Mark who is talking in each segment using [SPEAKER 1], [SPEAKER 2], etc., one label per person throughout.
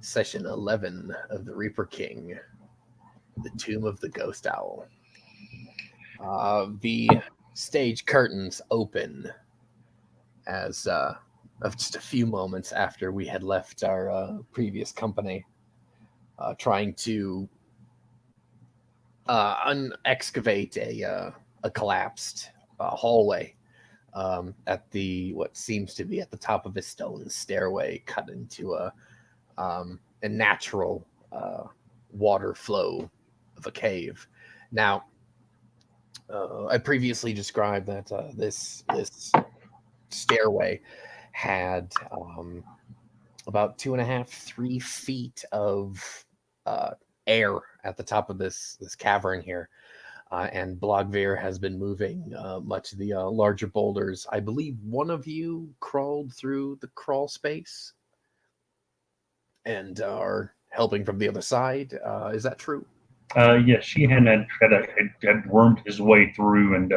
[SPEAKER 1] Session 11 of the Reaper King, the Tomb of the Ghost Owl. The stage curtains open as of just a few moments after we had left our previous company, trying to excavate a collapsed hallway at the what seems to be at the top of a stone stairway cut into a natural water flow of a cave. Now, I previously described that this stairway had about 2.5, 3 feet of uh, air at the top of this cavern here. And Blogveer has been moving much of the larger boulders. I believe one of you crawled through the crawl space and are helping from the other side. Is that true?
[SPEAKER 2] Yes, had wormed his way through and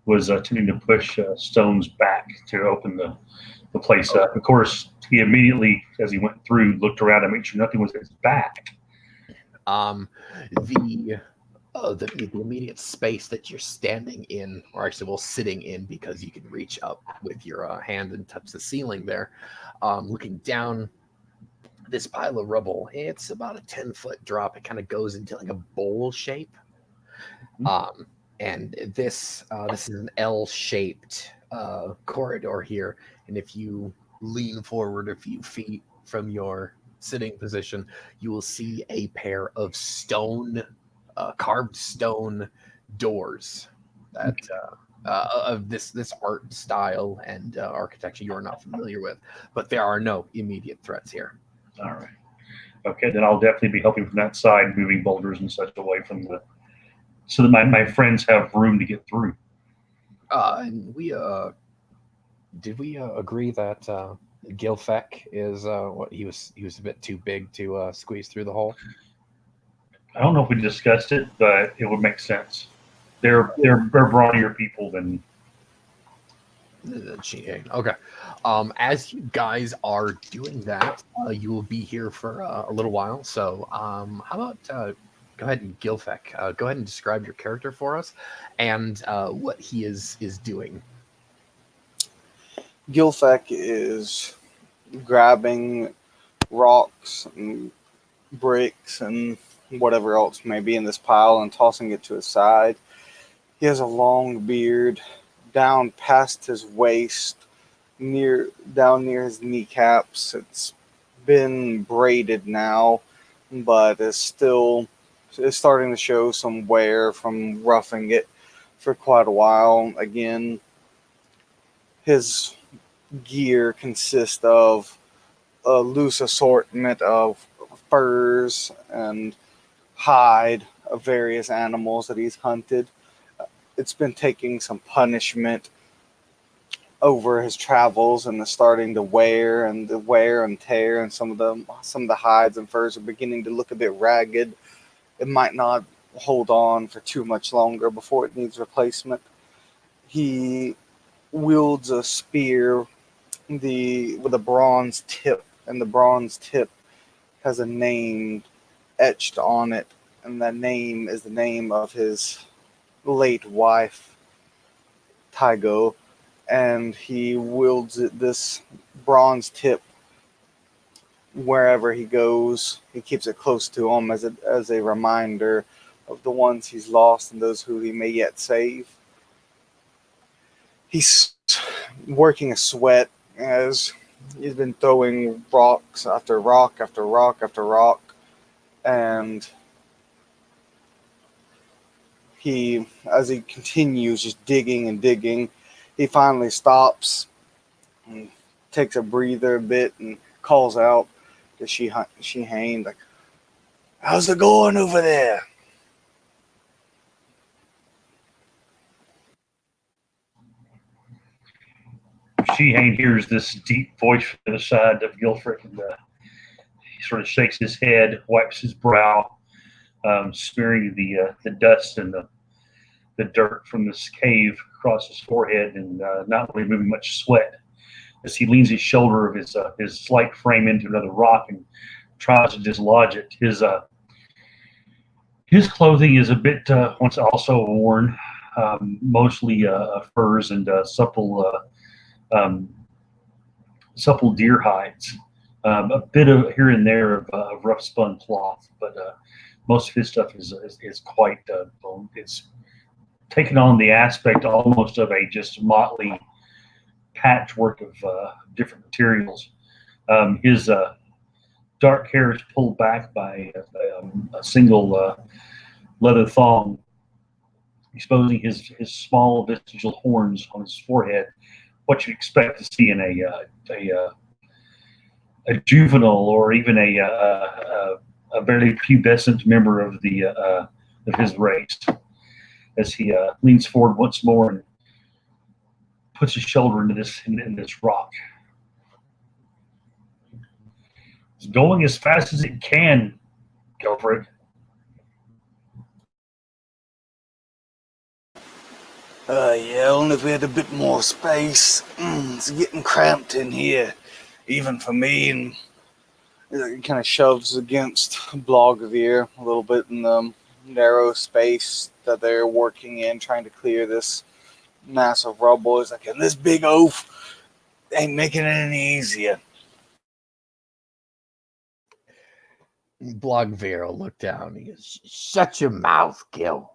[SPEAKER 2] was attempting to push Stones back to open the place
[SPEAKER 1] Okay.
[SPEAKER 2] up. Of course, he immediately, as he went through, looked around to make sure nothing was at his back.
[SPEAKER 1] Um, the the immediate space that you're standing in, or actually, well, sitting in, because you can reach up with your hand and touch the ceiling there. Looking down this pile of rubble, it's about a 10-foot drop. It kind of goes into like a bowl shape. Um, and this is an L-shaped corridor here. And if you lean forward a few feet from your sitting position, you will see a pair of carved stone doors that of this art style and architecture you are not familiar with. But there are no immediate threats here.
[SPEAKER 2] All right. Okay, then I'll definitely be helping from that side, moving boulders and such away from so that my friends have room to get through.
[SPEAKER 1] And we did we agree that Gilfeck is what he was a bit too big to squeeze through the hole?
[SPEAKER 2] I don't know if we discussed it, but it would make sense. They're brawnier people than.
[SPEAKER 1] Cheating. Okay. As you guys are doing that, you will be here for a little while. So, how about go ahead and Gilfeck, go ahead and describe your character for us and what he is doing.
[SPEAKER 3] Gilfeck is grabbing rocks and bricks and whatever else may be in this pile and tossing it to his side. He has a long beard down past his waist, down near his kneecaps. It's been braided now, but is starting to show some wear from roughing it for quite a while. Again, his gear consists of a loose assortment of furs and hide of various animals that he's hunted. It's been taking some punishment over his travels and is starting to wear and the wear and tear, and some of the hides and furs are beginning to look a bit ragged. It might not hold on for too much longer before it needs replacement. He wields a spear with a bronze tip, and the bronze tip has a name etched on it, and that name is the name of his late wife, Tygo, and he wields this bronze tip wherever he goes. He keeps it close to him as a reminder of the ones he's lost and those who he may yet save. He's working a sweat as he's been throwing rocks after rock after rock after rock, and as he continues just digging and digging, he finally stops and takes a breather a bit and calls out to Shehane, like, "How's it going over there?"
[SPEAKER 2] Sheehan hears this deep voice from the other side of Gilfrick, and he sort of shakes his head, wipes his brow, smearing the dust and the dirt from this cave across his forehead, and not really moving much sweat as he leans his shoulder of his slight frame into another rock and tries to dislodge it. His clothing is a bit once also worn, mostly furs and um, supple deer hides. A bit of here and there of rough spun cloth, but most of his stuff is quite it's taken on the aspect almost of a just motley patchwork of different materials. His dark hair is pulled back by a single leather thong, exposing his small vestigial horns on his forehead. What you expect to see in a juvenile or even a barely pubescent member of the of his race. As he leans forward once more and puts his shoulder into this rock. It's going as fast as it can, Gilfred.
[SPEAKER 3] Yeah, only if we had a bit more space. It's getting cramped in here, even for me, and it kind of shoves against Blogvere a little bit in the narrow space that they're working in, trying to clear this massive rubble. It's like, and this big oaf ain't making it any easier.
[SPEAKER 1] Blogvere will look down. He goes, "Shut your mouth, Gil."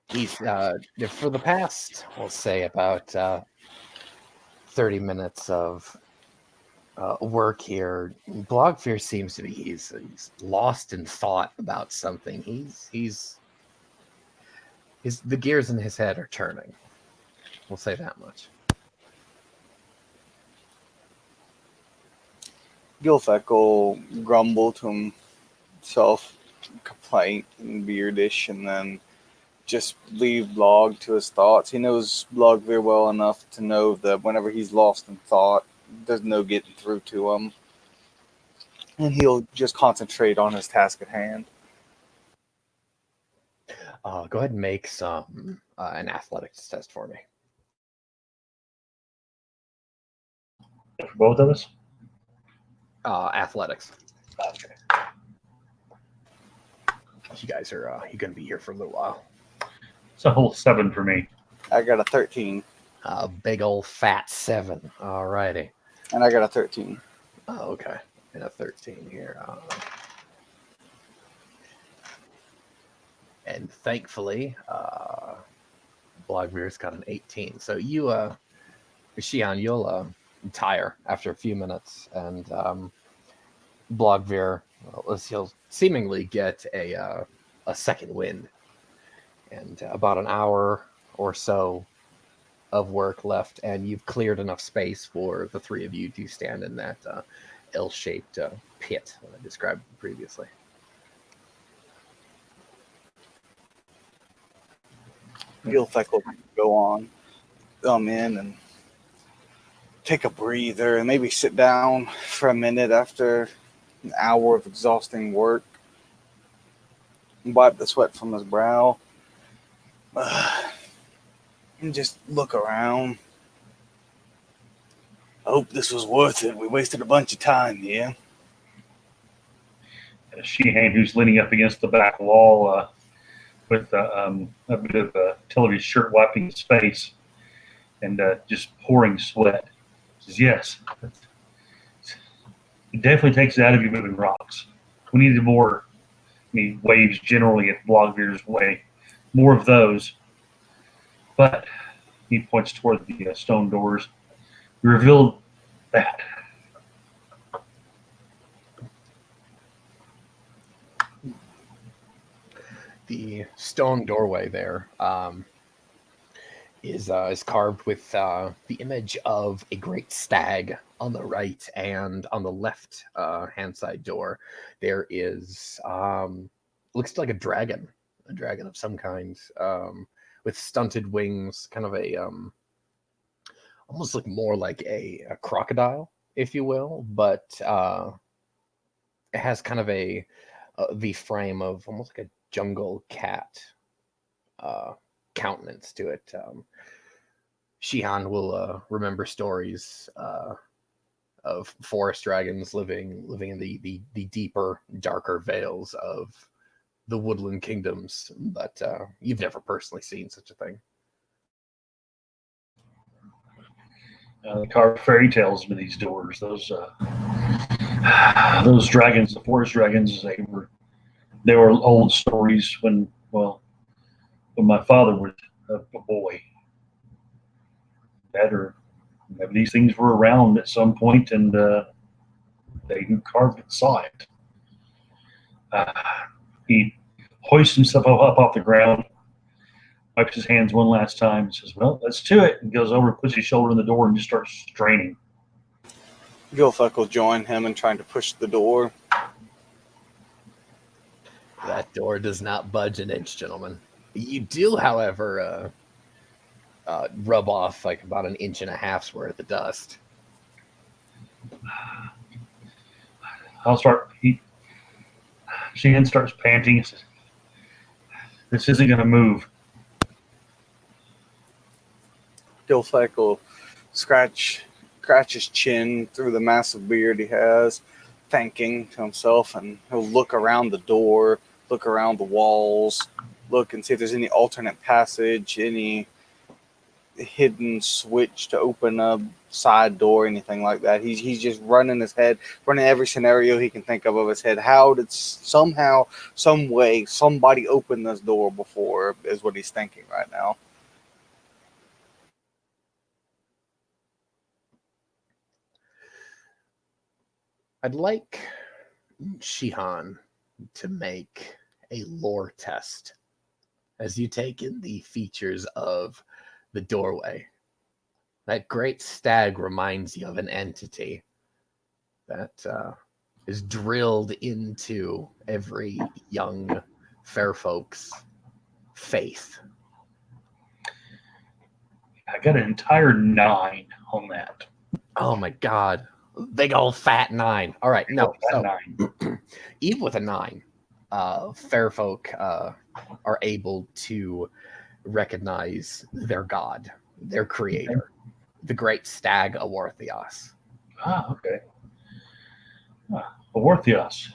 [SPEAKER 1] He's for the past, we'll say, about 30 minutes of work here. Blogvere seems to be he's lost in thought about something. The gears in his head are turning. We'll say that much.
[SPEAKER 3] Gilfek will grumble to himself, complaint and beardish, and then just leave Blog to his thoughts. He knows Blog very well enough to know that whenever he's lost in thought, there's no getting through to him. And he'll just concentrate on his task at hand.
[SPEAKER 1] Go ahead and make some an athletics test for me.
[SPEAKER 2] For both of us?
[SPEAKER 1] Athletics.
[SPEAKER 2] Okay.
[SPEAKER 1] You guys are you're going to be here for a little while.
[SPEAKER 2] It's a whole 7 for me.
[SPEAKER 3] I got a 13.
[SPEAKER 1] Big old fat 7. All righty.
[SPEAKER 3] And I got a 13.
[SPEAKER 1] Oh, okay. And a 13 here. And thankfully, Blogvere's got an 18. So you, Shion, you'll tire after a few minutes, and Blogvere, he'll seemingly get a second wind, and about an hour or so of work left, and you've cleared enough space for the three of you to stand in that L-shaped pit that I described previously.
[SPEAKER 3] Gilfek will go on, come in and take a breather and maybe sit down for a minute after an hour of exhausting work. Wipe the sweat from his brow. And just look around. I hope this was worth it. We wasted a bunch of time here.
[SPEAKER 2] Sheehan, who's leaning up against the back wall with a bit of tail of his shirt wiping his face and just pouring sweat, says, "Yes, it definitely takes it out of you moving rocks. We needed more." He waves generally at Blogvere's way. More of those. But he points toward the stone doors. We revealed that.
[SPEAKER 1] The stone doorway there is carved with the image of a great stag on the right, and on the left hand side door there is looks like a dragon of some kind, with stunted wings, kind of a almost like more like a crocodile, if you will, but it has kind of the frame of almost like a jungle cat countenance to it. Shihan will remember stories forest dragons living in the deeper, darker vales of the woodland kingdoms, but you've never personally seen such a thing.
[SPEAKER 2] They carve fairy tales into these doors. Those dragons, the forest dragons, they were old stories when my father was a boy. Maybe these things were around at some point, and they who carved it saw it. He hoists himself up off the ground, wipes his hands one last time, and says, "Well, let's do it." And goes over, puts his shoulder in the door, and just starts straining.
[SPEAKER 3] Gilfek will join him in trying to push the door.
[SPEAKER 1] That door does not budge an inch, gentlemen. You do, however, rub off like about 1.5 inches worth of dust.
[SPEAKER 2] Sheehan starts panting. Says, "This isn't going to move."
[SPEAKER 3] Gilfek will scratch his chin through the massive beard he has, thanking to himself, and he'll look around the door, look around the walls, look and see if there's any alternate passage, any hidden switch to open a side door, anything like that. He's just running his head, running every scenario he can think of his head. How did somehow, some way, somebody open this door before, is what he's thinking right now.
[SPEAKER 1] I'd like Shihan to make a lore test as you take in the features of the doorway. That great stag reminds you of an entity that is drilled into every young fair folk's faith.
[SPEAKER 2] I got an entire 9 on that.
[SPEAKER 1] Oh my God. Big old fat 9. All right, no. So,
[SPEAKER 2] 9.
[SPEAKER 1] even with a 9, fair folk are able to recognize their god, their creator, the great stag Awarthios.
[SPEAKER 2] Okay. Awarthios.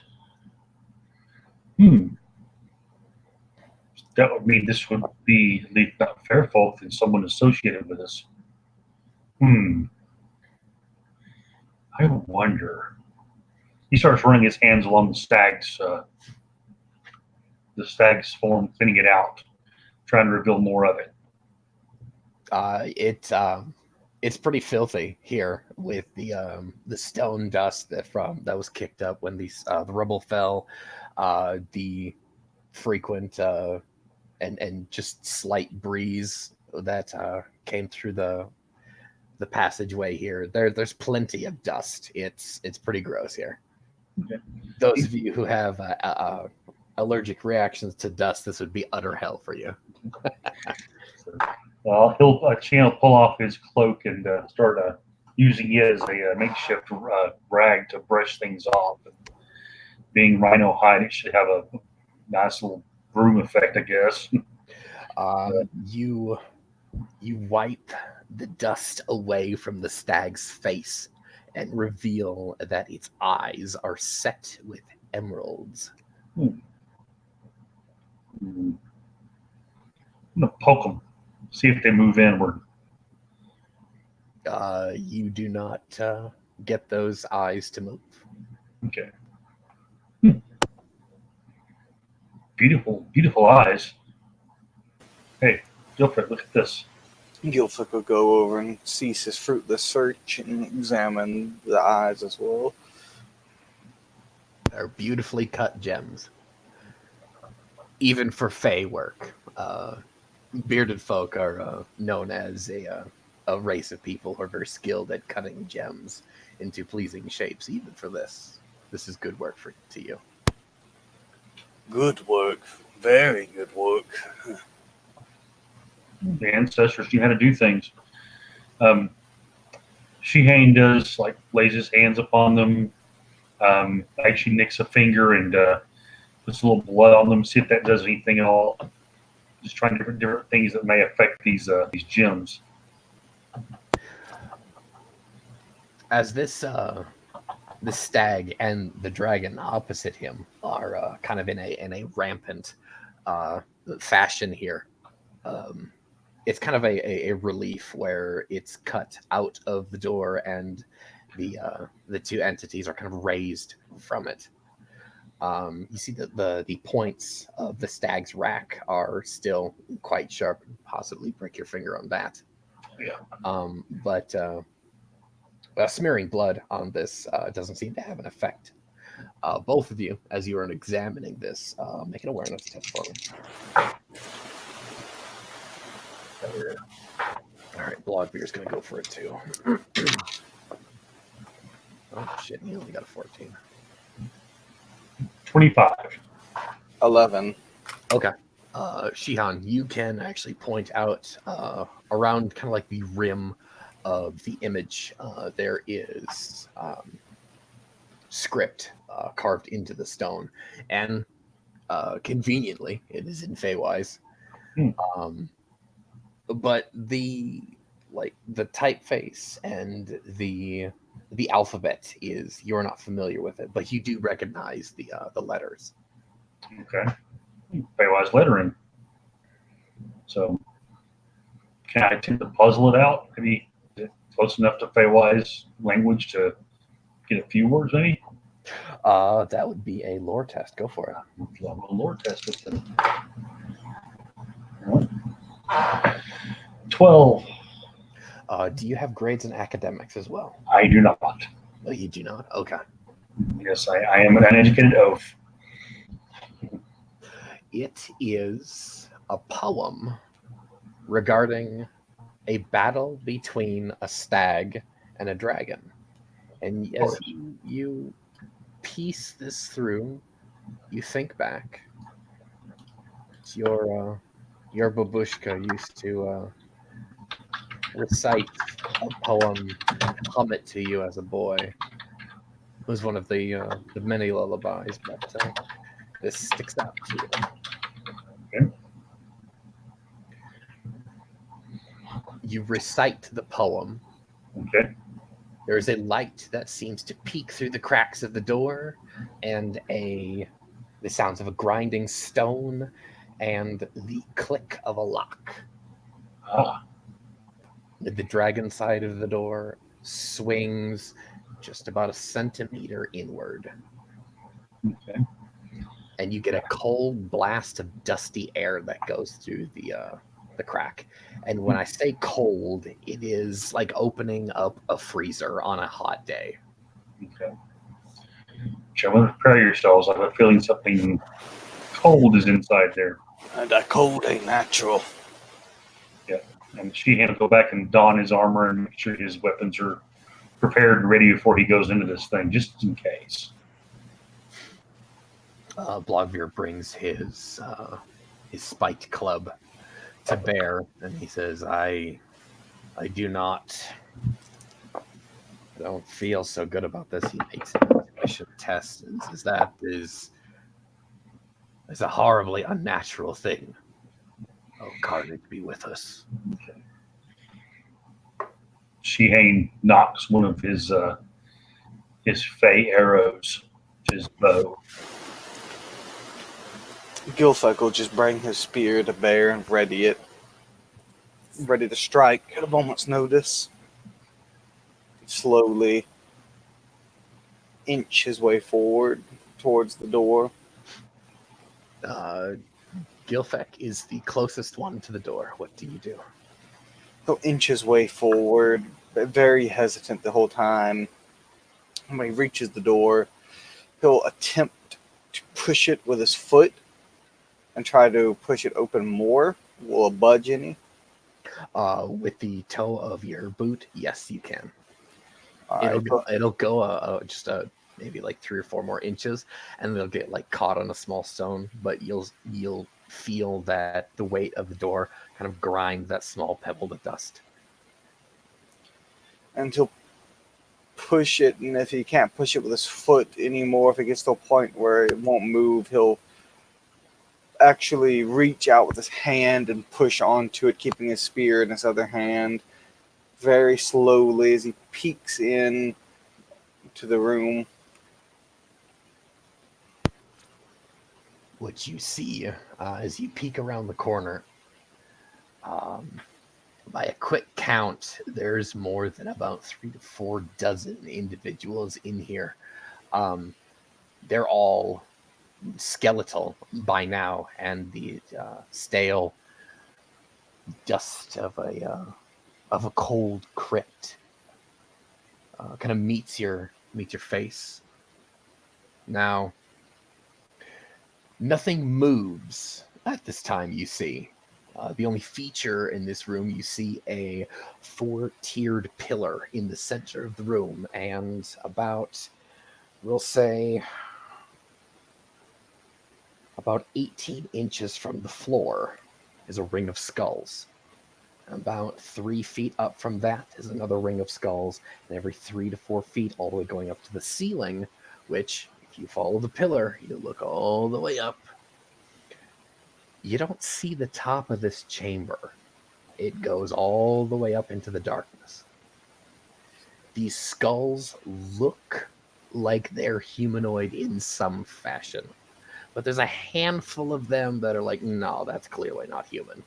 [SPEAKER 2] That would mean this would be at least not fair folk and someone associated with us. I wonder. He starts running his hands along the stag's form, thinning it out, trying to reveal more of it.
[SPEAKER 1] It's pretty filthy here with the stone dust that was kicked up when the rubble fell, the frequent and just slight breeze that came through the passageway here. There's plenty of dust. It's pretty gross here.
[SPEAKER 2] Okay.
[SPEAKER 1] Those of you who have allergic reactions to dust, this would be utter hell for you.
[SPEAKER 2] He'll pull off his cloak and start using it as a makeshift rag to brush things off. And being rhino hide, it should have a nice little broom effect, I guess.
[SPEAKER 1] You wipe the dust away from the stag's face and reveal that its eyes are set with emeralds.
[SPEAKER 2] I'm going to poke them, see if they move inward.
[SPEAKER 1] You do not get those eyes to move.
[SPEAKER 2] Okay. Beautiful, beautiful eyes. Hey, Gilfred, look at this.
[SPEAKER 3] Gilfek will go over and cease his fruitless search and examine the eyes as well.
[SPEAKER 1] They're beautifully cut gems. Even for Fey work. Bearded folk are known as a race of people who are very skilled at cutting gems into pleasing shapes. Even for this is good work to you.
[SPEAKER 3] Good work. Very good work.
[SPEAKER 2] The ancestors knew how to do things. Shihane does, lays his hands upon them, actually nicks a finger and puts a little blood on them, see if that does anything at all. Just trying different things that may affect these gems.
[SPEAKER 1] as this stag and the dragon opposite him are kind of in a rampant fashion here. It's kind of a relief where it's cut out of the door and the two entities are kind of raised from it. You see that the points of the stag's rack are still quite sharp. Possibly break your finger on that.
[SPEAKER 2] Yeah.
[SPEAKER 1] But smearing blood on this doesn't seem to have an effect. Both of you, as you are examining this, make an awareness test for me. All right, Blogbeer's going to go for it too. Oh shit, he only got a 14.
[SPEAKER 2] 25.
[SPEAKER 3] 11.
[SPEAKER 1] Okay. Shihan, you can actually point out around kind of like the rim of the image, there is script carved into the stone, and conveniently, it is in Feywise. But the typeface and the alphabet is, you're not familiar with it, but you do recognize the letters.
[SPEAKER 2] Okay. Paywise lettering. So, can I attempt to puzzle it out? Maybe close enough to Paywise language to get a few words, maybe?
[SPEAKER 1] That would be a lore test. Go for it.
[SPEAKER 2] I'm a lore test it then. 12.
[SPEAKER 1] Do you have grades in academics as well?
[SPEAKER 2] I do not.
[SPEAKER 1] Oh, you do not? Okay.
[SPEAKER 2] Yes, I am an uneducated oaf.
[SPEAKER 1] It is a poem regarding a battle between a stag and a dragon. And as you piece this through, you think back. Your babushka used to recite a poem, hum it to you as a boy. It was one of the many lullabies, but this sticks out to you.
[SPEAKER 2] Okay.
[SPEAKER 1] You recite the poem.
[SPEAKER 2] Okay.
[SPEAKER 1] There is a light that seems to peek through the cracks of the door, and the sounds of a grinding stone, and the click of a lock. The dragon side of the door swings just about a centimeter inward.
[SPEAKER 2] Okay.
[SPEAKER 1] And you get a cold blast of dusty air that goes through the crack. And when I say cold, it is like opening up a freezer on a hot day.
[SPEAKER 2] Okay. Gentlemen, prepare yourselves. I have a feeling something cold is inside there.
[SPEAKER 3] And that cold ain't natural.
[SPEAKER 2] Yeah. And Sheehan will go back and don his armor and make sure his weapons are prepared and ready before he goes into this thing, just in case.
[SPEAKER 1] Blogveer brings his spiked club to bear, and he says, I don't feel so good about this. He makes an intuition test and says that is a horribly unnatural thing. Oh, carnage be with us.
[SPEAKER 2] Okay. Sheehan knocks one of his fey arrows, his bow.
[SPEAKER 3] Gilfek will just bring his spear to bear and ready to strike at a moment's notice. Slowly inch his way forward towards the door.
[SPEAKER 1] Gilfek is the closest one to the door. What do you do?
[SPEAKER 3] He'll inch his way forward, but very hesitant the whole time. When he reaches the door, he'll attempt to push it with his foot and try to push it open more. Will it budge any?
[SPEAKER 1] With the toe of your boot, yes, you can.
[SPEAKER 3] Right,
[SPEAKER 1] It'll go just maybe like 3 or 4 more inches, and they'll get like caught on a small stone. But you'll feel that the weight of the door kind of grind that small pebble to dust.
[SPEAKER 3] and he'll push it, and if he can't push it with his foot anymore, if it gets to a point where it won't move, he'll actually reach out with his hand and push onto it, keeping his spear in his other hand. Very slowly, as he peeks in to the room.
[SPEAKER 1] What you see as you peek around the corner, by a quick count, there's more than about 3 to 4 dozen individuals in here. They're all skeletal by now, and the stale dust of a cold crypt kind of meets your face. Now, nothing moves at this time. You see, the only feature in this room, you see a 4-tiered pillar in the center of the room, and about, we'll say, about 18 inches from the floor is a ring of skulls. About 3 feet up from that is another ring of skulls, and every 3 to 4 feet, all the way going up to the ceiling, which, if you follow the pillar, you look all the way up. You don't see the top of this chamber. It goes all the way up into the darkness. These skulls look like they're humanoid in some fashion, but there's a handful of them that are like, no, that's clearly not human.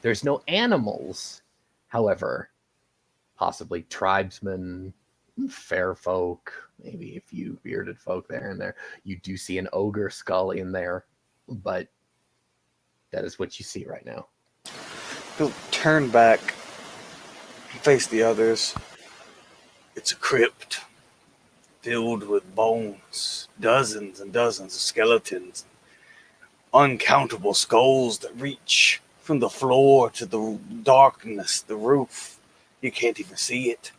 [SPEAKER 1] There's no animals, however, possibly tribesmen, fair folk, maybe a few bearded folk there and there. You do see an ogre skull in there, but that is what you see right now.
[SPEAKER 3] He'll turn back, face the others. It's a crypt filled with bones, dozens and dozens of skeletons, uncountable skulls that reach from the floor to the darkness, the roof. You can't even see it.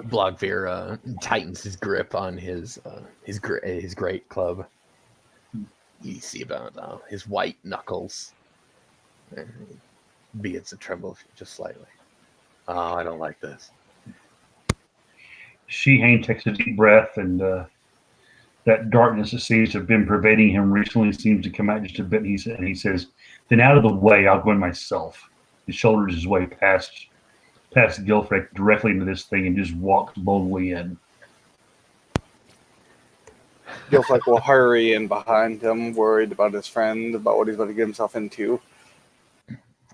[SPEAKER 1] Blogveer tightens his grip on his great club. You see about his white knuckles. He begins to tremble just slightly. Oh, I don't like this.
[SPEAKER 2] Sheehan takes a deep breath, and that darkness that seems to have been pervading him recently seems to come out just a bit. And he says, "Then out of the way, I'll go in myself." He shoulders his way past Gilfrick directly into this thing and just walks boldly in.
[SPEAKER 3] Gilfrick will hurry in behind him, worried about his friend, about what he's about to get himself into.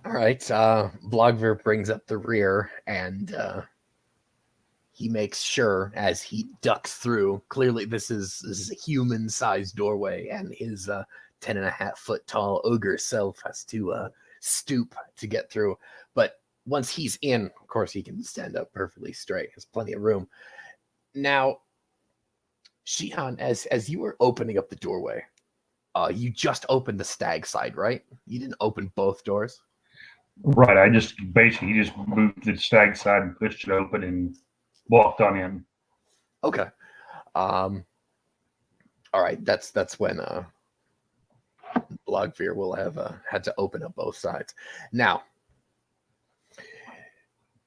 [SPEAKER 1] All right. Blogver brings up the rear, and he makes sure, as he ducks through, clearly this is a human-sized doorway, and his 10.5-foot tall ogre self has to stoop to get through. But once he's in, of course, he can stand up perfectly straight. There's plenty of room. Now, Sheehan, as you were opening up the doorway, you just opened the stag side, right? You didn't open both doors?
[SPEAKER 2] Right. I just basically moved the stag side and pushed it open and walked on in.
[SPEAKER 1] Okay. All right. That's when Blogveer will have had to open up both sides. Now,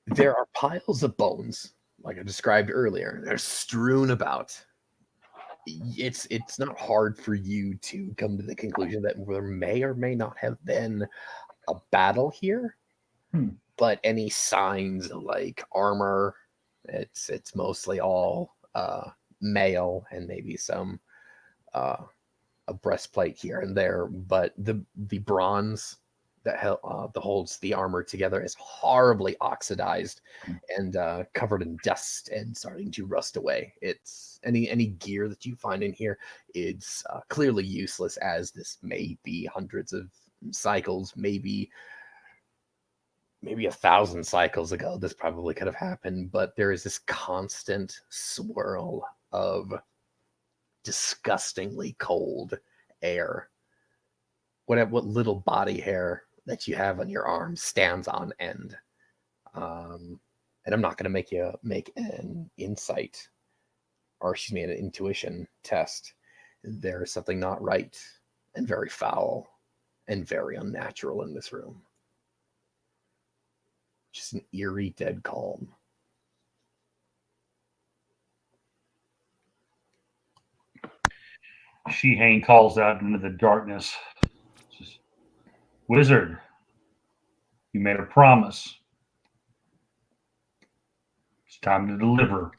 [SPEAKER 1] there are piles of bones, like I described earlier. They're strewn about. It's not hard for you to come to the conclusion that there may or may not have been a battle here, but any signs of like armor, it's mostly all mail and maybe some a breastplate here and there. But the bronze that holds the armor together is horribly oxidized and covered in dust and starting to rust away. It's any gear that you find in here is clearly useless, as this may be hundreds of cycles, maybe 1,000 cycles ago this probably could have happened. But there is this constant swirl of disgustingly cold air. What little body hair that you have on your arm stands on end. And I'm not going to make you make an insight, or excuse me, an intuition test. There is something not right and very foul and very unnatural in this room. Just an eerie, dead calm.
[SPEAKER 2] Sheehan calls out into the darkness, says, "Wizard, you made a promise." It's time to deliver.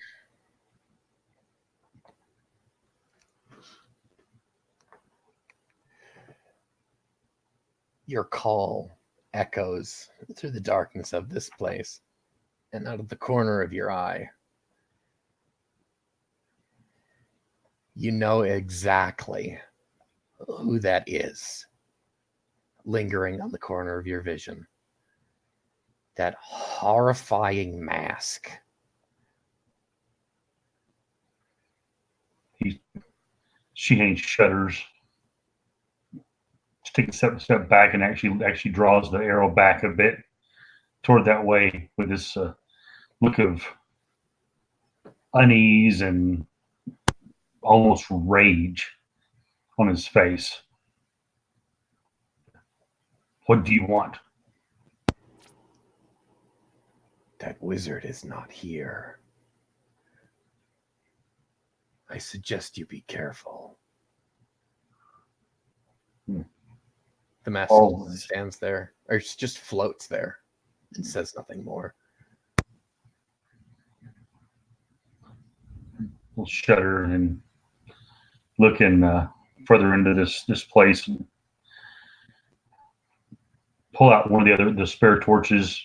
[SPEAKER 1] Your call echoes through the darkness of this place, and out of the corner of your eye, you know exactly who that is lingering on the corner of your vision. That horrifying mask.
[SPEAKER 2] She shudders. Just take a step back and actually draws the arrow back a bit toward that way with this look of unease and almost rage on his face. What do you want?
[SPEAKER 1] That wizard is not here. I suggest you be careful. The mask stands there, or just floats there, and says nothing more.
[SPEAKER 2] We'll shudder and looking further into this place, and pull out one of the spare torches,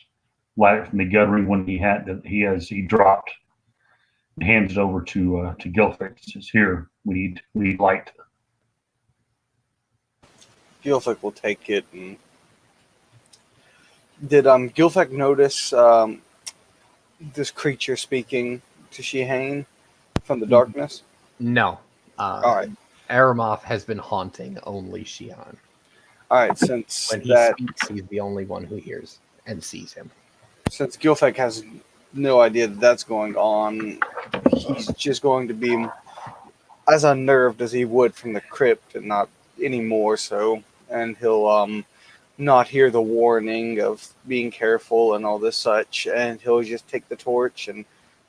[SPEAKER 2] light it from the guttering one he dropped, and hands it over to Gilfix. Says, "Here, we need light."
[SPEAKER 3] Gilfik will take it. And did Gilfik notice this creature speaking to Shihane from the darkness?
[SPEAKER 1] No.
[SPEAKER 3] All right.
[SPEAKER 1] Aramoth has been haunting only Shihan.
[SPEAKER 3] All right, since
[SPEAKER 1] when he speaks, he's the only one who hears and sees him.
[SPEAKER 3] Since Gilfik has no idea that's going on, he's just going to be as unnerved as he would from the crypt, and not any more so. And he'll not hear the warning of being careful and all this such, and he'll just take the torch and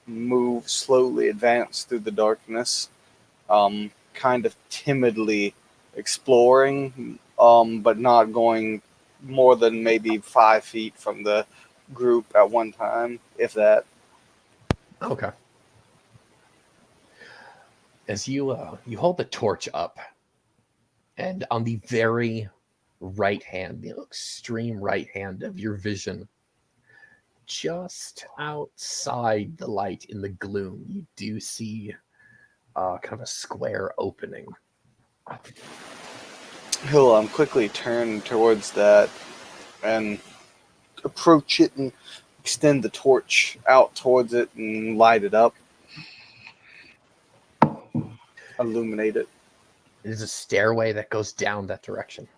[SPEAKER 3] move slowly, advance through the darkness, kind of timidly exploring, but not going more than maybe 5 feet from the group at one time, if that.
[SPEAKER 1] Okay. As you hold the torch up, and on the very right hand, the extreme right hand of your vision, just outside the light in the gloom, you do see kind of a square opening.
[SPEAKER 3] He'll quickly turn towards that and approach it and extend the torch out towards it and light it up. Illuminate it.
[SPEAKER 1] It is a stairway that goes down that direction.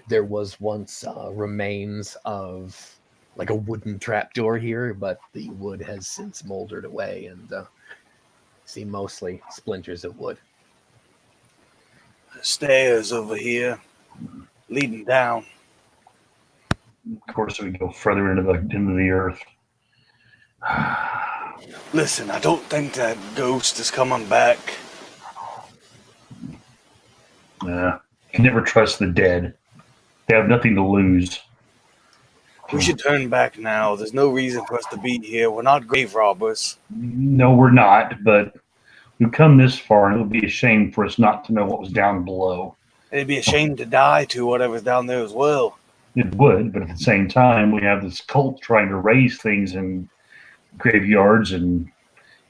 [SPEAKER 1] There was once remains of like a wooden trapdoor here, but the wood has since moldered away, and see mostly splinters of wood.
[SPEAKER 3] Stairs over here, leading down.
[SPEAKER 2] Of course, we go further into the earth.
[SPEAKER 3] Listen, I don't think that ghost is coming back.
[SPEAKER 2] You can never trust the dead. They have nothing to lose.
[SPEAKER 3] We should turn back now. There's no reason for us to be here. We're not grave robbers.
[SPEAKER 2] No, we're not, but we've come this far, and it would be a shame for us not to know what was down below.
[SPEAKER 3] It'd be a shame to die to whatever's down there as well.
[SPEAKER 2] It would, but at the same time, we have this cult trying to raise things in graveyards and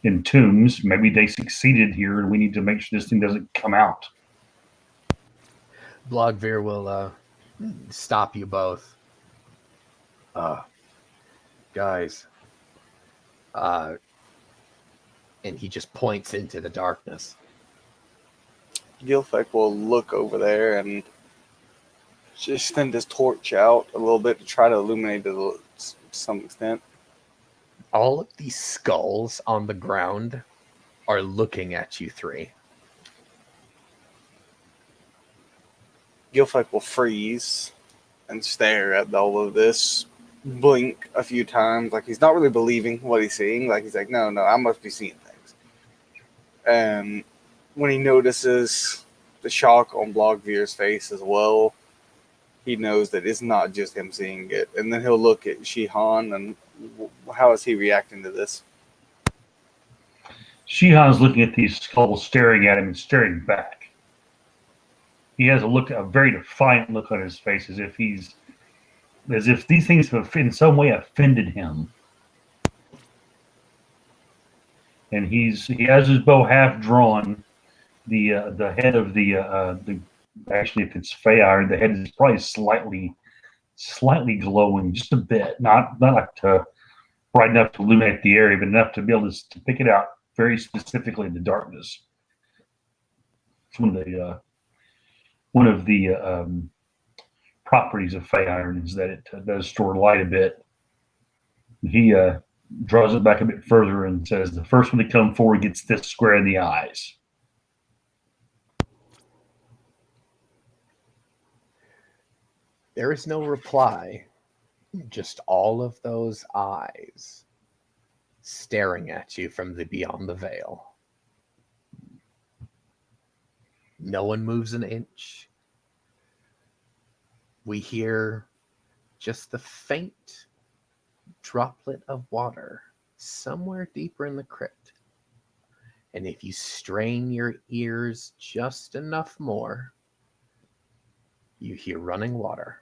[SPEAKER 2] in tombs. Maybe they succeeded here, and we need to make sure this thing doesn't come out.
[SPEAKER 1] Blogveer will stop you both. Guys. And he just points into the darkness.
[SPEAKER 3] Gilfik will look over there and just extend his torch out a little bit to try to illuminate it to some extent.
[SPEAKER 1] All of these skulls on the ground are looking at you three.
[SPEAKER 3] Gilfik will freeze and stare at all of this, blink a few times, like he's not really believing what he's seeing. Like he's like, no, I must be seeing things. And when he notices the shock on Blogveer's face as well, he knows that it's not just him seeing it. And then he'll look at Shihan, and how is he reacting to this?
[SPEAKER 2] Shihan's looking at these skulls, staring at him and staring back. He has a very defiant look on his face, as if these things have in some way offended him. And he has his bow half drawn. The head of the actually, if it's Feyire, the head is probably slightly glowing, just a bit, not like bright enough to illuminate the area, but enough to be able to pick it out very specifically in the darkness. It's one of the properties of Feyire is that it does store light a bit. He draws it back a bit further and says, "The first one to come forward gets this square in the eyes."
[SPEAKER 1] There is no reply, just all of those eyes staring at you from beyond the veil. No one moves an inch. We hear just the faint droplet of water somewhere deeper in the crypt. And if you strain your ears just enough more, you hear running water.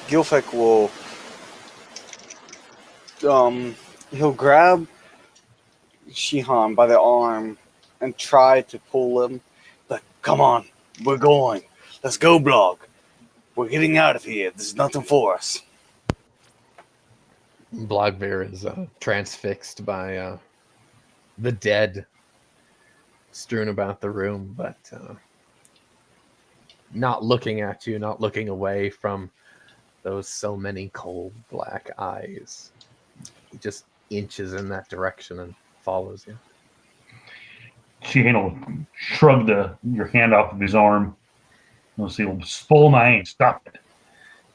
[SPEAKER 3] Gilfek will he'll grab Shihan by the arm and try to pull him. Like, come on, we're going. Let's go, Blog. We're getting out of here. There's nothing for us.
[SPEAKER 1] Blogbeer is transfixed by the dead strewn about the room, but not looking at you, not looking away from those so many cold black eyes. He just inches in that direction and follows you.
[SPEAKER 2] Sheehan will shrug your hand off of his arm. He'll say, "Well, spoil my aim. Stop it."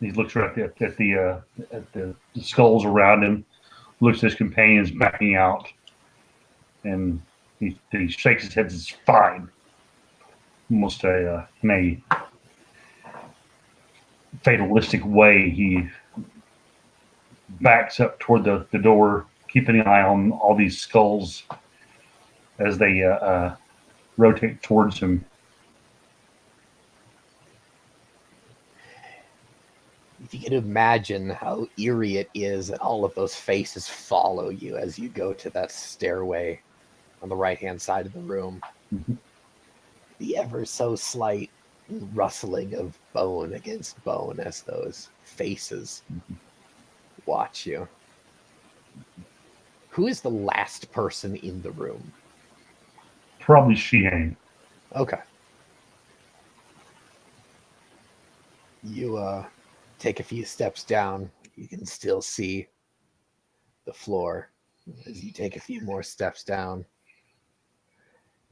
[SPEAKER 2] And he looks right at the skulls around him, looks at his companions backing out, and he shakes his head and says, "Fine." Almost in a fatalistic way, he backs up toward the door, keeping an eye on all these skulls as they rotate towards him.
[SPEAKER 1] If you can imagine how eerie it is that all of those faces follow you as you go to that stairway on the right-hand side of the room.
[SPEAKER 2] Mm-hmm.
[SPEAKER 1] The ever so slight rustling of bone against bone as those faces watch you. Who is the last person in the room?
[SPEAKER 2] Probably Sheehan.
[SPEAKER 1] Okay. You take a few steps down. You can still see the floor. As you take a few more steps down,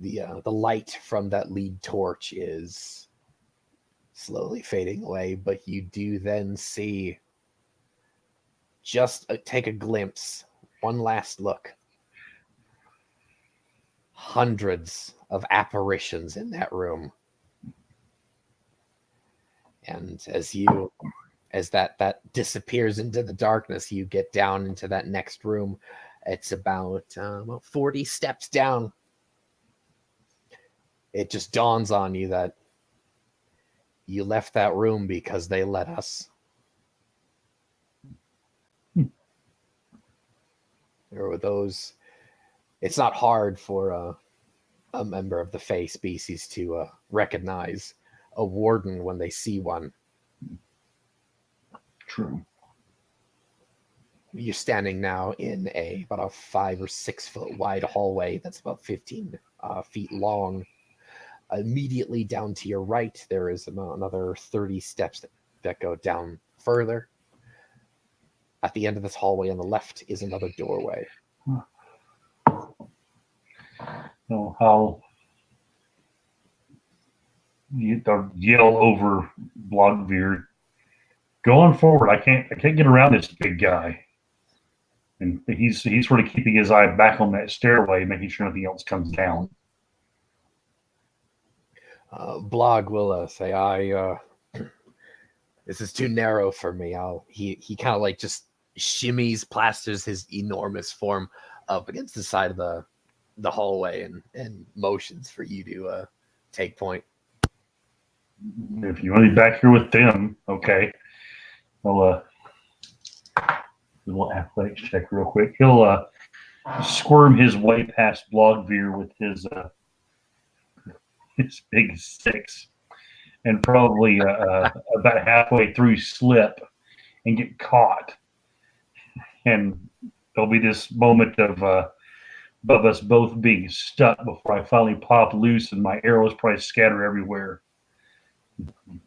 [SPEAKER 1] the light from that lead torch is slowly fading away, but you do then see, just take a glimpse, one last look. Hundreds of apparitions in that room. And as that disappears into the darkness, you get down into that next room. It's about 40 steps down. It just dawns on you that you left that room because they let us. There were those. It's not hard for a member of the Fey species to recognize a warden when they see one.
[SPEAKER 2] True.
[SPEAKER 1] You're standing now in about a 5 or 6 foot wide hallway that's about 15 feet long. Immediately down to your right, there is another 30 steps that go down further. At the end of this hallway on the left is another doorway.
[SPEAKER 2] So I'll yell over Blogbeard, "Going forward, I can't get around this big guy." And he's sort of keeping his eye back on that stairway, making sure nothing else comes down.
[SPEAKER 1] Blog will say, This is too narrow for me. He kind of like just shimmies, plasters his enormous form up against the side of the hallway and motions for you to take point.
[SPEAKER 2] If you want to be back here with them, okay. I'll do a little athletics check real quick. He'll squirm his way past Blogveer with his big six, and probably about halfway through slip and get caught. And there'll be this moment of us both being stuck before I finally pop loose and my arrows probably scatter everywhere.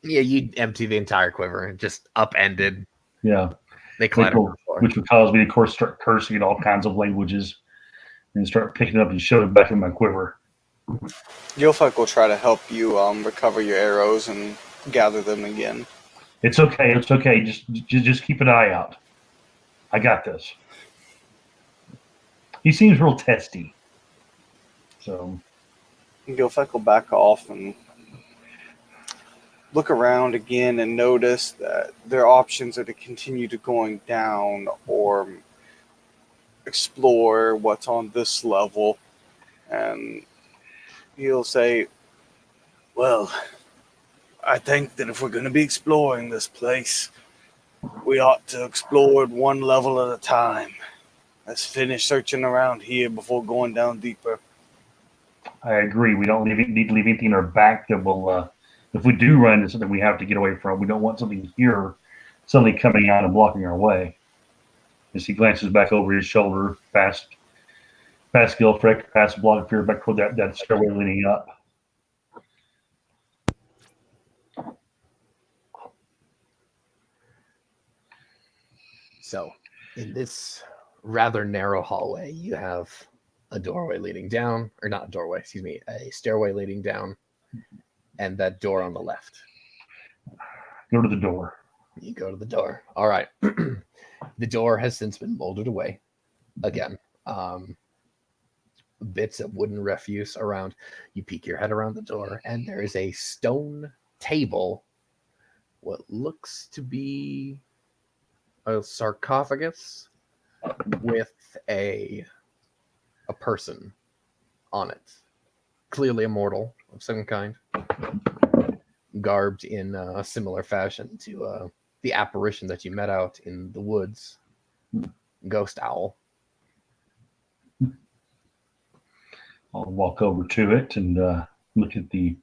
[SPEAKER 1] Yeah, you empty the entire quiver and just upended.
[SPEAKER 2] Yeah.
[SPEAKER 1] They clatter on the floor.
[SPEAKER 2] Which would cause me, of course, start cursing in all kinds of languages and start picking up and shoving it back in my quiver.
[SPEAKER 3] Gilfek will try to help you recover your arrows and gather them again.
[SPEAKER 2] It's okay. It's okay. Just keep an eye out. I got this. He seems real testy. So
[SPEAKER 3] Gilfek will back off and look around again and notice that their options are to continue to going down or explore what's on this level. And he'll say, well, I think that if we're going to be exploring this place, we ought to explore it one level at a time. Let's finish searching around here before going down deeper.
[SPEAKER 2] I agree. We don't need to leave anything in our back that will, if we do run into something we have to get away from, we don't want something here suddenly coming out and blocking our way. As he glances back over his shoulder, past Gilfrick, past Blogveer, back toward that stairway leading up.
[SPEAKER 1] So, in this rather narrow hallway, you have a doorway leading down, or not a doorway, excuse me, a stairway leading down, and that door on the left.
[SPEAKER 2] Go to the door.
[SPEAKER 1] You go to the door. All right. The door has since been molded away again. Bits of wooden refuse around. You peek your head around the door, and there is a stone table, what looks to be a sarcophagus with a person on it. Clearly a mortal of some kind, garbed in a similar fashion to the apparition that you met out in the woods, Ghost Owl.
[SPEAKER 2] I'll walk over to it and look at the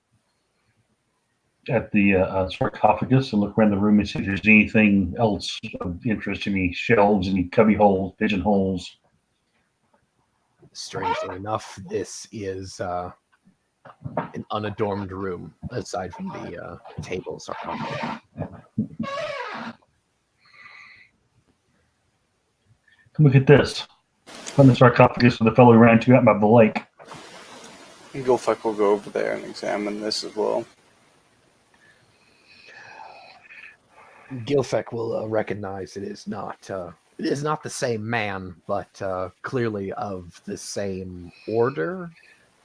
[SPEAKER 2] sarcophagus and look around the room and see if there's anything else of interest, any shelves, any cubby holes, pigeonholes.
[SPEAKER 1] Strangely enough, this is an unadorned room aside from the table sarcophagus.
[SPEAKER 2] Come look at this. Find the sarcophagus of the fellow who ran into out by the lake.
[SPEAKER 3] Gilfek will go over there and examine this as well.
[SPEAKER 1] Gilfek will recognize it is not the same man, but clearly of the same order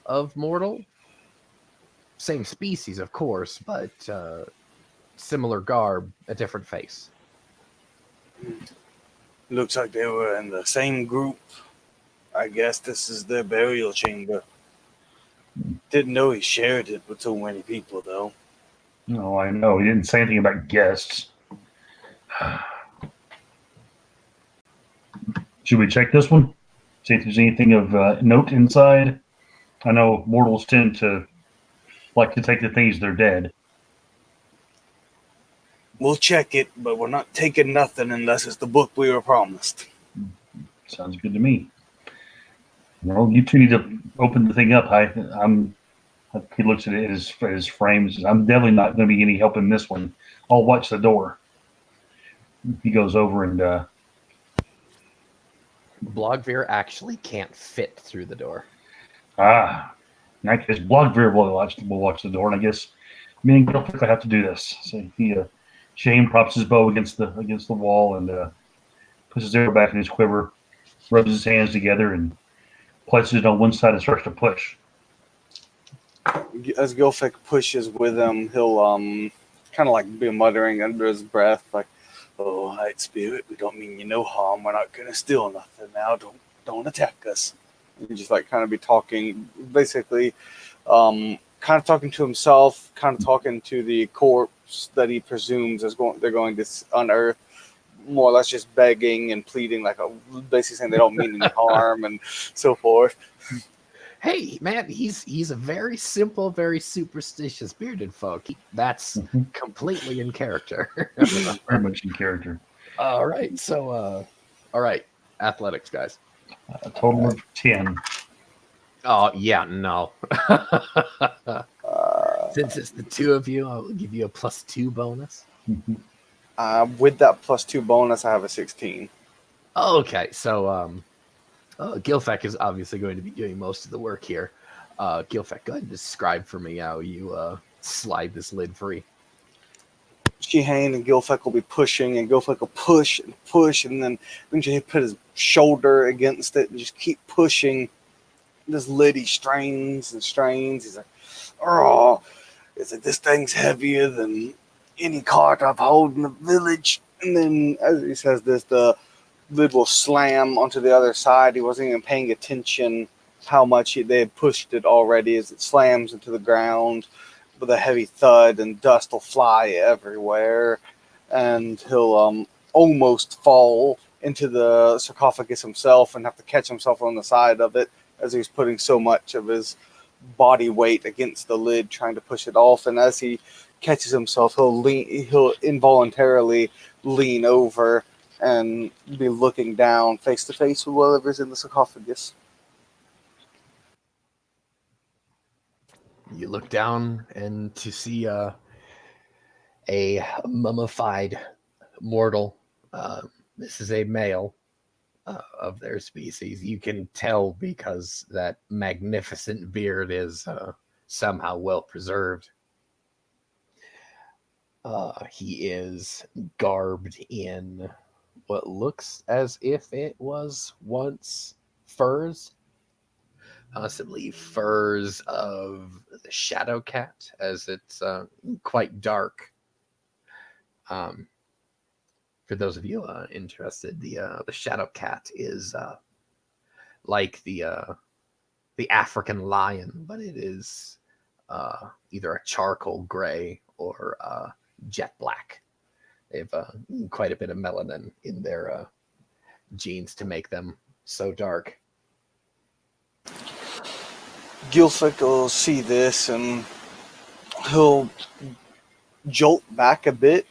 [SPEAKER 1] of mortal. Same species, of course, but similar garb, a different face.
[SPEAKER 3] Looks like they were in the same group. I guess this is their burial chamber. Didn't know he shared it with so many people, though.
[SPEAKER 2] No, I know. He didn't say anything about guests. Should we check this one? See if there's anything of note inside? I know mortals tend to like to take the things they're dead.
[SPEAKER 3] We'll check it, but we're not taking nothing unless it's the book we were promised.
[SPEAKER 2] Sounds good to me. Well, you two need to open the thing up. He looks at it as his frame and says, I'm definitely not going to be any help in this one. I'll watch the door. He goes over and
[SPEAKER 1] Blogveer actually can't fit through the door.
[SPEAKER 2] I guess Blogveer will watch the door, and I guess me and Gilfrick will have to do this. So he Shane props his bow against the wall and puts his arrow back in his quiver, rubs his hands together, and places it on one side and starts to push.
[SPEAKER 3] As Gilfek pushes with him, he'll kind of like be muttering under his breath, like, "Oh, White Spirit, we don't mean you no harm. We're not gonna steal nothing now. Don't attack us." And just like kind of be talking, basically, kind of talking to himself, kind of talking to the corpse that he presumes they're going to unearth. More or less just begging and pleading, like basically saying they don't mean any harm and so forth.
[SPEAKER 1] Hey, man, he's a very simple, very superstitious bearded folk. That's completely in character.
[SPEAKER 2] Very much in character.
[SPEAKER 1] All right, so all right, athletics, guys.
[SPEAKER 2] A total of 10.
[SPEAKER 1] Oh yeah, no. Since it's the two of you, I'll give you a +2 bonus.
[SPEAKER 3] With that +2 bonus, I have a 16.
[SPEAKER 1] Okay, so Gilfek is obviously going to be doing most of the work here. Gilfek, go ahead and describe for me how you slide this lid free.
[SPEAKER 3] Shihane and Gilfek will be pushing, and Gilfek will push and push, and then eventually he put his shoulder against it and just keep pushing. This lid he strains and strains. He's like, "Oh, is it this thing's heavier than any cart I've hauled in the village?" And then as he says this, the lid will slam onto the other side. He wasn't even paying attention how much they had pushed it already as it slams into the ground with a heavy thud, and dust will fly everywhere, and he'll almost fall into the sarcophagus himself and have to catch himself on the side of it as he's putting so much of his body weight against the lid trying to push it off. And as he catches himself, he'll involuntarily lean over and be looking down face to face with whatever's in the sarcophagus.
[SPEAKER 1] You look down and to see a mummified mortal. This is a male of their species. You can tell because that magnificent beard is somehow well preserved. He is garbed in what looks as if it was once furs, possibly furs of the shadow cat, as it's quite dark. For those of you interested, the shadow cat is like the African lion, but it is either a charcoal gray or jet black. They have quite a bit of melanin in their genes to make them so dark.
[SPEAKER 3] Gilfik will see this and he'll jolt back a bit,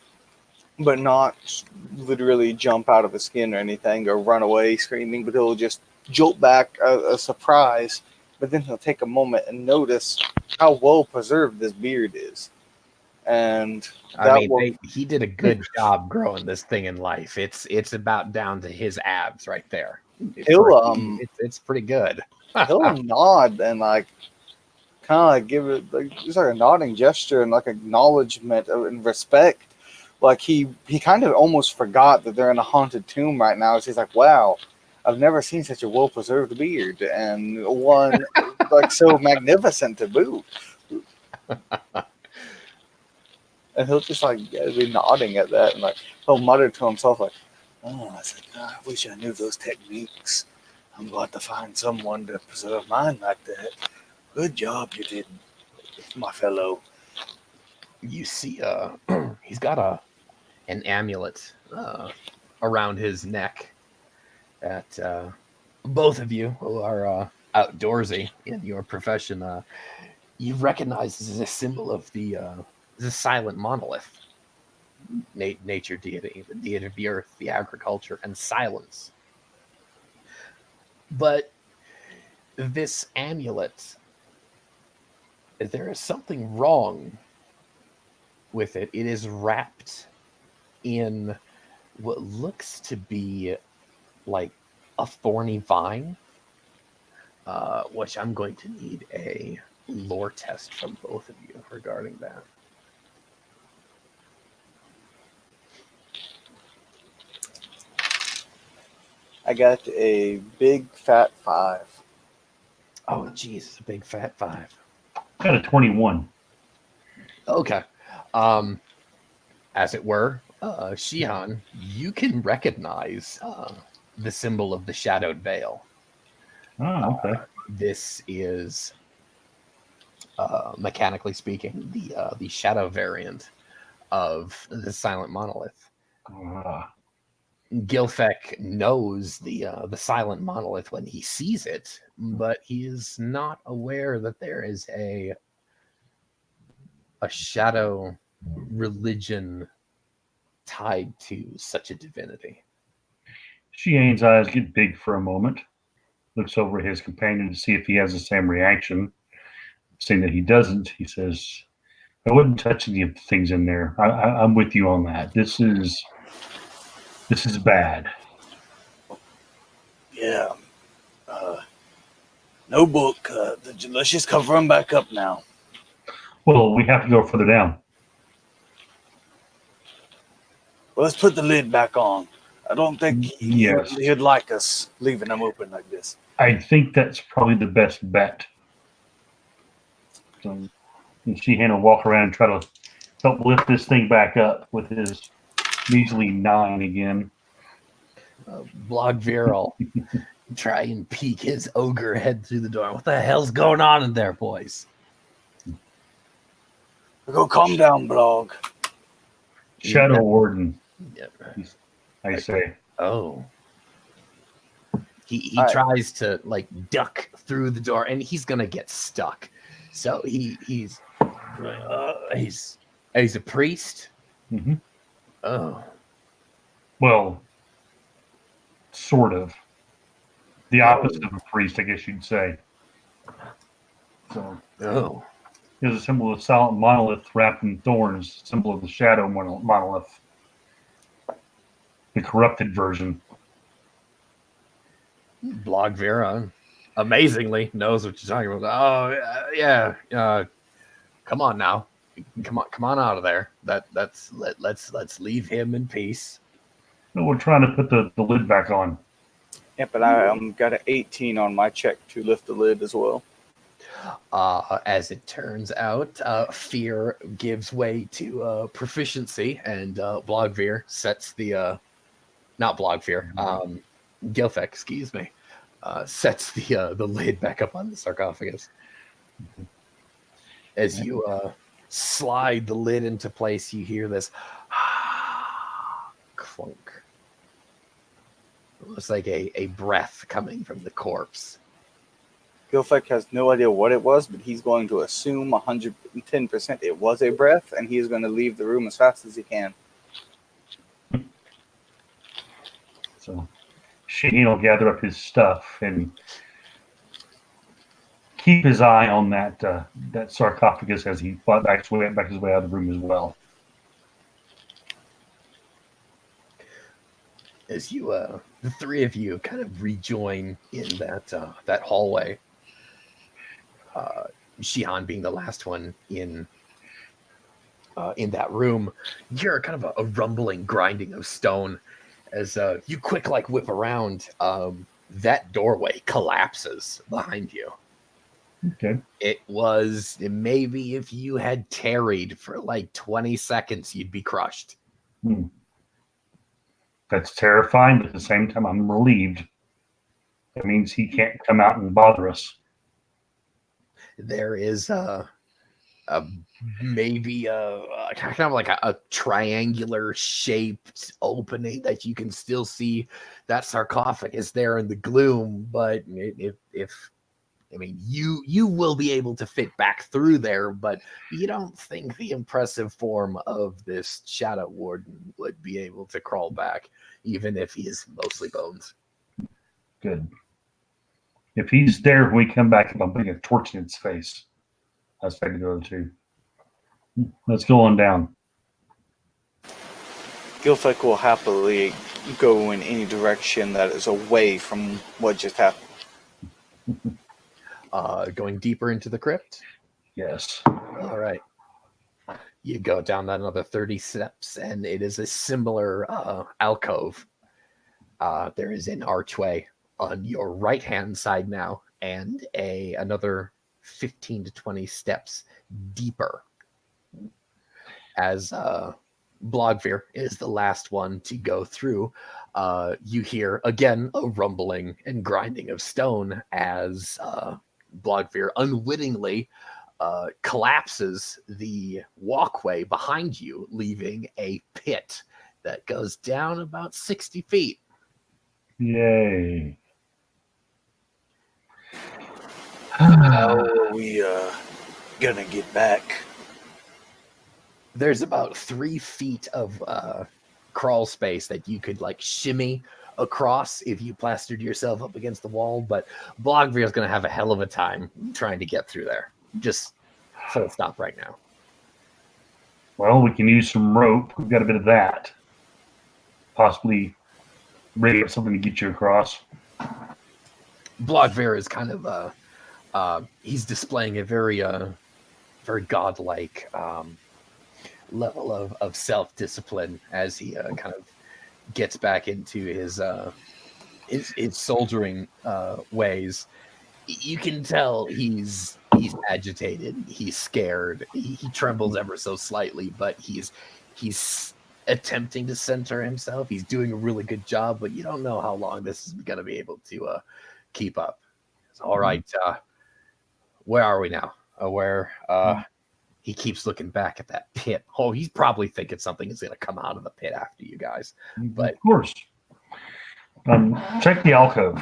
[SPEAKER 3] but not literally jump out of his skin or anything or run away screaming, but he'll just jolt back a surprise. But then he'll take a moment and notice how well preserved this beard is. And
[SPEAKER 1] he did a good job growing this thing in life. It's about down to his abs right there. It's pretty good.
[SPEAKER 3] He'll nod and like kind of like give it like just like a nodding gesture and like acknowledgement and respect. Like he kind of almost forgot that they're in a haunted tomb right now. So he's like, "Wow, I've never seen such a well preserved beard and one like so magnificent to boot." And he'll just like be nodding at that, and like he'll mutter to himself like, "Oh, I wish I knew those techniques. I'm going to find someone to preserve mine like that. Good job you did, my fellow."
[SPEAKER 1] You see, he's got an amulet around his neck that both of you who are outdoorsy in your profession, you recognize as a symbol of the silent monolith, nature deity, the deity of the earth, the agriculture, and silence. But this amulet, there is something wrong with it. It is wrapped in what looks to be like a thorny vine, which I'm going to need a lore test from both of you regarding that.
[SPEAKER 3] I got a big fat 5.
[SPEAKER 1] Oh, geez, it's a big fat 5.
[SPEAKER 2] Got a 21.
[SPEAKER 1] Okay. as it were, Shihan, you can recognize the symbol of the Shadowed Veil.
[SPEAKER 2] Oh, okay.
[SPEAKER 1] This is, mechanically speaking, the shadow variant of the Silent Monolith. Gilfek knows the Silent Monolith when he sees it, but he is not aware that there is a shadow religion tied to such a divinity.
[SPEAKER 2] Shiane's eyes get big for a moment, looks over at his companion to see if he has the same reaction. Seeing that he doesn't, he says, I wouldn't touch any of the things in there. I'm with you on that. This is bad.
[SPEAKER 3] Yeah. No book. Let's just cover him back up now.
[SPEAKER 2] Well, we have to go further down.
[SPEAKER 3] Well, let's put the lid back on. I don't think
[SPEAKER 2] Yes.
[SPEAKER 3] he'd like us leaving them open like this.
[SPEAKER 2] I think that's probably the best bet. So, and Sheehan will walk around and try to help lift this thing back up with his measly 9 again.
[SPEAKER 1] Blogveer will try and peek his ogre head through the door. What the hell's going on in there, boys?
[SPEAKER 3] Go calm down, Blog.
[SPEAKER 2] Shadow Warden,
[SPEAKER 1] Yep.
[SPEAKER 2] I say.
[SPEAKER 1] Oh. He
[SPEAKER 3] All right.
[SPEAKER 1] tries to like duck through the door, and he's gonna get stuck. So he's a priest.
[SPEAKER 2] Mm-hmm.
[SPEAKER 1] Oh,
[SPEAKER 2] Well, sort of. The opposite of a priest, I guess you'd say. So,
[SPEAKER 1] oh.
[SPEAKER 2] here's a symbol of the silent monolith wrapped in thorns, symbol of the shadow monolith. The corrupted version.
[SPEAKER 1] Blogveer, amazingly knows what you're talking about. Oh yeah. Come on now. Come on out of there. Let's leave him in peace.
[SPEAKER 2] No, we're trying to put the lid back on.
[SPEAKER 3] Yep, but I got an 18 on my check to lift the lid as well.
[SPEAKER 1] As it turns out, fear gives way to proficiency, and Blogveer sets the not Blogveer, Gilfek, excuse me, sets the lid back up on the sarcophagus. As you slide the lid into place, you hear this clunk. It looks like a breath coming from the corpse.
[SPEAKER 3] Gilfek has no idea what it was, but he's going to assume 110% it was a breath, and he is going to leave the room as fast as he can.
[SPEAKER 2] So Shane will gather up his stuff and keep his eye on that sarcophagus as he back his way out of the room as well.
[SPEAKER 1] As you, the three of you, kind of rejoin in that hallway. Shihan being the last one in that room, you hear kind of a rumbling, grinding of stone as you quick like whip around. That doorway collapses behind you.
[SPEAKER 2] Okay.
[SPEAKER 1] It was maybe if you had tarried for like 20 seconds, you'd be crushed.
[SPEAKER 2] That's terrifying, but at the same time, I'm relieved. That means he can't come out and bother us.
[SPEAKER 1] There is maybe kind of like a triangular shaped opening that you can still see that sarcophagus there in the gloom, but if I mean, you will be able to fit back through there, but you don't think the impressive form of this Shadow Warden would be able to crawl back, even if he is mostly bones.
[SPEAKER 2] Good. If he's there when we come back, I'm putting a torch in his face. That's better to go to. Let's go on down.
[SPEAKER 3] Gilfek will happily go in any direction that is away from what just happened.
[SPEAKER 1] Going deeper into the crypt?
[SPEAKER 2] Yes.
[SPEAKER 1] All right. You go down that another 30 steps, and it is a similar alcove. There is an archway on your right-hand side now, and another 15 to 20 steps deeper. As Blogvir is the last one to go through. You hear again a rumbling and grinding of stone as Blogvir unwittingly collapses the walkway behind you, leaving a pit that goes down about 60 feet.
[SPEAKER 2] Yay.
[SPEAKER 4] How are we gonna get back?
[SPEAKER 1] There's about 3 feet of crawl space that you could like shimmy across if you plastered yourself up against the wall, but Blogvir is going to have a hell of a time trying to get through there. Just full stop right now.
[SPEAKER 2] Well, we can use some rope. We've got a bit of that. Possibly rig up something to get you across.
[SPEAKER 1] Blogvir is kind of he's displaying a very godlike level of self-discipline as he kind of gets back into his soldiering ways. You can tell he's agitated, he's scared, he trembles ever so slightly, but he's attempting to center himself. He's doing a really good job, but you don't know how long this is going to be able to keep up. All right, where are we now? He keeps looking back at that pit. Oh, he's probably thinking something is going to come out of the pit after you guys. But
[SPEAKER 2] of course. Check the alcove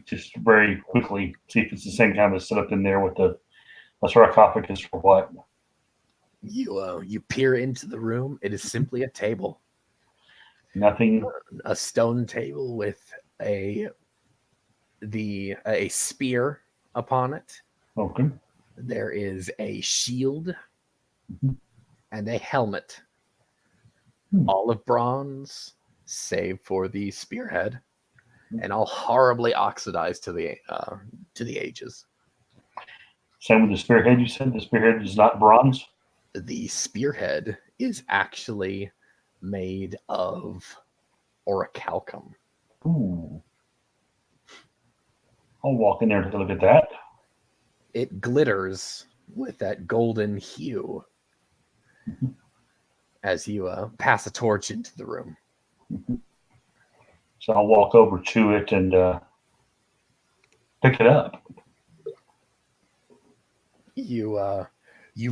[SPEAKER 2] just very quickly. See if it's the same kind of setup in there with a sarcophagus or what.
[SPEAKER 1] You peer into the room. It is simply a table.
[SPEAKER 2] Nothing.
[SPEAKER 1] A stone table with a spear upon it.
[SPEAKER 2] Okay.
[SPEAKER 1] There is a shield and a helmet, all of bronze, save for the spearhead, and all horribly oxidized to the ages.
[SPEAKER 2] Same with the spearhead. You said the spearhead is not bronze.
[SPEAKER 1] The spearhead is actually made of orichalcum.
[SPEAKER 2] Ooh. I'll walk in there to look at that.
[SPEAKER 1] It glitters with that golden hue as you pass a torch into the room.
[SPEAKER 2] So I'll walk over to it and pick it up.
[SPEAKER 1] You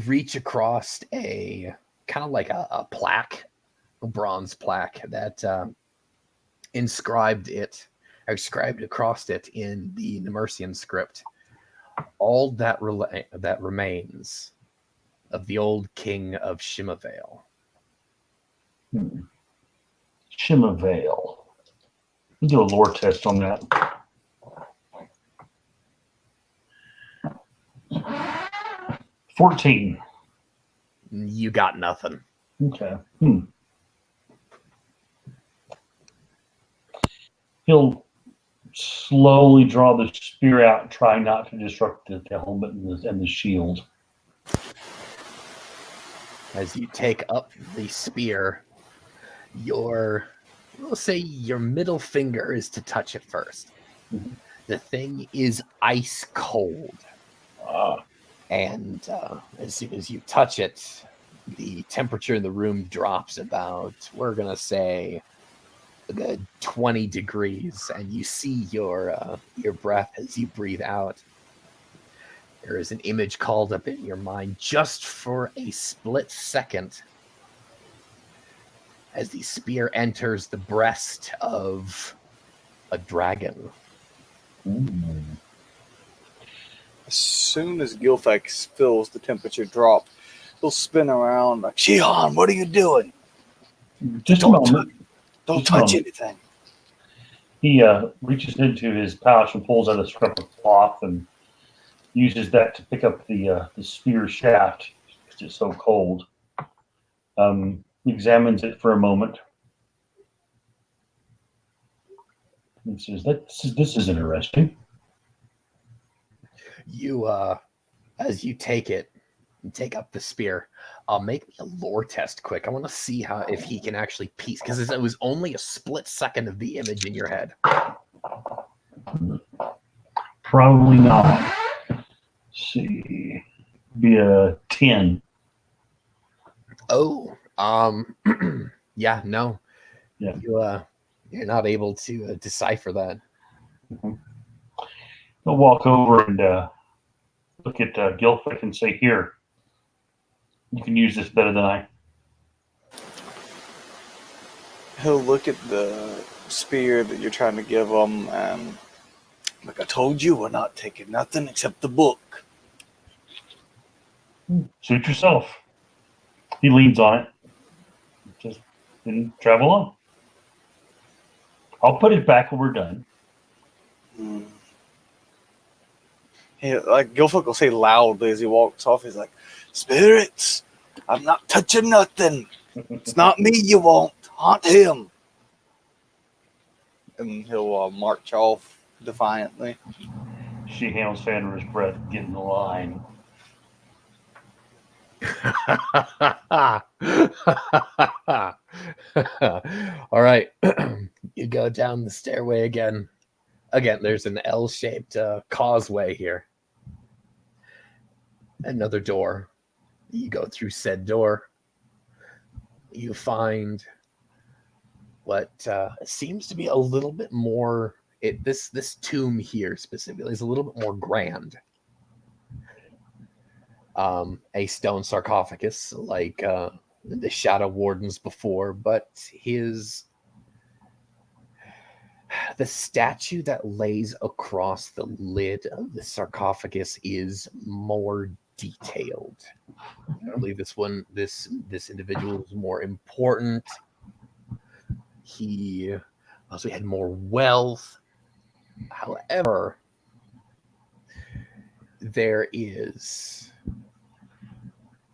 [SPEAKER 1] reach across a kind of like a plaque, a bronze plaque that inscribed across it in the Nemersian script. All that remains of the old king of Shimavale.
[SPEAKER 2] Shimavale. We'll do a lore test on that. 14.
[SPEAKER 1] You got nothing.
[SPEAKER 2] Okay. He'll slowly draw the spear out, trying not to disrupt the helmet and the shield.
[SPEAKER 1] As you take up the spear, we'll say your middle finger is to touch it first.
[SPEAKER 2] Mhm.
[SPEAKER 1] The thing is ice cold. And as soon as you touch it, the temperature in the room drops about, we're going to say, a good 20 degrees. And you see your breath as you breathe out. There is an image called up in your mind just for a split second as the spear enters the breast of a dragon.
[SPEAKER 2] Ooh.
[SPEAKER 3] As soon as Gilfax feels the temperature drop, he'll spin around like, Shihan, what are you doing?
[SPEAKER 2] Just a moment.
[SPEAKER 3] Don't
[SPEAKER 2] Just a
[SPEAKER 3] touch
[SPEAKER 2] moment.
[SPEAKER 3] anything.
[SPEAKER 2] He reaches into his pouch and pulls out a scrap of cloth and uses that to pick up the spear shaft because it's so cold. Examines it for a moment. He says, "This is interesting."
[SPEAKER 1] You, as you take it, and take up the spear, make me a lore test quick. I want to see if he can actually piece, because it was only a split second of the image in your head.
[SPEAKER 2] Probably not. Let's see, be a 10.
[SPEAKER 1] Oh, Um, yeah, no,
[SPEAKER 2] Yeah.
[SPEAKER 1] you're not able to decipher that.
[SPEAKER 2] He'll walk over and look at Gilfrick and say, "Here, you can use this better than I."
[SPEAKER 3] He'll look at the spear that you're trying to give him, and like I told you, we're not taking nothing except the book.
[SPEAKER 2] Suit yourself. He leans on it. Just then travel on. I'll put it back when we're done.
[SPEAKER 3] Like Gilfrick will say loudly as he walks off, he's like, "Spirits, I'm not touching nothing. It's not me you want. Haunt him." And he'll march off defiantly.
[SPEAKER 2] She handles Fander's breath, get in the line.
[SPEAKER 1] All right. You go down the stairway again. Again, there's an L-shaped causeway here. Another door. You go through said door. You find what seems to be a little bit more. This tomb here specifically is a little bit more grand. A stone sarcophagus like the Shadow Wardens before, but the statue that lays across the lid of the sarcophagus is more detailed. I believe this individual is more important. He also had more wealth. However, there's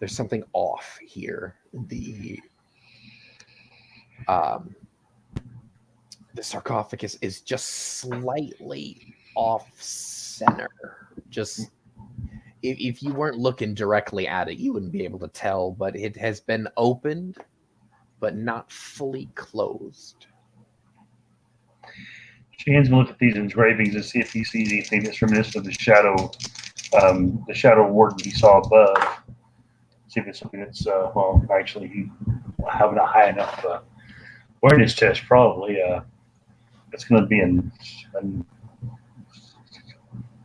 [SPEAKER 1] something off here. The sarcophagus is just slightly off center. Just if you weren't looking directly at it, you wouldn't be able to tell, but it has been opened, but not fully closed.
[SPEAKER 2] Shane's gonna look at these engravings and see if he sees anything that's reminiscent of the shadow warden he saw above. See if it's something that's actually he having a high enough awareness test. Probably it's going to be in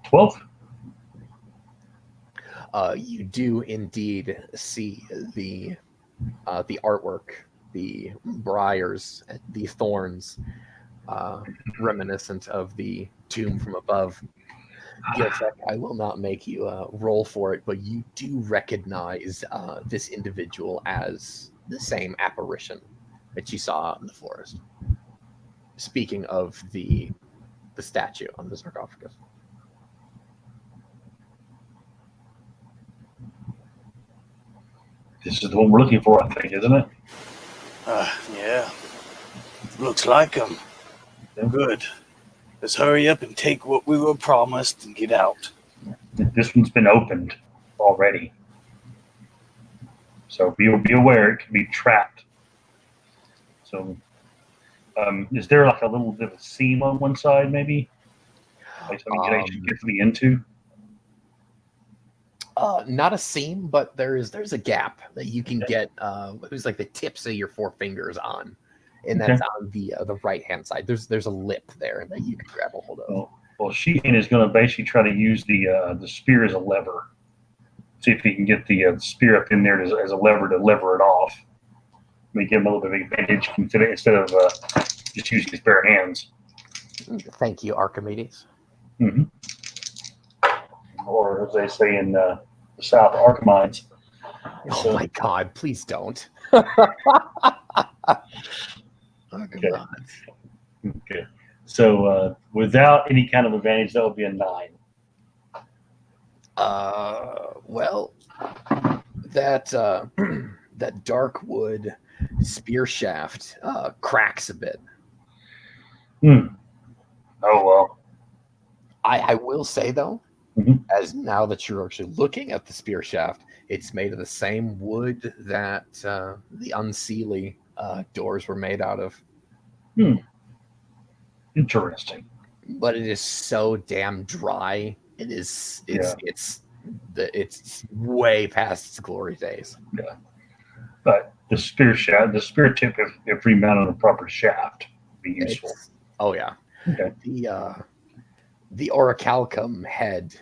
[SPEAKER 2] 12th.
[SPEAKER 1] You do indeed see the artwork, the briars, the thorns, reminiscent of the tomb from above. Gilfrick, I will not make you roll for it, but you do recognize this individual as the same apparition that you saw in the forest. Speaking of the statue on the sarcophagus.
[SPEAKER 2] This is the one we're looking for, I think, isn't it?
[SPEAKER 4] Yeah. Looks like him. Good. Let's hurry up and take what we were promised and get out.
[SPEAKER 2] This one's been opened already. So be aware, it can be trapped. So is there like a little bit of a seam on one side, maybe? Like something you can get to the into?
[SPEAKER 1] Not a seam, but there's a gap that you can get. It was like the tips of your four fingers on, and that's on the right hand side. There's a lip there that you can grab a hold of.
[SPEAKER 2] Well, Sheehan is going to basically try to use the spear as a lever. See if he can get the spear up in there as a lever to lever it off. Make him a little bit of advantage instead of just using his bare hands.
[SPEAKER 1] Thank you, Archimedes.
[SPEAKER 2] Mm-hmm. Or as they say in the South, Archimedes.
[SPEAKER 1] Oh my God! Please don't.
[SPEAKER 2] Okay. So without any kind of advantage, that would be a 9.
[SPEAKER 1] Well, that that dark wood spear shaft cracks a bit.
[SPEAKER 2] Oh well.
[SPEAKER 1] I will say though, as now that you're actually looking at the spear shaft, it's made of the same wood that the unseelie doors were made out of.
[SPEAKER 2] Interesting.
[SPEAKER 1] But it is so damn dry. It's way past its glory days.
[SPEAKER 2] Yeah. But the spear shaft, the spear tip, if remounted on a proper shaft, would be useful.
[SPEAKER 1] Oh yeah.
[SPEAKER 2] Okay.
[SPEAKER 1] The orichalcum head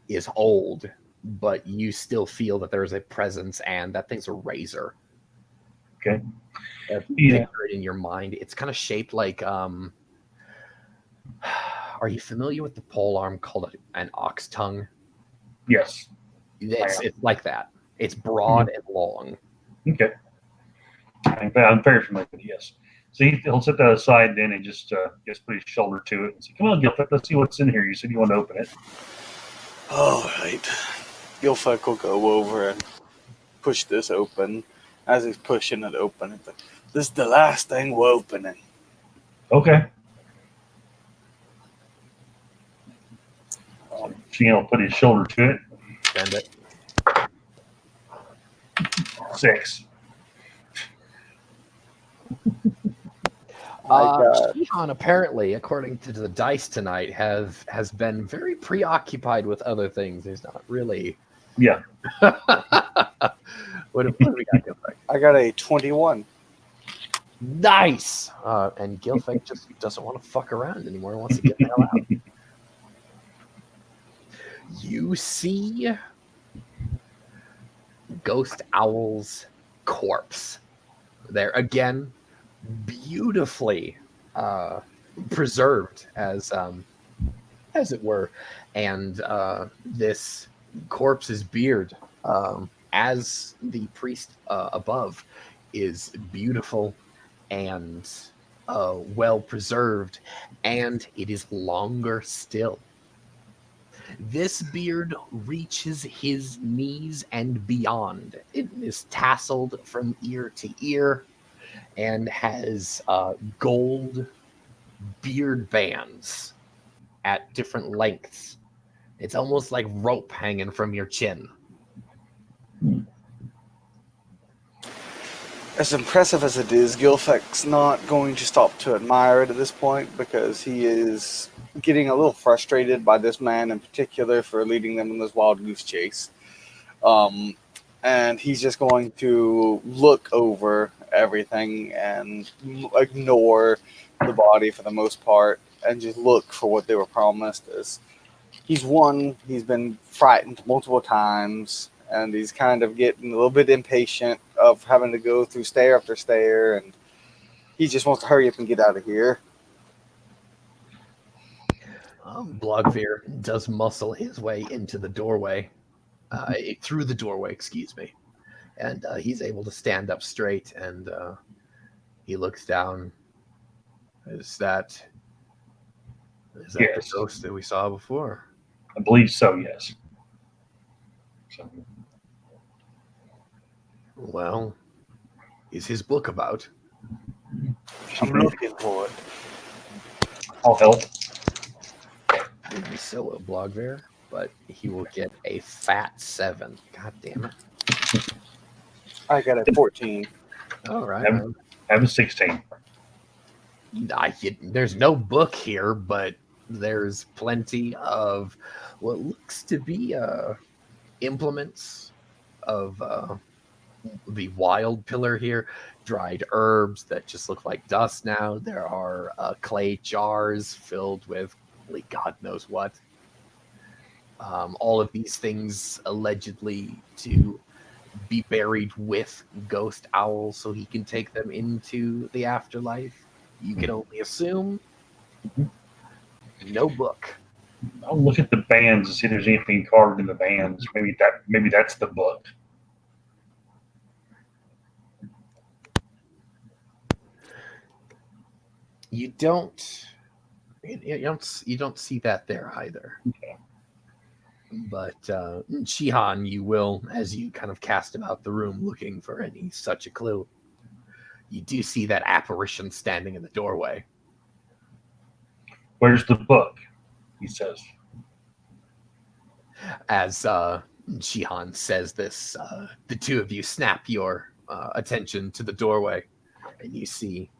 [SPEAKER 1] is old, but you still feel that there's a presence, and that thing's a razor.
[SPEAKER 2] Okay.
[SPEAKER 1] Picture it in your mind. It's kind of shaped like. Are you familiar with the pole arm called an ox tongue?
[SPEAKER 2] Yes.
[SPEAKER 1] It's like that. It's broad and long.
[SPEAKER 2] Okay. I'm very familiar with it, yes. So he'll set that aside then and just put his shoulder to it and say, "Come on, Gilfrick, let's see what's in here. You said you want to open it."
[SPEAKER 3] All right. Gilfrick will go over and push this open. As he's pushing it open, it's like, this is the last thing we're opening.
[SPEAKER 2] Okay. Sheehan will put his shoulder to it.
[SPEAKER 1] Bend it.
[SPEAKER 2] 6.
[SPEAKER 1] Shihan, apparently, according to the dice tonight, has been very preoccupied with other things. He's not really.
[SPEAKER 2] Yeah.
[SPEAKER 1] What do we got, Gilfrick?
[SPEAKER 3] I got a 21.
[SPEAKER 1] Nice. And Gilfrick just doesn't want to fuck around anymore. He wants to get the hell out. You see Ghost Owl's corpse. There again, beautifully preserved as it were, and this corpse's beard, as the priest above, is beautiful and well preserved, and it is longer still. This beard reaches his knees and beyond. It is tasseled from ear to ear and has gold beard bands at different lengths. It's almost like rope hanging from your chin.
[SPEAKER 3] As impressive as it is, Gilfrick's not going to stop to admire it at this point because he is getting a little frustrated by this man in particular for leading them in this wild goose chase. And he's just going to look over everything and ignore the body for the most part and just look for what they were promised. As he's been frightened multiple times, and he's kind of getting a little bit impatient of having to go through stair after stair, and he just wants to hurry up and get out of here.
[SPEAKER 1] Blogveer does muscle his way into the doorway, through the doorway, excuse me. And he's able to stand up straight, and he looks down. Is that
[SPEAKER 2] Yes.
[SPEAKER 1] the ghost that we saw before?
[SPEAKER 2] I believe so, yes. So,
[SPEAKER 1] Well, is his book about?
[SPEAKER 3] I'm looking for it.
[SPEAKER 2] I'll help.
[SPEAKER 1] Maybe so will Blogveer, but he will get a fat 7. God damn it.
[SPEAKER 3] I got a 14.
[SPEAKER 1] All right.
[SPEAKER 2] I have a 16.
[SPEAKER 1] There's no book here, but there's plenty of what looks to be implements of the wild pillar here. Dried herbs that just look like dust now. There are clay jars filled with God knows what. All of these things allegedly to be buried with Ghost Owl so he can take them into the afterlife. You can only assume. No book.
[SPEAKER 2] I'll look at the bands and see if there's anything carved in the bands. Maybe that's the book.
[SPEAKER 1] You don't see that there either.
[SPEAKER 2] Okay.
[SPEAKER 1] But Shihan, you will, as you kind of cast about the room looking for any such a clue, you do see that apparition standing in the doorway.
[SPEAKER 2] Where's the book? He says.
[SPEAKER 1] As Shihan says this, the two of you snap your attention to the doorway, and you see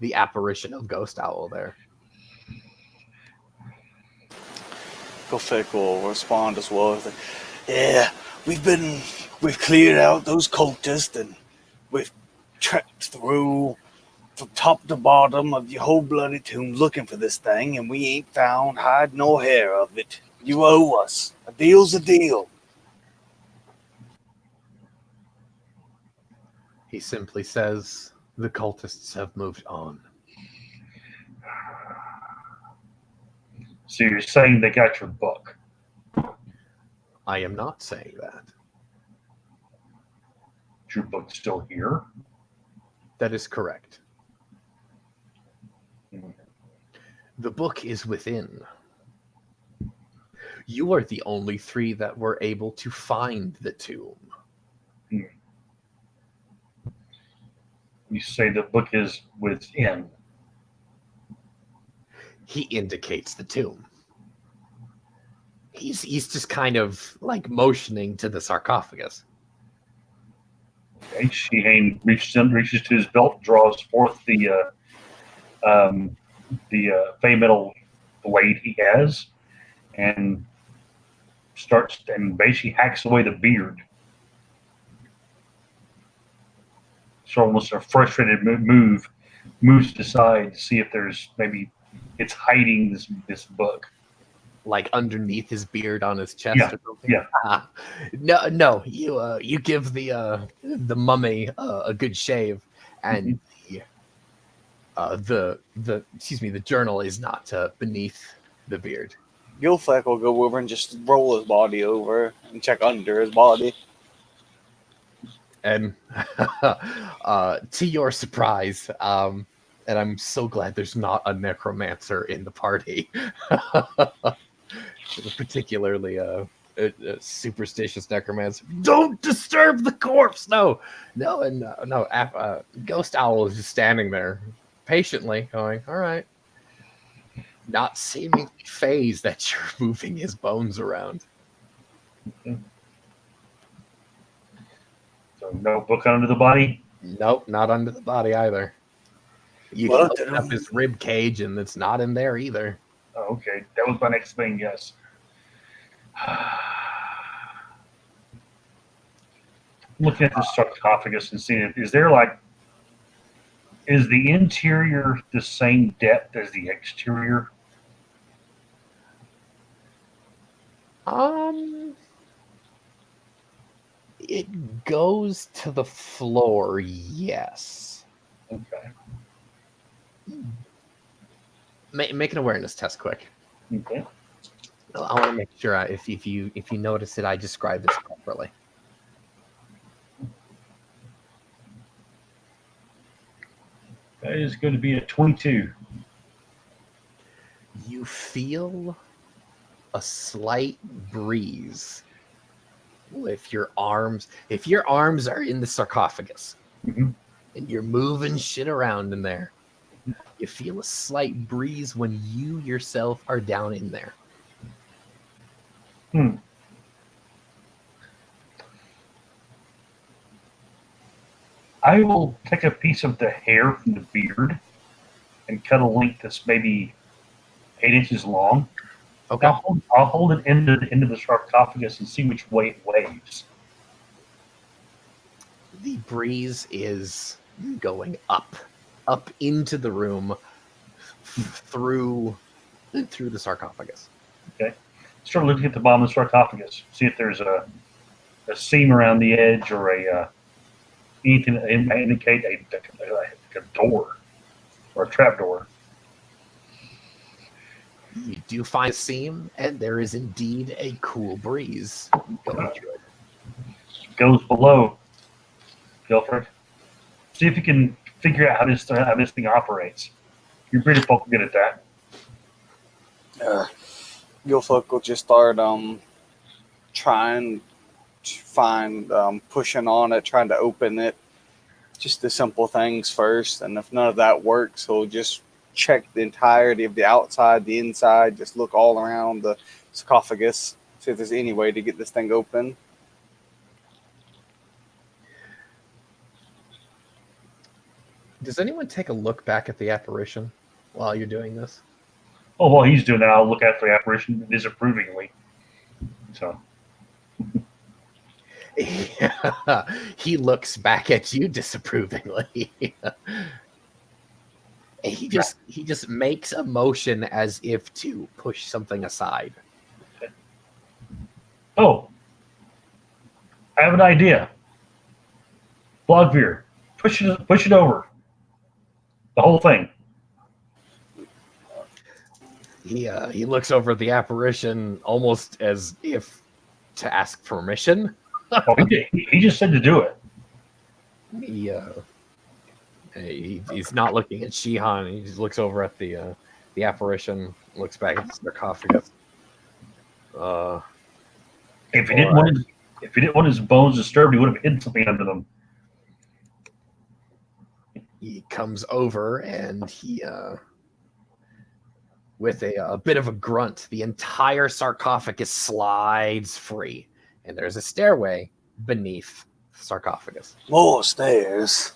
[SPEAKER 1] the apparition of Ghost Owl there.
[SPEAKER 3] Gilfrick will respond as well. Yeah, we've cleared out those cultists, and
[SPEAKER 4] We've trekked through from top to bottom of your whole bloody tomb looking for this thing, and we ain't found hide nor hair of it. You owe us. A deal's a deal.
[SPEAKER 1] He simply says, the cultists have moved on.
[SPEAKER 2] So you're saying they got your book?
[SPEAKER 1] I am not saying that.
[SPEAKER 2] Is your book still here?
[SPEAKER 1] That is correct.
[SPEAKER 2] Hmm.
[SPEAKER 1] The book is within. You are the only three that were able to find the tomb.
[SPEAKER 2] You say the book is within.
[SPEAKER 1] He indicates the tomb. He's just kind of like motioning to the sarcophagus.
[SPEAKER 2] Okay. Shihane reaches to his belt, draws forth the Fey metal blade he has, and starts and basically hacks away the beard. So almost a frustrated move, moves aside to see if there's maybe it's hiding this book.
[SPEAKER 1] Like underneath his beard on his chest
[SPEAKER 2] Yeah,
[SPEAKER 1] or something.
[SPEAKER 2] yeah.
[SPEAKER 1] No. You give the mummy a good shave, and the journal is not beneath the beard.
[SPEAKER 3] Gilfleck will go over and just roll his body over and check under his body.
[SPEAKER 1] And to your surprise, and I'm so glad there's not a necromancer in the party, particularly a superstitious necromancer. Don't disturb the corpse. No. Ghost Owl is just standing there patiently, going, "All right," not seemingly phased that you're moving his bones around.
[SPEAKER 2] So no book under the body.
[SPEAKER 1] Nope, not under the body either. You can open up his rib cage, and it's not in there either.
[SPEAKER 2] Oh, okay, that was my next thing. Yes. Looking at the sarcophagus and seeing it, is the interior the same depth as the exterior?
[SPEAKER 1] It goes to the floor, yes.
[SPEAKER 2] Okay.
[SPEAKER 1] Make an awareness test quick.
[SPEAKER 2] Okay.
[SPEAKER 1] I want to make sure if you notice it, I describe this properly.
[SPEAKER 2] That is going to be a 22.
[SPEAKER 1] You feel a slight breeze with your arms. If your arms are in the sarcophagus
[SPEAKER 2] Mhm.
[SPEAKER 1] and you're moving shit around in there, you feel a slight breeze when you yourself are down in there.
[SPEAKER 2] I will take a piece of the hair from the beard and cut a length that's maybe 8 inches long.
[SPEAKER 1] Okay.
[SPEAKER 2] I'll hold it into the sarcophagus and see which way it waves.
[SPEAKER 1] The breeze is going up into the room through the sarcophagus.
[SPEAKER 2] Okay. Start looking at the bottom of the sarcophagus. See if there's a seam around the edge or anything that indicate a door or a trap door.
[SPEAKER 1] You do find a seam, and there is indeed a cool breeze going through it.
[SPEAKER 2] Goes below. Guilford, see if you can figure out how this thing operates. You're pretty fucking good at that.
[SPEAKER 3] Gilfleck will just start trying to find, pushing on it, trying to open it. Just the simple things first, and if none of that works, he'll just check the entirety of the outside, the inside, just look all around the sarcophagus, see if there's any way to get this thing open.
[SPEAKER 1] Does anyone take a look back at the apparition while you're doing this?
[SPEAKER 2] Oh, while he's doing that, I'll look at the apparition disapprovingly. So,
[SPEAKER 1] He looks back at you disapprovingly. He just makes a motion as if to push something aside.
[SPEAKER 2] Oh, I have an idea. Blogveer, push it over. The whole thing.
[SPEAKER 1] He looks over at the apparition almost as if to ask permission.
[SPEAKER 2] Oh, he just said to do it.
[SPEAKER 1] He's not looking at Shihan. He just looks over at the apparition, looks back at the sarcophagus.
[SPEAKER 2] If he didn't want his bones disturbed, he would have hidden something under them.
[SPEAKER 1] He comes over and he, with a bit of a grunt, the entire sarcophagus slides free, and there's a stairway beneath the sarcophagus.
[SPEAKER 4] More stairs.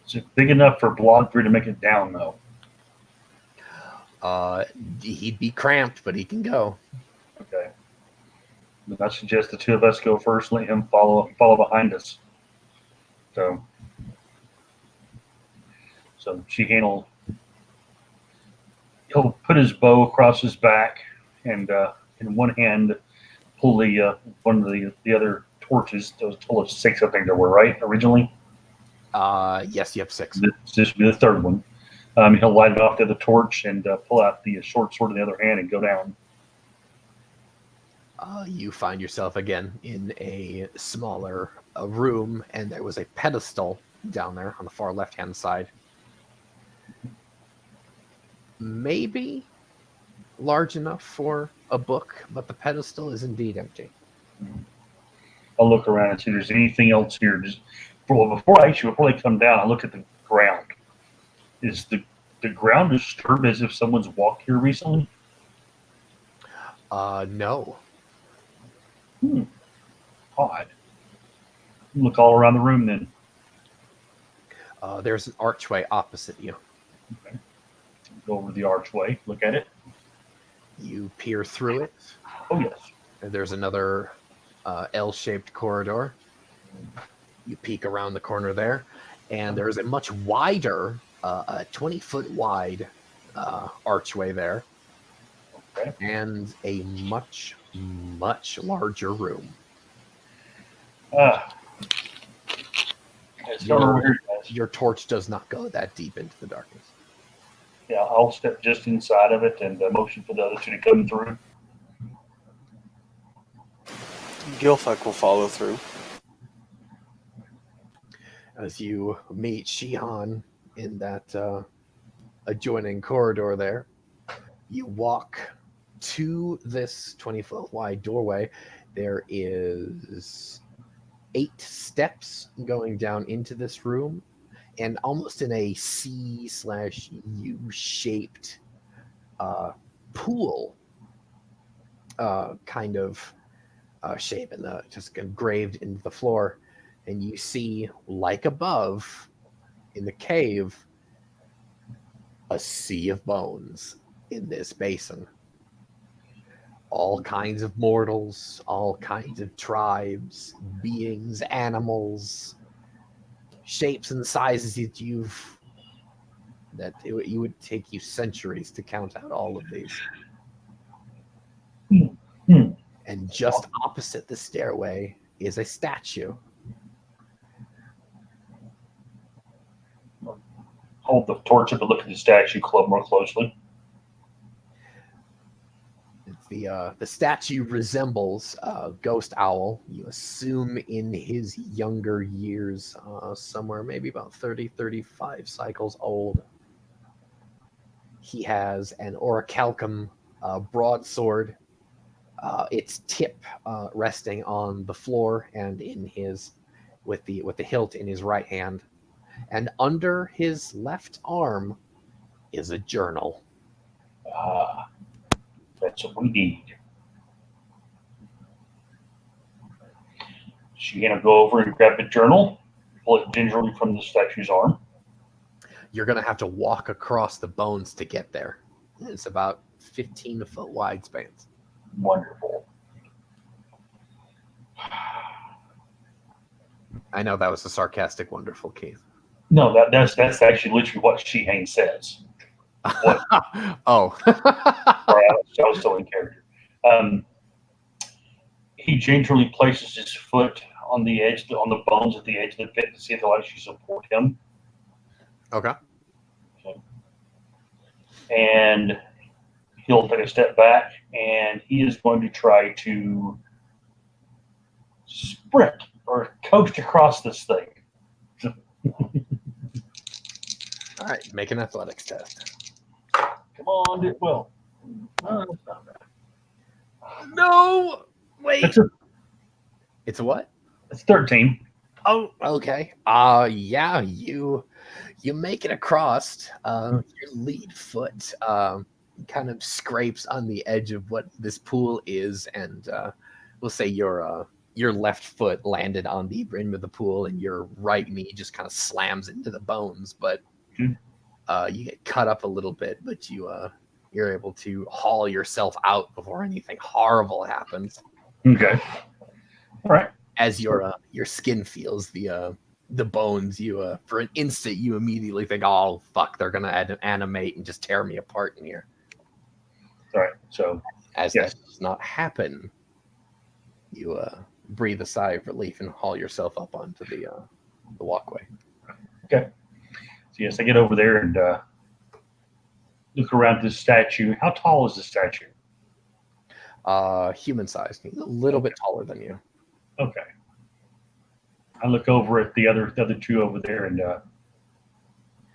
[SPEAKER 2] Is it big enough for Blogveer to make it down, though?
[SPEAKER 1] He'd be cramped, but he can go.
[SPEAKER 2] Okay. Then I suggest the two of us go first. Let him follow behind us. So Sheehan he'll put his bow across his back, and in one hand pull one of the other torches. Those told us 6, I think there were, right, originally.
[SPEAKER 1] Yes, you have 6.
[SPEAKER 2] This will be the third one. He'll light it off the other torch and pull out the short sword in the other hand and go down.
[SPEAKER 1] You find yourself again in a smaller room, and there was a pedestal down there on the far left-hand side. Maybe large enough for a book, but the pedestal is indeed empty.
[SPEAKER 2] I'll look around and see if there's anything else here. Before they come down, I look at the ground. Is the ground disturbed as if someone's walked here recently?
[SPEAKER 1] No.
[SPEAKER 2] Odd. Look all around the room then.
[SPEAKER 1] There's an archway opposite you.
[SPEAKER 2] Okay. Go over the archway, look at it.
[SPEAKER 1] You peer through it.
[SPEAKER 2] Oh, yes.
[SPEAKER 1] And there's another L-shaped corridor. You peek around the corner there, and there's a much wider, a 20-foot wide archway there.
[SPEAKER 2] Okay.
[SPEAKER 1] And a much, much larger room. Your torch does not go that deep into the darkness.
[SPEAKER 2] Yeah, I'll step just inside of it and motion for the other two to come through.
[SPEAKER 3] Gilfek will follow through.
[SPEAKER 1] As you meet Shihan in that adjoining corridor there, you walk to this 20-foot wide doorway. There is 8 steps going down into this room, and almost in a C/U-shaped pool kind of shape, and just engraved into the floor. And you see, like above in the cave, a sea of bones in this basin. All kinds of mortals, all kinds of tribes, beings, animals, shapes and sizes that it would take you centuries to count out all of these. And just opposite the stairway is a statue.
[SPEAKER 2] Hold the torch up and look at the statue more closely.
[SPEAKER 1] The statue resembles a ghost owl. You assume in his younger years, somewhere maybe about 30, 35 cycles old. He has an orichalcum broadsword, its tip resting on the floor and with the hilt in his right hand. And under his left arm is a journal.
[SPEAKER 2] That's what we need. She's going to go over and grab the journal, pull it gingerly from the statue's arm.
[SPEAKER 1] You're going to have to walk across the bones to get there. It's about 15-foot wide spans.
[SPEAKER 2] Wonderful.
[SPEAKER 1] I know that was a sarcastic, wonderful Keith.
[SPEAKER 2] No, that's actually literally what Shehane says. What?
[SPEAKER 1] Oh.
[SPEAKER 2] Sorry, I was still in character. He gingerly places his foot on the edge, on the bones at the edge of the pit to see if they'll actually support him.
[SPEAKER 1] Okay.
[SPEAKER 2] And he'll take a step back, and he is going to try to sprint or coast across this thing.
[SPEAKER 1] All right, make an athletics test.
[SPEAKER 2] Come on, do it well.
[SPEAKER 1] No, wait. It's a what?
[SPEAKER 2] It's 13.
[SPEAKER 1] Oh, okay. Yeah, you make it across. Your lead foot kind of scrapes on the edge of what this pool is, and we'll say your left foot landed on the rim of the pool, and your right knee just kind of slams into the bones. But you get cut up a little bit, but you're able to haul yourself out before anything horrible happens.
[SPEAKER 2] Okay. All right.
[SPEAKER 1] As your skin feels the bones, you for an instant you immediately think, "Oh fuck, they're gonna animate and just tear me apart in here."
[SPEAKER 2] All right. So
[SPEAKER 1] as
[SPEAKER 2] yes.
[SPEAKER 1] that does not happen, you breathe a sigh of relief and haul yourself up onto the walkway.
[SPEAKER 2] Okay. So yes, I get over there and look around this statue. How tall is the statue?
[SPEAKER 1] Human sized, a little bit taller than you.
[SPEAKER 2] Okay. I look over at the other two over there and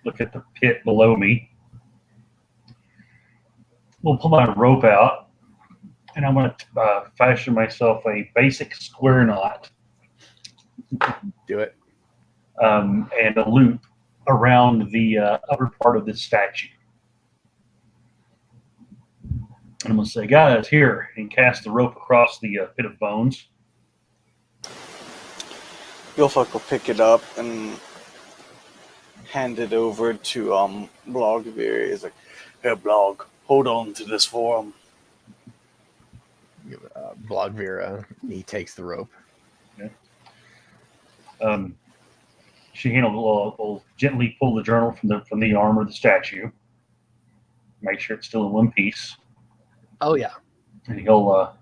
[SPEAKER 2] look at the pit below me. We'll pull my rope out, and I'm going to fashion myself a basic square knot.
[SPEAKER 1] Do it.
[SPEAKER 2] And a loop around the upper part of this statue. And I'm going to say, guys, here, and cast the rope across the pit of bones.
[SPEAKER 3] Gilfuck will pick it up and hand it over to Blogveer. He's like,
[SPEAKER 4] Here, Blog, hold on to this for him.
[SPEAKER 1] Blogveer, he takes the rope.
[SPEAKER 2] Yeah. Shehane will gently pull the journal from the arm of the statue. Make sure it's still in one piece.
[SPEAKER 1] Oh yeah.
[SPEAKER 2] And he'll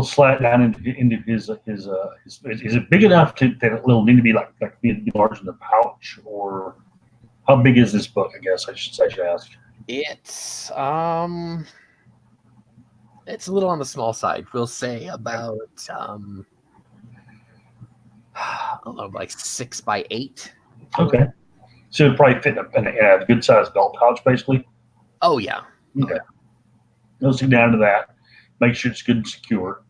[SPEAKER 2] slide down into his. Is it big enough that it'll need to be like be larger than the pouch, or how big is this book? I guess I should ask.
[SPEAKER 1] It's a little on the small side. We'll say about I don't know, like 6 by 8.
[SPEAKER 2] Okay, so it'd probably fit in a good sized belt pouch, basically.
[SPEAKER 1] Oh yeah.
[SPEAKER 2] Okay. He'll sit down to that. Make sure it's good and secure.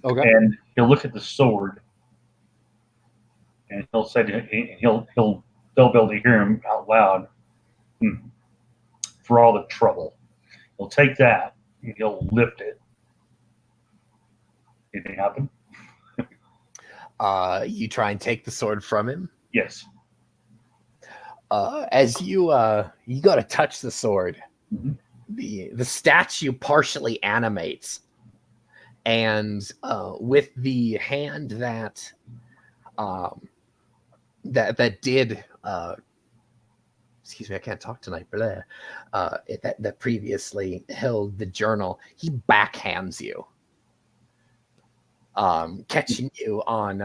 [SPEAKER 1] Okay.
[SPEAKER 2] And he'll look at the sword, and he'll say they'll be able to hear him out loud. For all the trouble, he'll take that and he'll lift it. Anything happen?
[SPEAKER 1] You try and take the sword from him.
[SPEAKER 2] Yes.
[SPEAKER 1] As you go to touch the sword,
[SPEAKER 2] Mm-hmm.
[SPEAKER 1] the statue partially animates, and with the hand that did excuse me, I can't talk tonight, but that previously held the journal, he backhands you, catching you on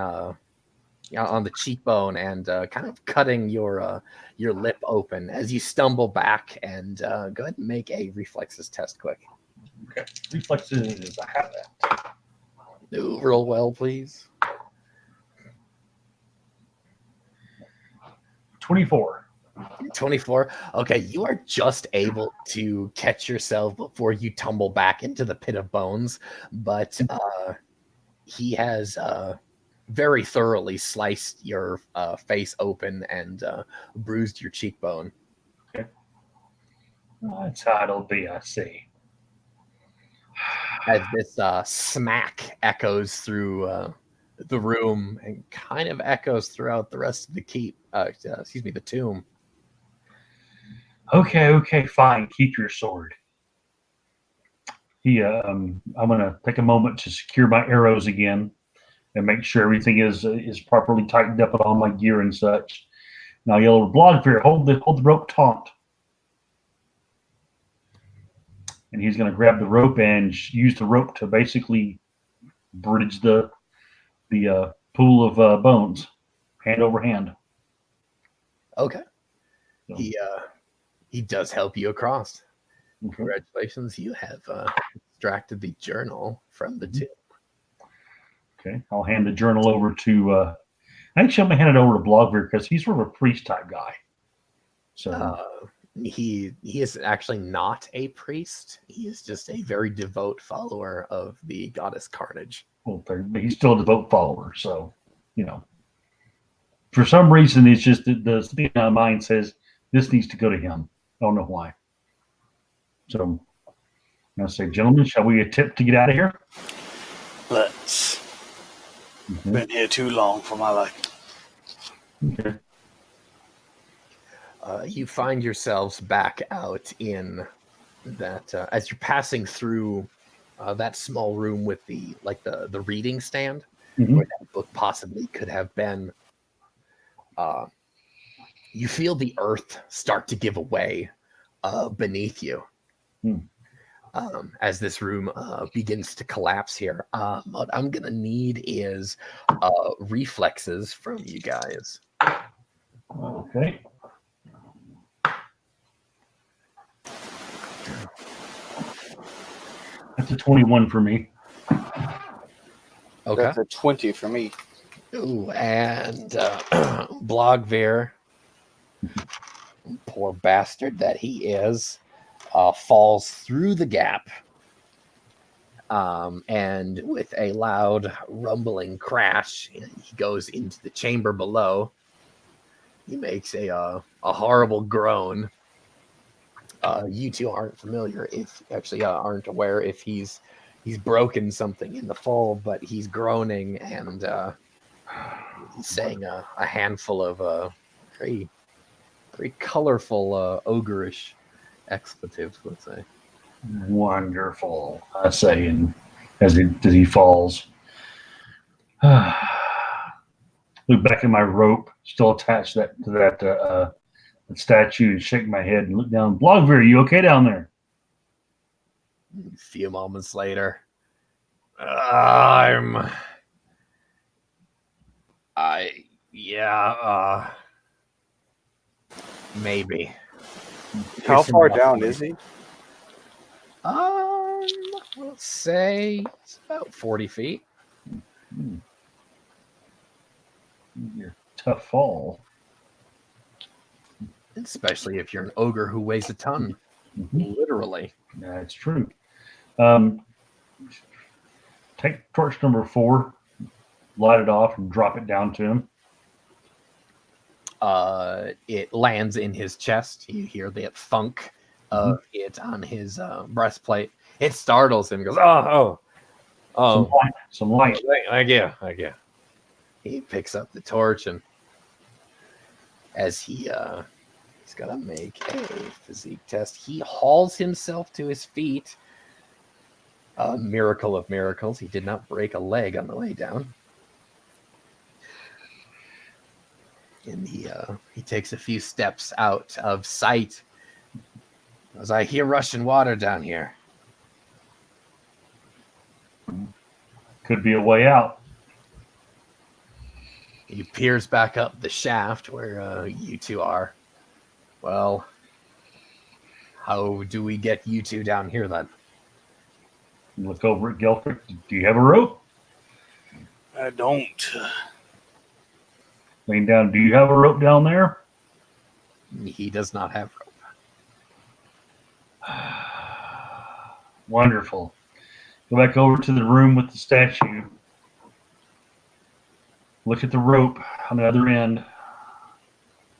[SPEAKER 1] the cheekbone and kind of cutting your lip open as you stumble back. And go ahead and make a reflexes test quick.
[SPEAKER 2] Okay. Reflexes, I have that.
[SPEAKER 1] No, roll well, please.
[SPEAKER 2] 24.
[SPEAKER 1] 24. Okay, you are just able to catch yourself before you tumble back into the pit of bones, but he has very thoroughly sliced your face open and bruised your cheekbone.
[SPEAKER 2] Okay. That's how it'll be, I see.
[SPEAKER 1] As this smack echoes through the room and kind of echoes throughout the rest of the the tomb.
[SPEAKER 2] Okay, fine. Keep your sword. I'm going to take a moment to secure my arrows again and make sure everything is properly tightened up with all my gear and such. Now yell over Blogbeer, hold the rope taut. And he's going to grab the rope and use the rope to basically bridge the pool of bones, hand over hand.
[SPEAKER 1] Okay.
[SPEAKER 2] So.
[SPEAKER 1] He does help you across.
[SPEAKER 2] Okay.
[SPEAKER 1] Congratulations, you have extracted the journal from the tomb.
[SPEAKER 2] Okay, I'll hand the journal over to. Actually, I'm gonna hand it over to Blogbeer because he's sort of a priest type guy. So
[SPEAKER 1] he is actually not a priest. He is just a very devout follower of the goddess Carnage.
[SPEAKER 2] well, but he's still a devout follower. So, for some reason, it's just the thing in my mind says this needs to go to him. I don't know why. So, I'm gonna say, gentlemen, shall we attempt to get out of here?
[SPEAKER 4] Let's.
[SPEAKER 2] Mm-hmm.
[SPEAKER 4] Been here too long for my liking.
[SPEAKER 2] Okay.
[SPEAKER 1] You find yourselves back out in that as you're passing through that small room with the reading stand
[SPEAKER 2] Mm-hmm.
[SPEAKER 1] where that book possibly could have been. You feel the earth start to give away beneath you. As this room begins to collapse here. What I'm going to need is reflexes from you guys.
[SPEAKER 2] Okay. That's a 21 for me.
[SPEAKER 1] Okay.
[SPEAKER 3] That's a 20 for me.
[SPEAKER 1] Ooh, and Blogveer, poor bastard that he is, falls through the gap. And with a loud rumbling crash, he goes into the chamber below. He makes a horrible groan. You two aren't familiar, aren't aware if he's broken something in the fall, but he's groaning and he's saying a handful of very, very colorful, ogreish expletives, let's say.
[SPEAKER 2] Wonderful, I say, and as he falls. Look back at my rope, still attached to that statue, and shake my head and look down. Blogveer, you okay down there?
[SPEAKER 1] A few moments later, maybe.
[SPEAKER 3] How far down is he?
[SPEAKER 1] Let's say it's about 40 feet.
[SPEAKER 2] Tough fall.
[SPEAKER 1] Especially if you're an ogre who weighs a ton.
[SPEAKER 2] Mm-hmm.
[SPEAKER 1] Literally.
[SPEAKER 2] That's true. Take torch number 4, light it off, and drop it down to him.
[SPEAKER 1] It lands in his chest. You hear the thunk of it on his breastplate. It startles him. He goes, oh.
[SPEAKER 2] Some light.
[SPEAKER 1] Thank you. He picks up the torch, and as he's got to make a physique test, he hauls himself to his feet. A miracle of miracles. He did not break a leg on the way down. And he takes a few steps out of sight. As I hear rushing water down here.
[SPEAKER 2] Could be a way out.
[SPEAKER 1] He peers back up the shaft where you two are. Well, how do we get you two down here then?
[SPEAKER 2] Look over at Gelfrick. Do you have a rope?
[SPEAKER 4] I don't.
[SPEAKER 2] Lean down. Do you have a rope down there?
[SPEAKER 1] He does not have rope.
[SPEAKER 2] Wonderful. Go back over to the room with the statue. Look at the rope on the other end.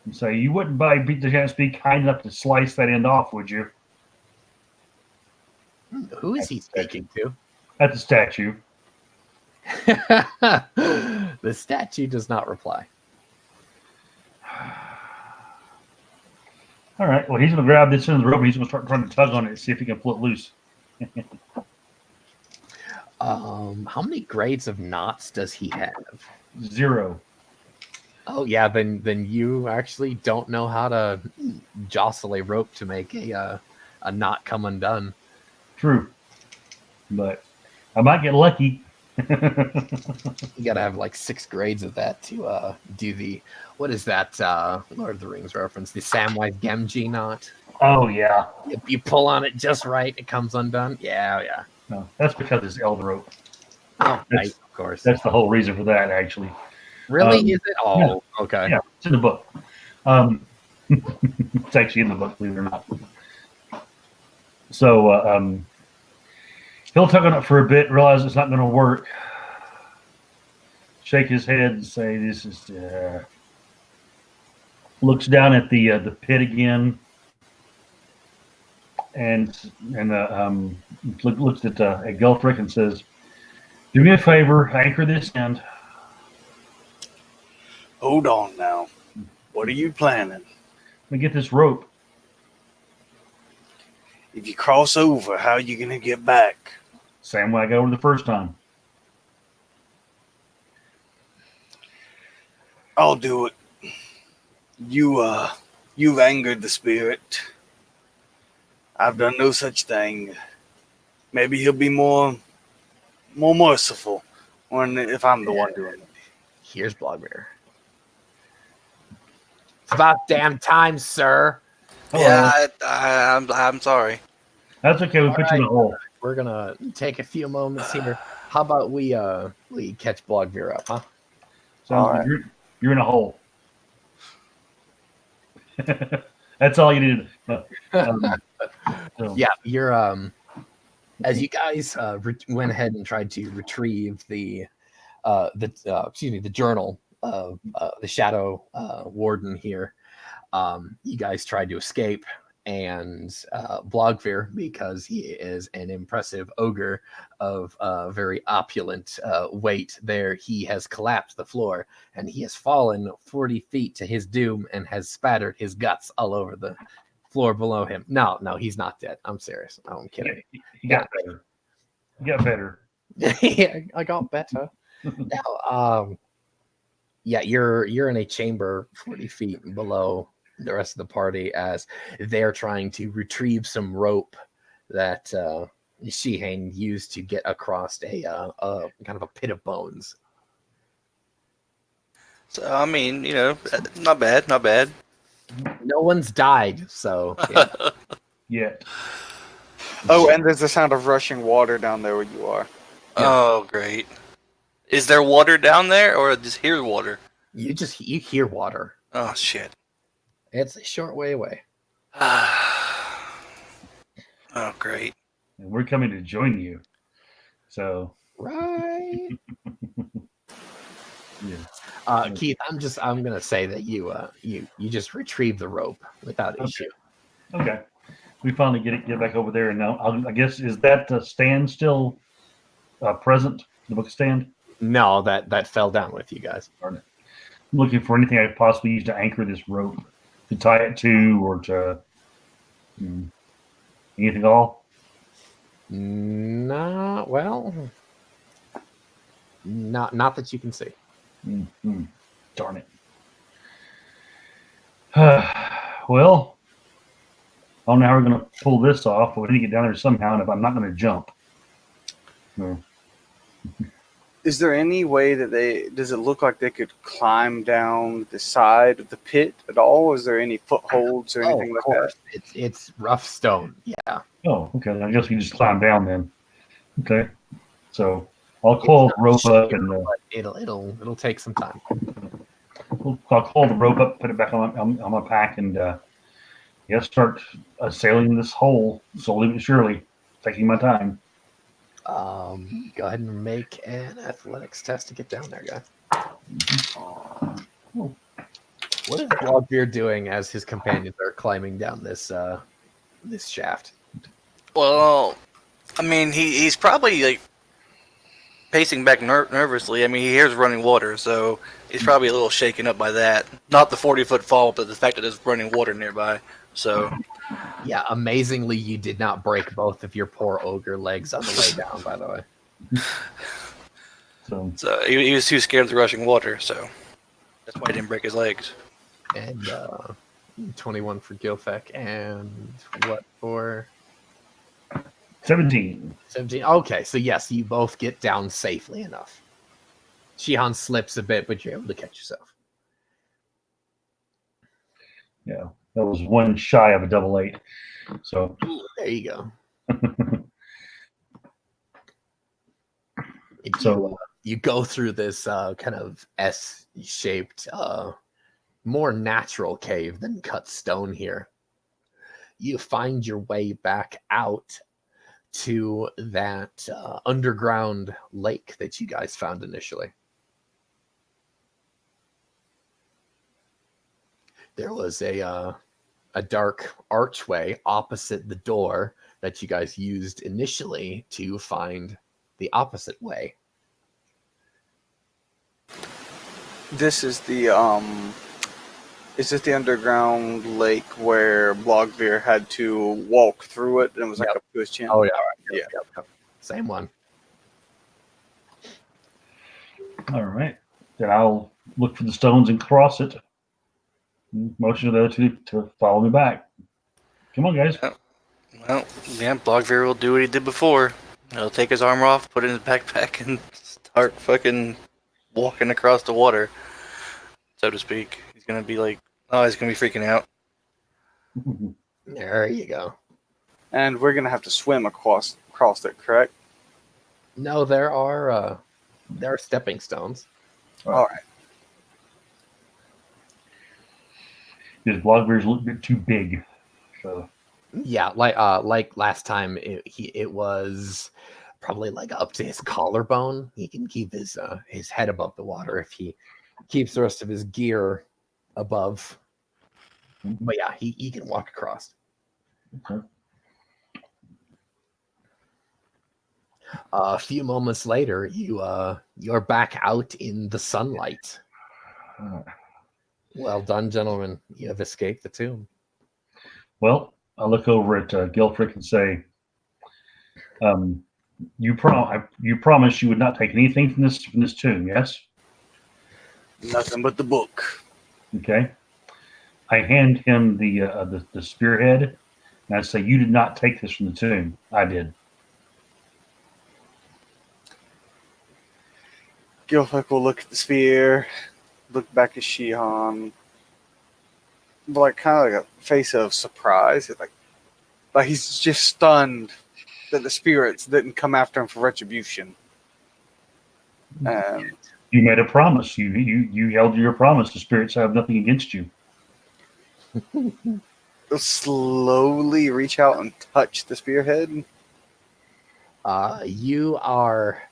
[SPEAKER 2] And say, you wouldn't by the chance be kind enough to slice that end off, would you?
[SPEAKER 1] Who is he speaking to?
[SPEAKER 2] At the statue.
[SPEAKER 1] The statue does not reply.
[SPEAKER 2] All right. Well, he's going to grab this end of the rope and he's going to start trying to tug on it and see if he can pull it loose.
[SPEAKER 1] How many grades of knots does he have?
[SPEAKER 2] 0.
[SPEAKER 1] Oh yeah, then you actually don't know how to jostle a rope to make a knot come undone.
[SPEAKER 2] True. But I might get lucky.
[SPEAKER 1] You gotta have like 6 grades of that to do the what is that Lord of the Rings reference? The Samwise Gamgee knot.
[SPEAKER 2] Oh, yeah.
[SPEAKER 1] You pull on it just right, it comes undone. Yeah.
[SPEAKER 2] No, that's because it's Elder Rope.
[SPEAKER 1] Oh, right,
[SPEAKER 2] That's-
[SPEAKER 1] of course.
[SPEAKER 2] That's the whole reason for that, actually.
[SPEAKER 1] Really? Is it? Oh,
[SPEAKER 2] yeah.
[SPEAKER 1] okay.
[SPEAKER 2] Yeah, it's in the book. It's actually in the book, believe it or not. So he'll tug on it for a bit, realize it's not going to work, shake his head and say, "This is." Looks down at the pit again, and looks at Gelfrick and says, "Do me a favor, anchor this end."
[SPEAKER 4] Hold on now. What are you planning?
[SPEAKER 2] Let me get this rope.
[SPEAKER 4] If you cross over, how are you going to get back?
[SPEAKER 2] Same way I got over the first time.
[SPEAKER 4] I'll do it. You've angered the spirit. I've done no such thing. Maybe he'll be more merciful if I'm the one doing it.
[SPEAKER 1] Here's Blogbear. It's about damn time, sir.
[SPEAKER 2] Hello.
[SPEAKER 5] Yeah, I'm sorry.
[SPEAKER 2] That's okay. We put you in a hole.
[SPEAKER 1] We're gonna take a few moments here. How about we catch Blogbear up, huh?
[SPEAKER 2] Sounds
[SPEAKER 3] All
[SPEAKER 2] good. You're in a hole. That's all you need. So,
[SPEAKER 1] Yeah, you're as you guys went ahead and tried to retrieve the journal of the Shadow Warden here. You guys tried to escape, and Blogbear, because he is an impressive ogre of very opulent weight there, he has collapsed the floor, and he has fallen 40 feet to his doom and has spattered his guts all over the floor below him. No, he's not dead. I'm serious. No, I'm kidding.
[SPEAKER 2] you got better. You got better.
[SPEAKER 1] Yeah, I got better. Now, yeah, you're in a chamber 40 feet below the rest of the party as they're trying to retrieve some rope that Shihane used to get across a kind of a pit of bones.
[SPEAKER 5] So I mean, not bad, not bad.
[SPEAKER 1] No one's died, so yeah.
[SPEAKER 2] Yeah.
[SPEAKER 3] Oh, and there's the sound of rushing water down there where you are.
[SPEAKER 5] Oh, great. Is there water down there, or just hear water?
[SPEAKER 1] you hear water.
[SPEAKER 5] Oh shit.
[SPEAKER 1] It's a short way away.
[SPEAKER 5] Oh, great.
[SPEAKER 2] And we're coming to join you. So,
[SPEAKER 1] Right.
[SPEAKER 2] yeah.
[SPEAKER 1] Keith, I'm gonna say that you just retrieve the rope without
[SPEAKER 2] Okay.
[SPEAKER 1] issue.
[SPEAKER 2] Okay. We finally get back over there, and now I guess is that stand still present? The book stand.
[SPEAKER 1] No, that fell down with you guys.
[SPEAKER 2] Darn it. I'm looking for anything I could possibly use to anchor this rope, to tie it to, or to anything at all.
[SPEAKER 1] Nah, well, not that you can see.
[SPEAKER 2] Mm-hmm. Darn it. Well, I don't know how we're going to pull this off, but we need to get down there somehow, and if I'm not going to jump. No.
[SPEAKER 3] Is there any way that does it look like they could climb down the side of the pit at all? Is there any footholds or anything
[SPEAKER 1] of
[SPEAKER 3] like
[SPEAKER 1] course. It's rough stone. Yeah.
[SPEAKER 2] Oh, okay. I guess we just climb down then. Okay. So I'll coil the rope up, and
[SPEAKER 1] It'll take some time.
[SPEAKER 2] I'll coil the rope up, put it back on my pack, and start sailing this hole slowly but surely, taking my time.
[SPEAKER 1] Go ahead and make an athletics test to get down there, guy. What is Blogbeard doing as his companions are climbing down this shaft?
[SPEAKER 5] Well, I mean, he's probably like pacing back nervously. I mean, he hears running water, so he's probably a little shaken up by that. Not the 40-foot fall, but the fact that there's running water nearby. So,
[SPEAKER 1] Yeah, amazingly, you did not break both of your poor ogre legs on the way down, by the way.
[SPEAKER 2] So
[SPEAKER 5] So he was too scared of the rushing water, so that's why he didn't break his legs.
[SPEAKER 1] And 21 for Gilfek, and what for
[SPEAKER 2] 17.
[SPEAKER 1] 17? Okay, so yes, you both get down safely enough. Shihan slips a bit, but you're able to catch yourself.
[SPEAKER 2] Yeah, that was one shy of a double 8. So
[SPEAKER 1] There you go.
[SPEAKER 2] So
[SPEAKER 1] you go through this kind of S-shaped, more natural cave than cut stone here. You find your way back out to that underground lake that you guys found initially. There was a dark archway opposite the door that you guys used initially to find the opposite way.
[SPEAKER 3] This is the is this the underground lake where Blogveer had to walk through it and it was like
[SPEAKER 1] Yep.
[SPEAKER 3] up to his chin?
[SPEAKER 1] Oh yeah,
[SPEAKER 3] Yeah.
[SPEAKER 1] Yep. Same one.
[SPEAKER 2] all right, then I'll look for the stones and cross it. Motion to the other two to follow me back. Come on, guys.
[SPEAKER 5] Well, yeah, Blogveer will do what he did before. He'll take his armor off, put it in his backpack, and start fucking walking across the water, so to speak. He's gonna be like, oh, he's gonna be freaking out.
[SPEAKER 1] There you go.
[SPEAKER 3] And we're gonna have to swim across it, correct?
[SPEAKER 1] No, there are stepping stones.
[SPEAKER 3] All right.
[SPEAKER 2] His Blogbear's a little bit too big. So
[SPEAKER 1] Yeah, like last time, it was probably like up to his collarbone. He can keep his head above the water if he keeps the rest of his gear above. But yeah, he can walk across.
[SPEAKER 2] okay.
[SPEAKER 1] A few moments later, you're back out in the sunlight. Well done, gentlemen. You have escaped the tomb.
[SPEAKER 2] Well, I look over at Gilfrick and say, "You promised you would not take anything from this tomb, yes?
[SPEAKER 3] Nothing but the book.
[SPEAKER 2] Okay." I hand him the spearhead, and I say, "You did not take this from the tomb. I did."
[SPEAKER 3] Gilfek will look at the spear, look back at Shihan, but like kind of like a face of surprise. It's like he's just stunned that the spirits didn't come after him for retribution.
[SPEAKER 2] You made a promise. You held your promise. The spirits have nothing against you.
[SPEAKER 3] He'll slowly reach out and touch the spearhead.
[SPEAKER 1] You are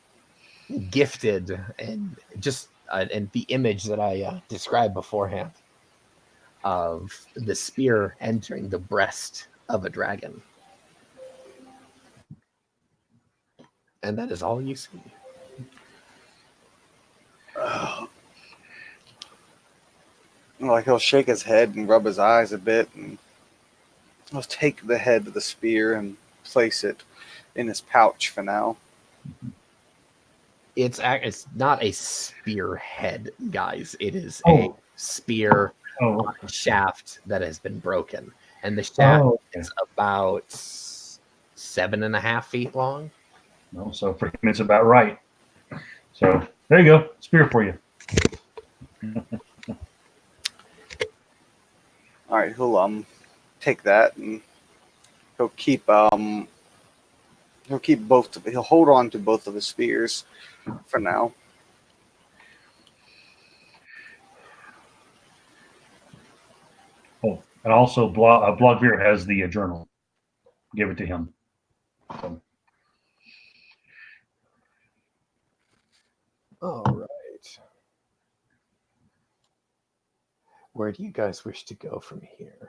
[SPEAKER 1] gifted, and just and the image that I described beforehand of the spear entering the breast of a dragon, and that is all you see.
[SPEAKER 3] Like he'll shake his head and rub his eyes a bit, and he'll take the head of the spear and place it in his pouch for now.
[SPEAKER 1] It's not a spearhead, guys. It is a spear
[SPEAKER 2] Oh,
[SPEAKER 1] shaft that has been broken, and the shaft
[SPEAKER 2] okay.
[SPEAKER 1] is about 7.5 feet long.
[SPEAKER 2] No, so for him, it's about right. So there you go, spear for you.
[SPEAKER 3] All right, he'll take that and he'll keep both. He'll hold on to both of his spears for now.
[SPEAKER 2] Oh, and also Blogveer has the journal. Give it to him. So,
[SPEAKER 1] All right. Where do you guys wish to go from here?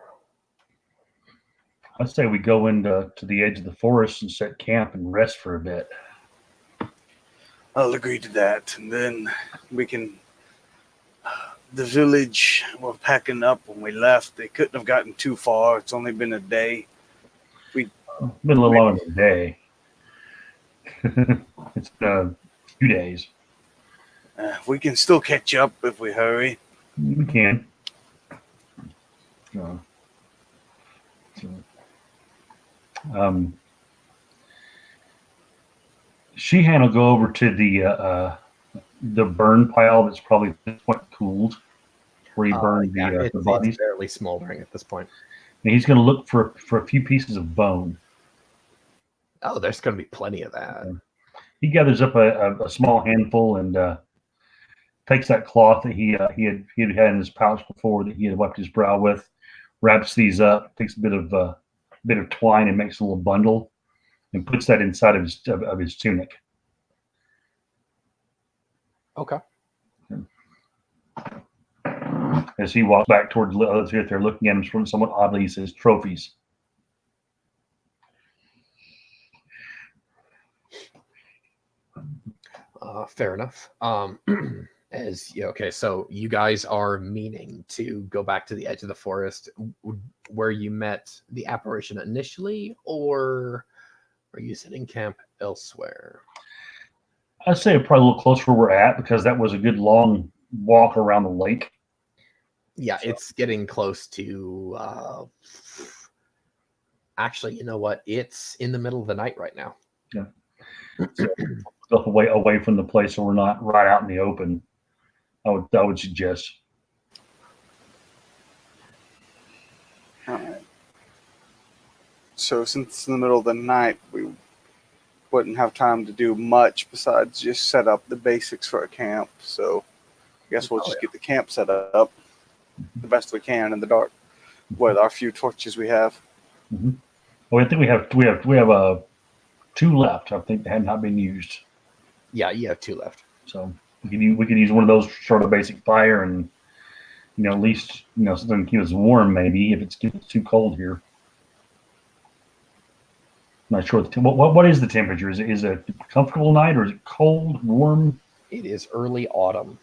[SPEAKER 2] I'd say we go into the edge of the forest and set camp and rest for a bit.
[SPEAKER 3] I'll agree to that, and then we can. The village were packing up when we left. They couldn't have gotten too far. It's only been a day.
[SPEAKER 2] Been a little longer than a day. It's been a few days.
[SPEAKER 4] We can still catch up if we hurry.
[SPEAKER 2] We can. So, Sheehan will go over to the burn pile that's probably at this point cooled, where he burned the bodies.
[SPEAKER 1] It's barely smoldering at this point.
[SPEAKER 2] And he's going to look for a few pieces of bone.
[SPEAKER 1] Oh, there's going to be plenty of that.
[SPEAKER 2] He gathers up a small handful and takes that cloth that he had in his pouch before that he had wiped his brow with, wraps these up, takes a bit of twine and makes a little bundle, and puts that inside of his tunic.
[SPEAKER 1] Okay.
[SPEAKER 2] As he walks back towards the others here, they're looking at him somewhat oddly. He says, "Trophies."
[SPEAKER 1] Fair enough. Okay, so you guys are meaning to go back to the edge of the forest where you met the apparition initially, or are you setting camp elsewhere?
[SPEAKER 2] I'd say probably a little closer where we're at because that was a good long walk around the lake.
[SPEAKER 1] Yeah, it's getting close to. Actually, you know what? It's in the middle of the night right now.
[SPEAKER 2] Yeah. So, away from the place, so we're not right out in the open. I would suggest.
[SPEAKER 3] All right. So since it's in the middle of the night, we wouldn't have time to do much besides just set up the basics for a camp. So I guess we'll just get the camp set up the best we can in the dark with our few torches we have.
[SPEAKER 2] Mm-hmm. Well, I think we have 2 left. I think that had not been used.
[SPEAKER 1] Yeah, you have 2 left.
[SPEAKER 2] So we could use one of those sort of basic fire, and at least something to keep us warm. Maybe if it's too cold here. I'm not sure what is the temperature? Is it a comfortable night, or is it cold, warm?
[SPEAKER 1] It is early autumn.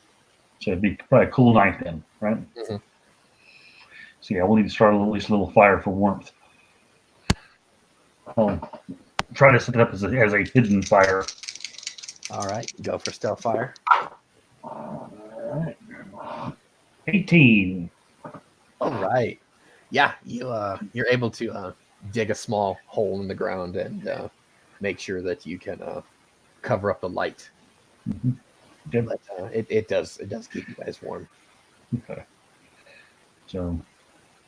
[SPEAKER 2] So it'd be probably a cool night then, right?
[SPEAKER 1] Mm-hmm.
[SPEAKER 2] So yeah, we'll need to start at least a little fire for warmth. I'll try to set it up as a hidden fire.
[SPEAKER 1] All right, go for stealth fire.
[SPEAKER 2] All right. 18.
[SPEAKER 1] All right. Yeah, you're able to dig a small hole in the ground and make sure that you can cover up the light.
[SPEAKER 2] Mm-hmm. Good.
[SPEAKER 1] But it does keep you guys warm.
[SPEAKER 2] Okay. So,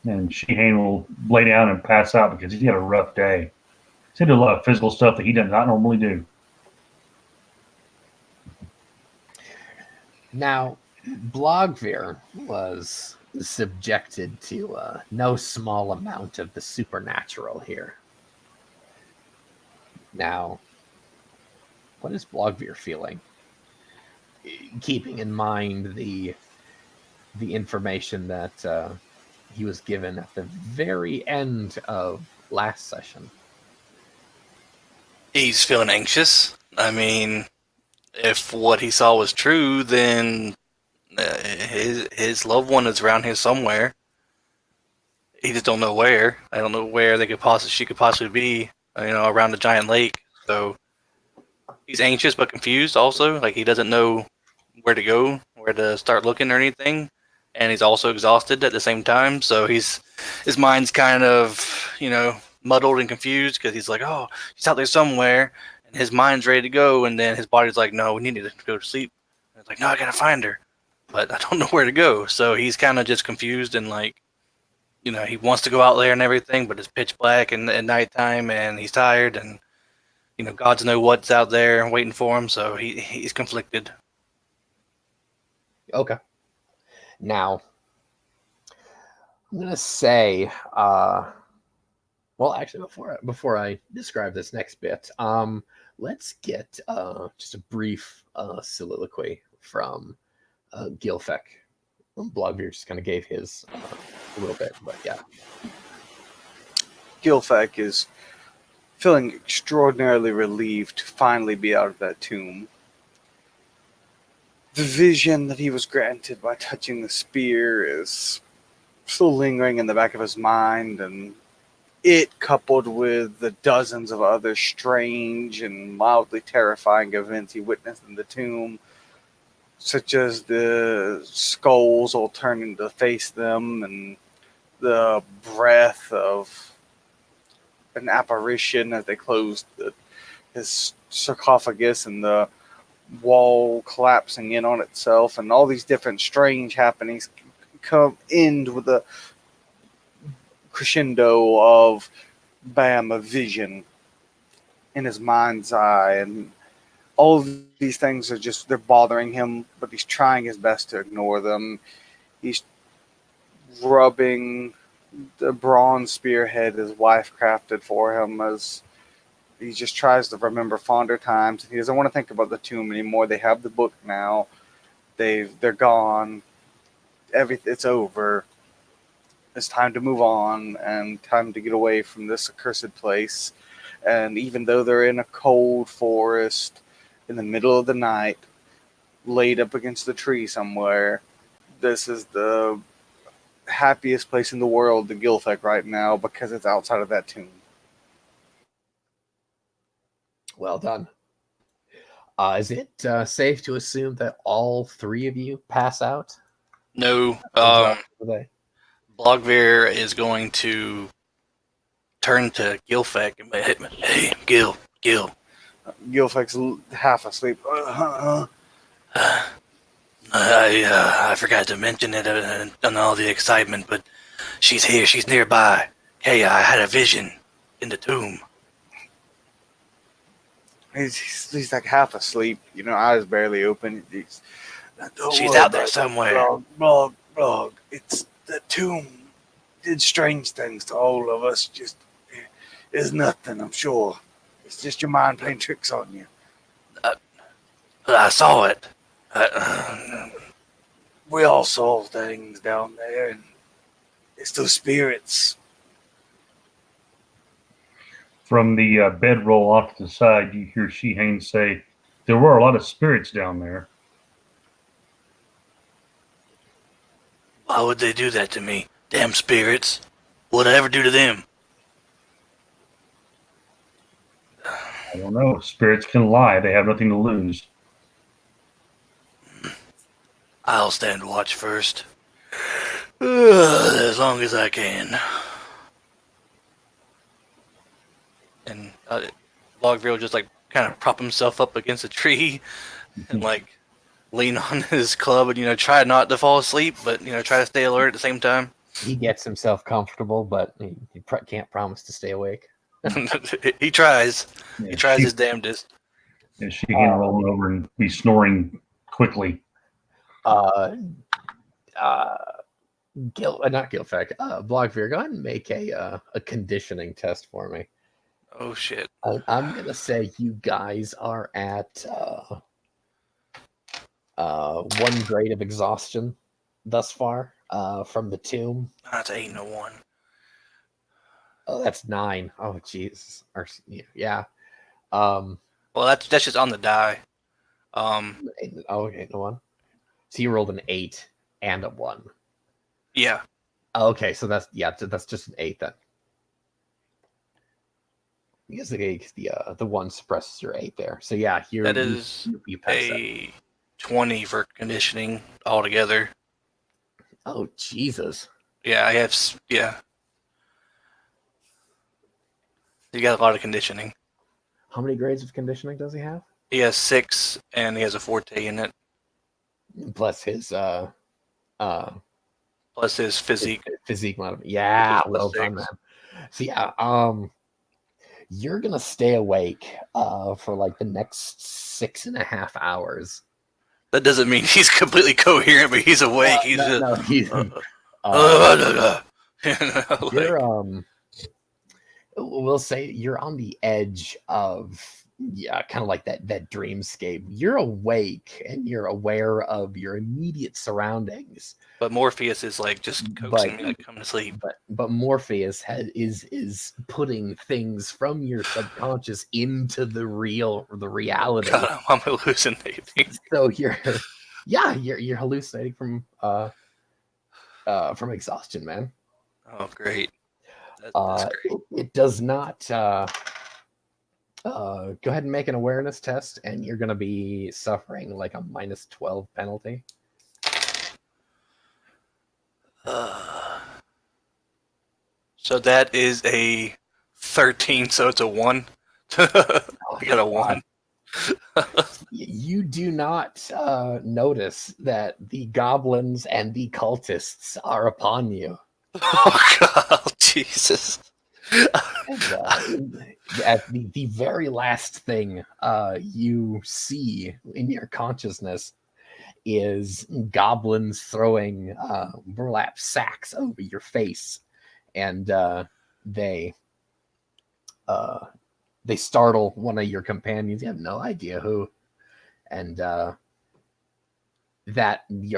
[SPEAKER 2] and Sheehan will lay down and pass out because he's had a rough day. He's had a lot of physical stuff that he does not normally do.
[SPEAKER 1] Now, Blogvir was subjected to no small amount of the supernatural here. Now, what is Blogvir feeling? Keeping in mind the information that he was given at the very end of last session.
[SPEAKER 5] He's feeling anxious. I mean, if what he saw was true, then his loved one is around here somewhere. He just don't know where. I don't know where she could possibly be. Around the giant lake. So he's anxious but confused. Also, like he doesn't know where to go, where to start looking or anything, and he's also exhausted at the same time. So his mind's kind of muddled and confused because he's like, oh, he's out there somewhere. His mind's ready to go, and then his body's like, no, we need to go to sleep. And it's like, no, I gotta find her, but I don't know where to go. So he's kind of just confused and he wants to go out there and everything, but it's pitch black and at nighttime, and he's tired, and gods know what's out there waiting for him. So he's conflicted.
[SPEAKER 1] Okay. Now, I'm gonna say, well, actually, before I describe this next bit, let's get just a brief soliloquy from Gilfek. Blogbeard just kind of gave his a little bit, but yeah.
[SPEAKER 3] Gilfek is feeling extraordinarily relieved to finally be out of that tomb. The vision that he was granted by touching the spear is still lingering in the back of his mind, and it, coupled with the dozens of other strange and mildly terrifying events he witnessed in the tomb, such as the skulls all turning to face them and the breath of an apparition as they closed his sarcophagus and the wall collapsing in on itself, and all these different strange happenings end with a crescendo of bam, a vision in his mind's eye, and all of these things are just, they're bothering him, but he's trying his best to ignore them. He's rubbing the bronze spearhead his wife crafted for him as he just tries to remember fonder times. He doesn't want to think about the tomb anymore. They have the book now. They're gone. It's over. It's time to move on and time to get away from this accursed place. And even though they're in a cold forest in the middle of the night, laid up against the tree somewhere, this is the happiest place in the world to Gilfek right now because it's outside of that tomb.
[SPEAKER 1] Well done. Is it safe to assume that all three of you pass out?
[SPEAKER 5] No.
[SPEAKER 1] They?
[SPEAKER 5] Blogveer is going to turn to Gilfek and be, hey, Gil.
[SPEAKER 3] Gilfek's half asleep.
[SPEAKER 5] I forgot to mention it on all the excitement, but she's here. She's nearby. Hey, I had a vision in the tomb.
[SPEAKER 3] He's like half asleep, eyes barely open.
[SPEAKER 5] She's out there somewhere.
[SPEAKER 4] Blog. It's the tomb. Did strange things to all of us. Just, it's nothing, I'm sure. It's just your mind playing tricks on you.
[SPEAKER 5] I saw it.
[SPEAKER 4] We all saw things down there, and it's those spirits.
[SPEAKER 2] From the bedroll off to the side, you hear Shehane say, there were a lot of spirits down there.
[SPEAKER 5] Why would they do that to me? Damn spirits. What'd I ever do to them?
[SPEAKER 2] I don't know. Spirits can lie. They have nothing to lose.
[SPEAKER 5] I'll stand watch first. As long as I can. And Blogveer will just kind of prop himself up against a tree and lean on his club and try not to fall asleep, but try to stay alert at the same time.
[SPEAKER 1] He gets himself comfortable, but he can't promise to stay awake.
[SPEAKER 5] He tries.
[SPEAKER 2] Yeah,
[SPEAKER 5] He tries his damnedest.
[SPEAKER 2] And Shehane rolling over and be snoring quickly.
[SPEAKER 1] Not Gilfek. Blogveer, go ahead and make a conditioning test for me.
[SPEAKER 5] Oh shit!
[SPEAKER 1] I'm gonna say you guys are at 1 grade of exhaustion thus far from the tomb.
[SPEAKER 5] That's 8 and a 1.
[SPEAKER 1] Oh, that's 9. Oh, jeez. Yeah.
[SPEAKER 5] Well, that's just on the die.
[SPEAKER 1] 8 and a 1. So you rolled an 8 and a 1.
[SPEAKER 5] Yeah.
[SPEAKER 1] Okay, so that's just an 8 then. Because the 1 suppresses your 8 there. So yeah, you pass
[SPEAKER 5] a 20 for conditioning altogether.
[SPEAKER 1] Oh Jesus!
[SPEAKER 5] Yeah, I have. Yeah, he got a lot of conditioning.
[SPEAKER 1] How many grades of conditioning does he have?
[SPEAKER 5] He has 6, and he has a forte in it.
[SPEAKER 1] Plus his
[SPEAKER 5] plus his physique.
[SPEAKER 1] Physique modifier. Yeah, well done, man. So yeah, you're gonna stay awake for the next 6.5 hours.
[SPEAKER 5] That doesn't mean he's completely coherent, but he's awake. He's
[SPEAKER 1] you're we'll say you're on the edge of kind of like that dreamscape. You're awake and you're aware of your immediate surroundings.
[SPEAKER 5] But Morpheus is just coaxing me come to sleep.
[SPEAKER 1] But Morpheus is putting things from your subconscious into the reality.
[SPEAKER 5] God, I'm hallucinating.
[SPEAKER 1] So you're hallucinating from exhaustion, man.
[SPEAKER 5] Oh, great. That's great.
[SPEAKER 1] It does not. Go ahead and make an awareness test, and you're going to be suffering like a -12 penalty.
[SPEAKER 5] So that is a 13, so it's a 1. I got a 1.
[SPEAKER 1] You do not notice that the goblins and the cultists are upon you.
[SPEAKER 5] Oh, God. Jesus.
[SPEAKER 1] And, at the very last thing you see in your consciousness is goblins throwing burlap sacks over your face, and they startle one of your companions. You have no idea who, and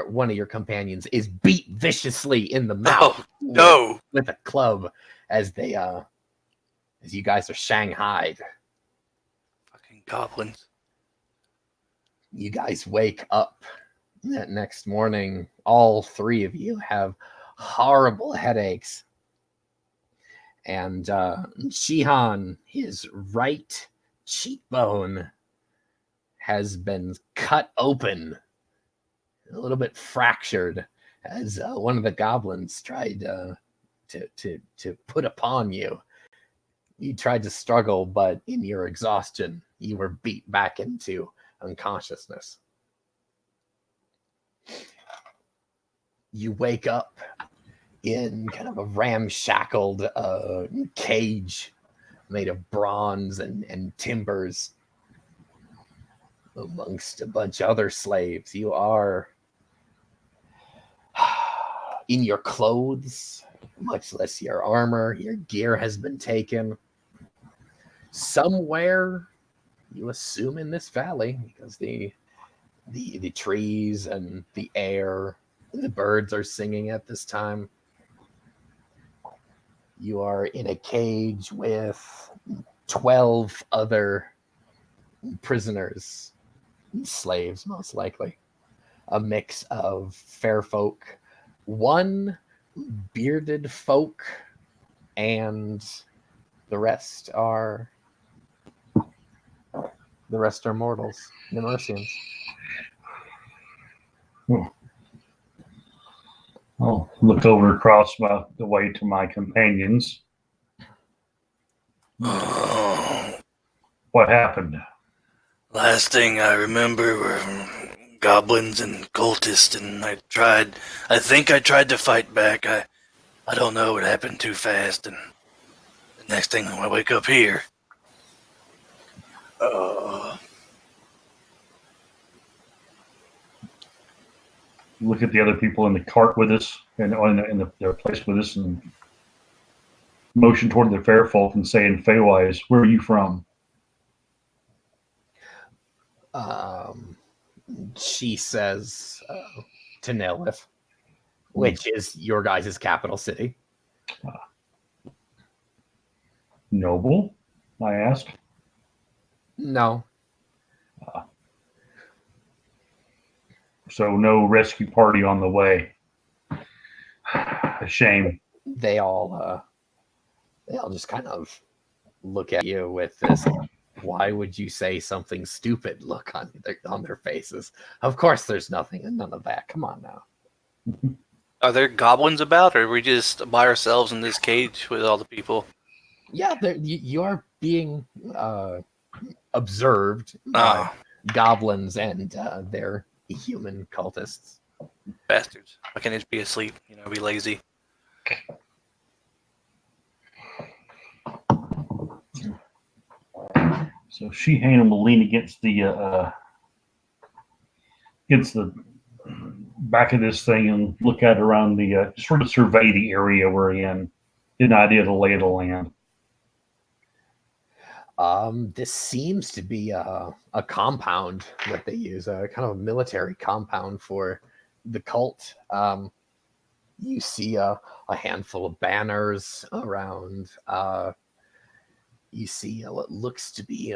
[SPEAKER 1] one of your companions is beat viciously in the mouth
[SPEAKER 5] Oh, no.
[SPEAKER 1] with a club as you guys are shanghaied.
[SPEAKER 5] Fucking goblins.
[SPEAKER 1] You guys wake up that next morning. All three of you have horrible headaches. And Shihan, his right cheekbone has been cut open, a little bit fractured, as one of the goblins tried to put upon you. You tried to struggle, but in your exhaustion, you were beat back into unconsciousness. You wake up in kind of a ramshackled cage made of bronze and timbers amongst a bunch of other slaves. You are in your clothes, much less your armor. Your gear has been taken. Somewhere, you assume in this valley, because the trees and the air, the birds are singing at this time. You are in a cage with 12 other prisoners, slaves most likely. A mix of fair folk, one bearded folk, and the rest are mortals, Nemersians.
[SPEAKER 2] I'll look over across the way to my companions.
[SPEAKER 5] Oh,
[SPEAKER 2] What happened?
[SPEAKER 5] last thing I remember were goblins and cultists, and I think I tried to fight back. I don't know, it happened too fast, and the next thing I wake up here.
[SPEAKER 2] Look at the other people in the cart with us and in their place with us, and motion toward the fair folk and say in Feywise, "Where are you from?"
[SPEAKER 1] She says to Nelith, which is your guys' capital city.
[SPEAKER 2] Noble? I asked.
[SPEAKER 1] No.
[SPEAKER 2] So no rescue party on the way. A shame.
[SPEAKER 1] They all just kind of look at you with this "why would you say something stupid" look on their faces. Of course there's nothing and none of that. Come on now.
[SPEAKER 5] Are there goblins about, or are we just by ourselves in this cage with all the people?
[SPEAKER 1] Yeah, you are being observed by goblins and their human cultists.
[SPEAKER 5] Bastards. Why can't they just be asleep? Be lazy.
[SPEAKER 2] So Sheehan will lean against the back of this thing and look at around the sort of survey the area we're in, get an idea of the lay of the land.
[SPEAKER 1] This seems to be a compound that they use, a kind of a military compound for the cult. You see a handful of banners around. You see what looks to be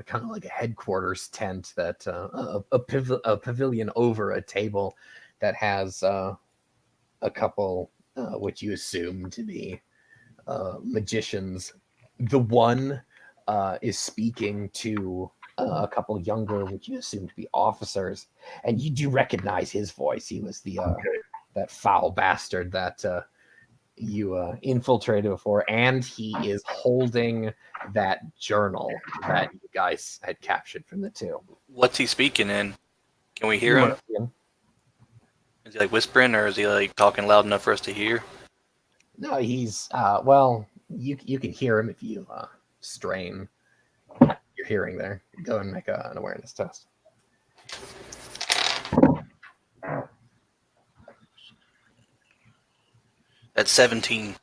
[SPEAKER 1] kind of like a headquarters tent, that a pavilion over a table that has a couple, what you assume to be magicians. The one is speaking to a couple younger, which you assume to be officers, and you do recognize his voice. He was the that foul bastard that you infiltrated before, and he is holding that journal that you guys had captured from the two.
[SPEAKER 5] What's he speaking in? Can we hear him? Is he like whispering, or is he like talking loud enough for us to hear?
[SPEAKER 1] No, he's well, you can hear him if you strain your hearing there. Go and make an awareness test.
[SPEAKER 5] That's 17.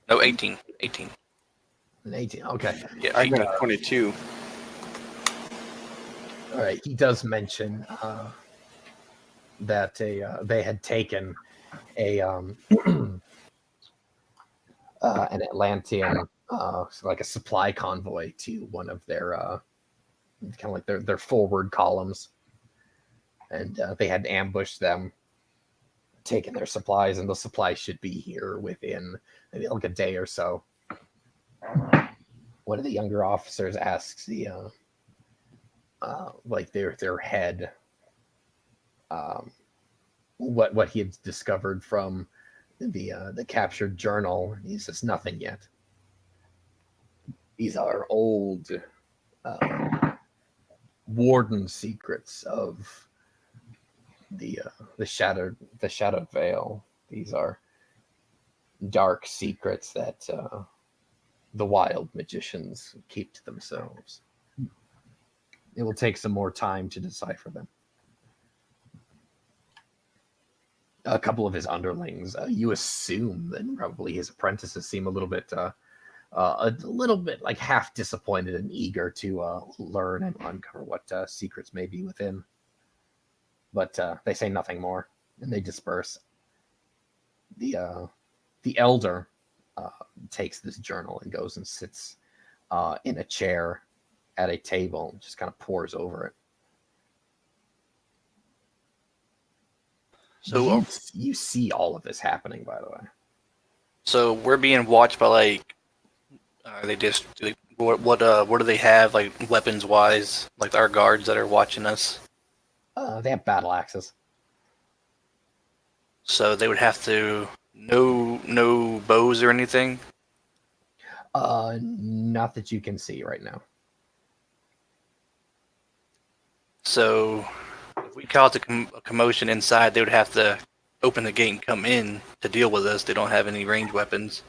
[SPEAKER 5] No, 18. 18.
[SPEAKER 1] An 18. Okay.
[SPEAKER 5] Yeah,
[SPEAKER 3] I got a 22.
[SPEAKER 1] All right. He does mention that they had taken an Atlantean, like a supply convoy to one of their kind of like their forward columns, and they had ambushed them, taken their supplies, and the supplies should be here within maybe like a day or so. One of the younger officers asks the like their head what he had discovered from the captured journal. He says nothing yet. These are old warden secrets of the shadowed veil. These are dark secrets that the wild magicians keep to themselves. It will take some more time to decipher them. A couple of his underlings, you assume that probably his apprentices seem a little bit like half disappointed and eager to learn and uncover what secrets may be within. But they say nothing more, and they disperse. The elder takes this journal and goes and sits in a chair at a table and just kind of pores over it. So you see all of this happening, by the way.
[SPEAKER 5] So we're being watched by like, are they just like, what do they have like weapons wise? Like our guards that are watching us.
[SPEAKER 1] They have battle axes.
[SPEAKER 5] So they would have to no bows or anything.
[SPEAKER 1] Not that you can see right now.
[SPEAKER 5] So if we caused a commotion inside, they would have to open the gate and come in to deal with us. They don't have any ranged weapons.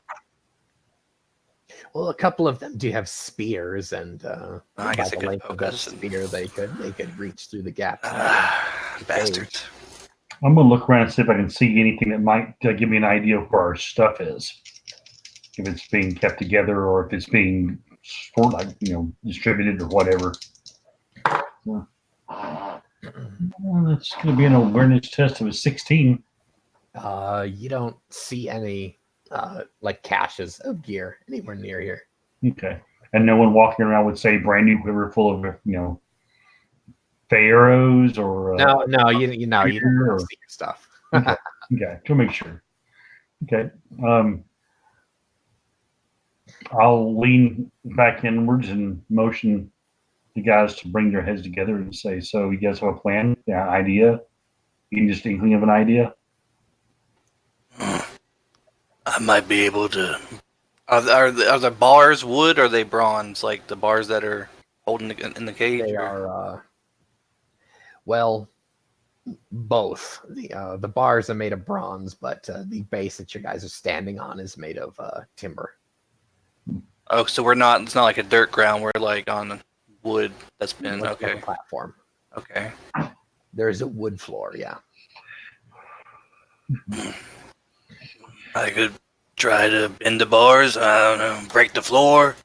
[SPEAKER 1] Well, a couple of them do have spears, and
[SPEAKER 5] I guess
[SPEAKER 1] by the length of that spear, they could reach through the gaps.
[SPEAKER 5] Bastards.
[SPEAKER 2] I'm gonna look around and see if I can see anything that might give me an idea of where our stuff is. If it's being kept together, or if it's being distributed or whatever. That's going to be an awareness test of a 16.
[SPEAKER 1] You don't see any like caches of gear anywhere near here.
[SPEAKER 2] Okay, and no one walking around with say brand new quiver full of pharaohs or
[SPEAKER 1] no, you don't see your stuff.
[SPEAKER 2] Okay, to make sure. Okay, I'll lean back inwards and motion the guys to bring their heads together and say, so you guys have a plan, idea? You can just inkling of an idea?
[SPEAKER 5] I might be able to. Are the bars wood or are they bronze? Like the bars that are holding in the cage?
[SPEAKER 1] They are, well, both. The bars are made of bronze, but the base that you guys are standing on is made of timber.
[SPEAKER 5] Oh, so we're not. It's not like a dirt ground. We're like on wood that's been
[SPEAKER 1] like
[SPEAKER 5] okay.
[SPEAKER 1] A platform.
[SPEAKER 5] Okay.
[SPEAKER 1] There is a wood floor. Yeah.
[SPEAKER 5] I could try to bend the bars. I don't know. Break the floor.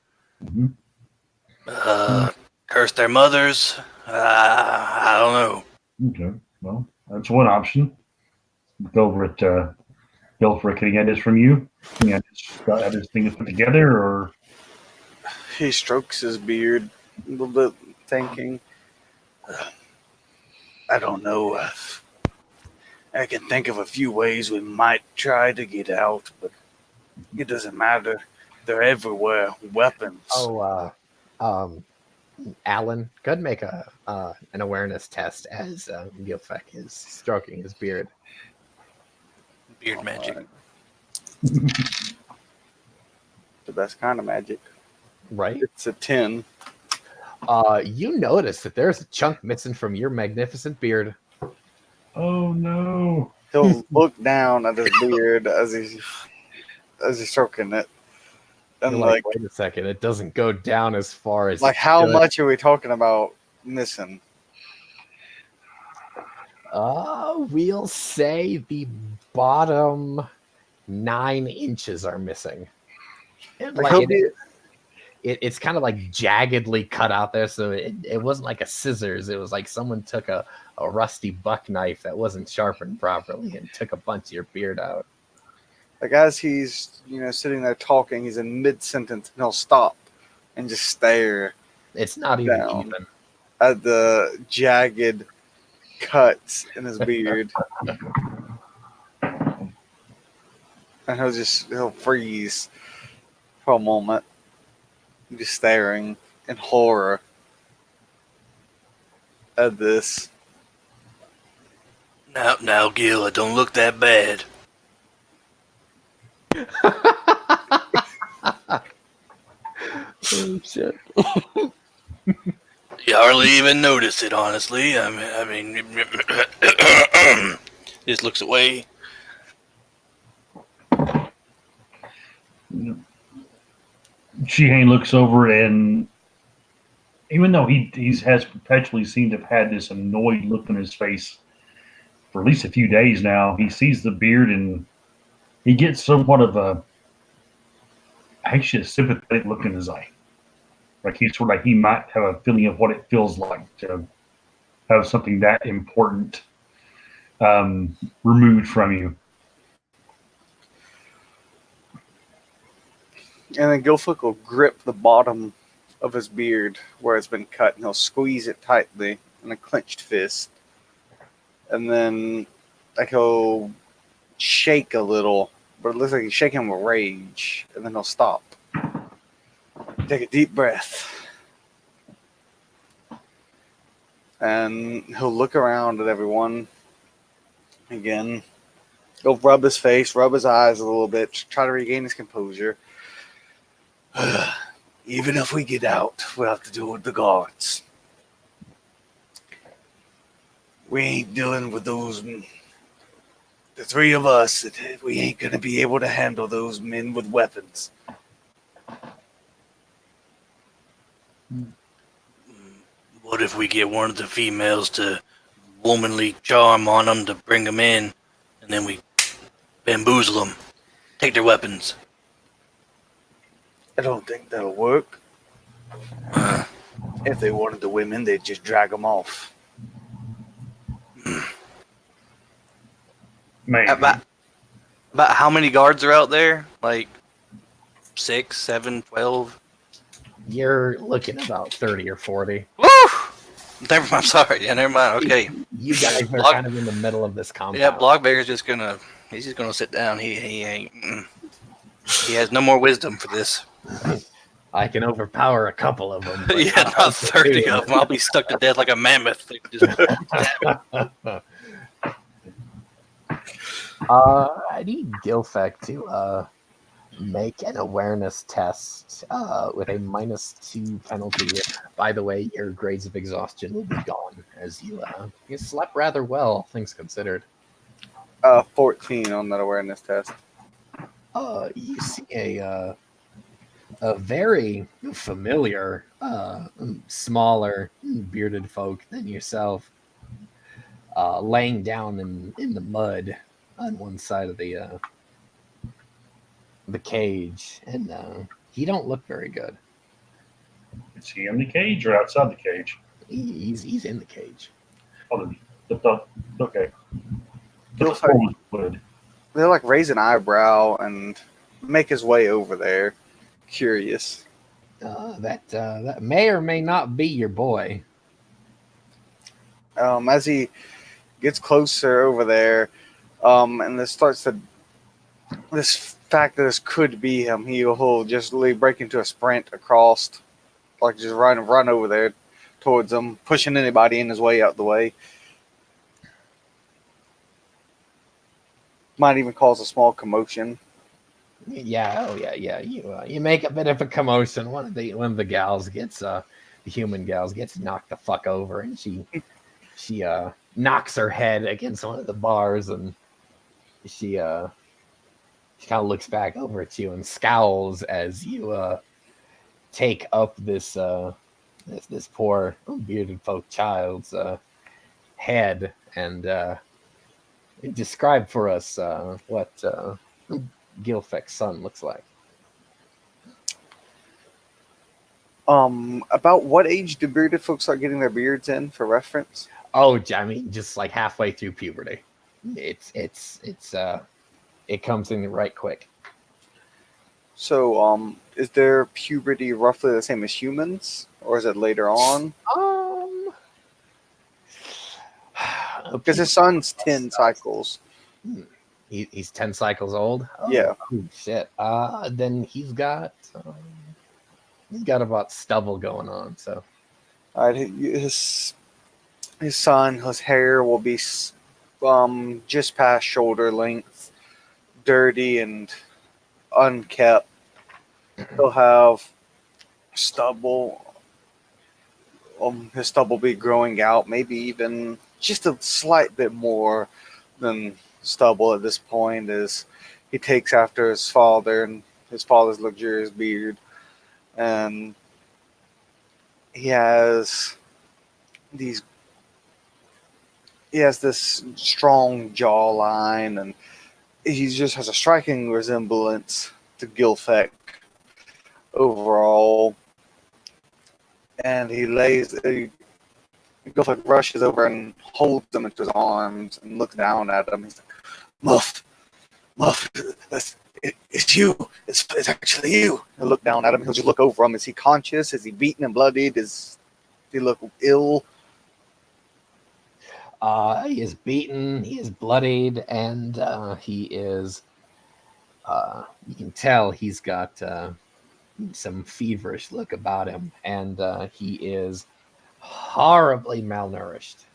[SPEAKER 5] Curse their mothers. I don't know.
[SPEAKER 2] Okay. Well, that's one option. Look over at Gilfrick. Any ideas from you? Just have this thing put together, or
[SPEAKER 3] He strokes his beard a little bit, thinking.
[SPEAKER 4] I don't know. I can think of a few ways we might try to get out, but it doesn't matter. They're everywhere. Weapons.
[SPEAKER 1] Alan, go ahead and make an awareness test as Gilfek is stroking his beard.
[SPEAKER 5] Beard magic.
[SPEAKER 3] Alright. The best kind of magic.
[SPEAKER 1] Right?
[SPEAKER 3] It's a 10.
[SPEAKER 1] You notice that there's a chunk missing from your magnificent beard.
[SPEAKER 2] Oh no!
[SPEAKER 3] He'll look down at his beard as he's stroking it, and
[SPEAKER 1] You're like, wait a second, it doesn't go down as far as
[SPEAKER 3] like
[SPEAKER 1] it
[SPEAKER 3] how
[SPEAKER 1] should.
[SPEAKER 3] much are we talking about missing?
[SPEAKER 1] We'll say the bottom 9 inches are missing. And
[SPEAKER 3] Like,
[SPEAKER 1] like it's kind of like jaggedly cut out there, so it wasn't like a scissors. It was like someone took a rusty buck knife that wasn't sharpened properly and took a bunch of your beard out.
[SPEAKER 3] like as he's sitting there talking, he's in mid sentence and he'll stop and just stare
[SPEAKER 1] It's not even
[SPEAKER 3] Down.
[SPEAKER 1] even.
[SPEAKER 3] at the jagged cuts in his beard, and he'll freeze for a moment, just staring in horror at this.
[SPEAKER 5] Now, Gil, it don't look that bad.
[SPEAKER 1] Oh shit!
[SPEAKER 5] You hardly even notice it, honestly. I mean, just looks away.
[SPEAKER 2] Shihane looks over, and even though he has perpetually seemed to have had this annoyed look on his face for at least a few days now, he sees the beard and he gets somewhat of actually a sympathetic look in his eye. Like he's sort of like he might have a feeling of what it feels like to have something that important removed from you.
[SPEAKER 3] And then Gilflick will grip the bottom of his beard where it's been cut, and he'll squeeze it tightly in a clenched fist. And then like he'll shake a little, but it looks like he's shaking with rage. And then he'll stop. Take a deep breath. And he'll look around at everyone again. He'll rub his face, rub his eyes a little bit, try to regain his composure.
[SPEAKER 4] Even if we get out, we'll have to do it with the guards. We ain't dealing with those. The three of us, we ain't going to be able to handle those men with weapons.
[SPEAKER 5] What if we get one of the females to womanly charm on them to bring them in, and then we bamboozle them, take their weapons?
[SPEAKER 4] I don't think that'll work. If they wanted the women, they'd just drag them off.
[SPEAKER 2] Man,
[SPEAKER 5] About how many guards are out there? Like 6, 7, 12?
[SPEAKER 1] You're looking about 30 or 40.
[SPEAKER 5] Woo! Never mind. I'm sorry. Yeah, never mind. Okay.
[SPEAKER 1] You guys are
[SPEAKER 5] Block-
[SPEAKER 1] kind of in the middle of this compound.
[SPEAKER 5] Yeah, Blockbear's just gonna. He's just gonna sit down. He ain't. He has no more wisdom for this.
[SPEAKER 1] I can overpower a couple of them. but
[SPEAKER 5] Yeah, not 30 of them. I'll be stuck to death like a mammoth. Just-
[SPEAKER 1] I need Gilfek to make an awareness test with a -2 penalty. By the way, your grades of exhaustion will be gone as you slept rather well, things considered.
[SPEAKER 3] 14 on that awareness test.
[SPEAKER 1] You see a very familiar, smaller, bearded folk than yourself, laying down in the mud on one side of the cage, and he don't look very good.
[SPEAKER 2] is he in the cage or outside the cage?
[SPEAKER 1] He's in the cage.
[SPEAKER 2] Oh, okay.
[SPEAKER 3] Gilfek, they'll like raise an eyebrow and make his way over there, curious.
[SPEAKER 1] That may or may not be your boy.
[SPEAKER 3] As he gets closer over there, and this fact that this could be him, he'll just break into a sprint across, like just run over there towards them, pushing anybody in his way out the way. Might even cause a small commotion.
[SPEAKER 1] Yeah, oh yeah. You make a bit of a commotion. One of the gals gets the human gals gets knocked the fuck over, and she knocks her head against one of the bars, and she kind of looks back over at you and scowls as you take up this this poor bearded folk child's head and describe for us what Gilfek's son looks like.
[SPEAKER 3] About what age do bearded folks start getting their beards in, for reference?
[SPEAKER 1] Oh, I mean, just like halfway through puberty. It comes in right quick.
[SPEAKER 3] So, is their puberty roughly the same as humans, or is it later on? Because his son's 10 cycles.
[SPEAKER 1] He's 10 cycles old. Oh,
[SPEAKER 3] Yeah.
[SPEAKER 1] oh, shit. Then he's got about stubble going on. So.
[SPEAKER 3] All right, his son, his hair will be just past shoulder length, dirty and unkept. He'll have stubble. His stubble will be growing out, maybe even just a slight bit more than stubble at this point, as he takes after his father and his father's luxurious beard. And he has this strong jawline, and he just has a striking resemblance to Gilfek overall. And Gilfek rushes over and holds him into his arms and looks down at him. He's like, Muff, it's you. It's actually you. He'll look down at him. He'll just look over him. Is he conscious? Is he beaten and bloodied? Does he look ill?
[SPEAKER 1] He is beaten. He is bloodied, and he is. You can tell he's got some feverish look about him, and he is horribly malnourished.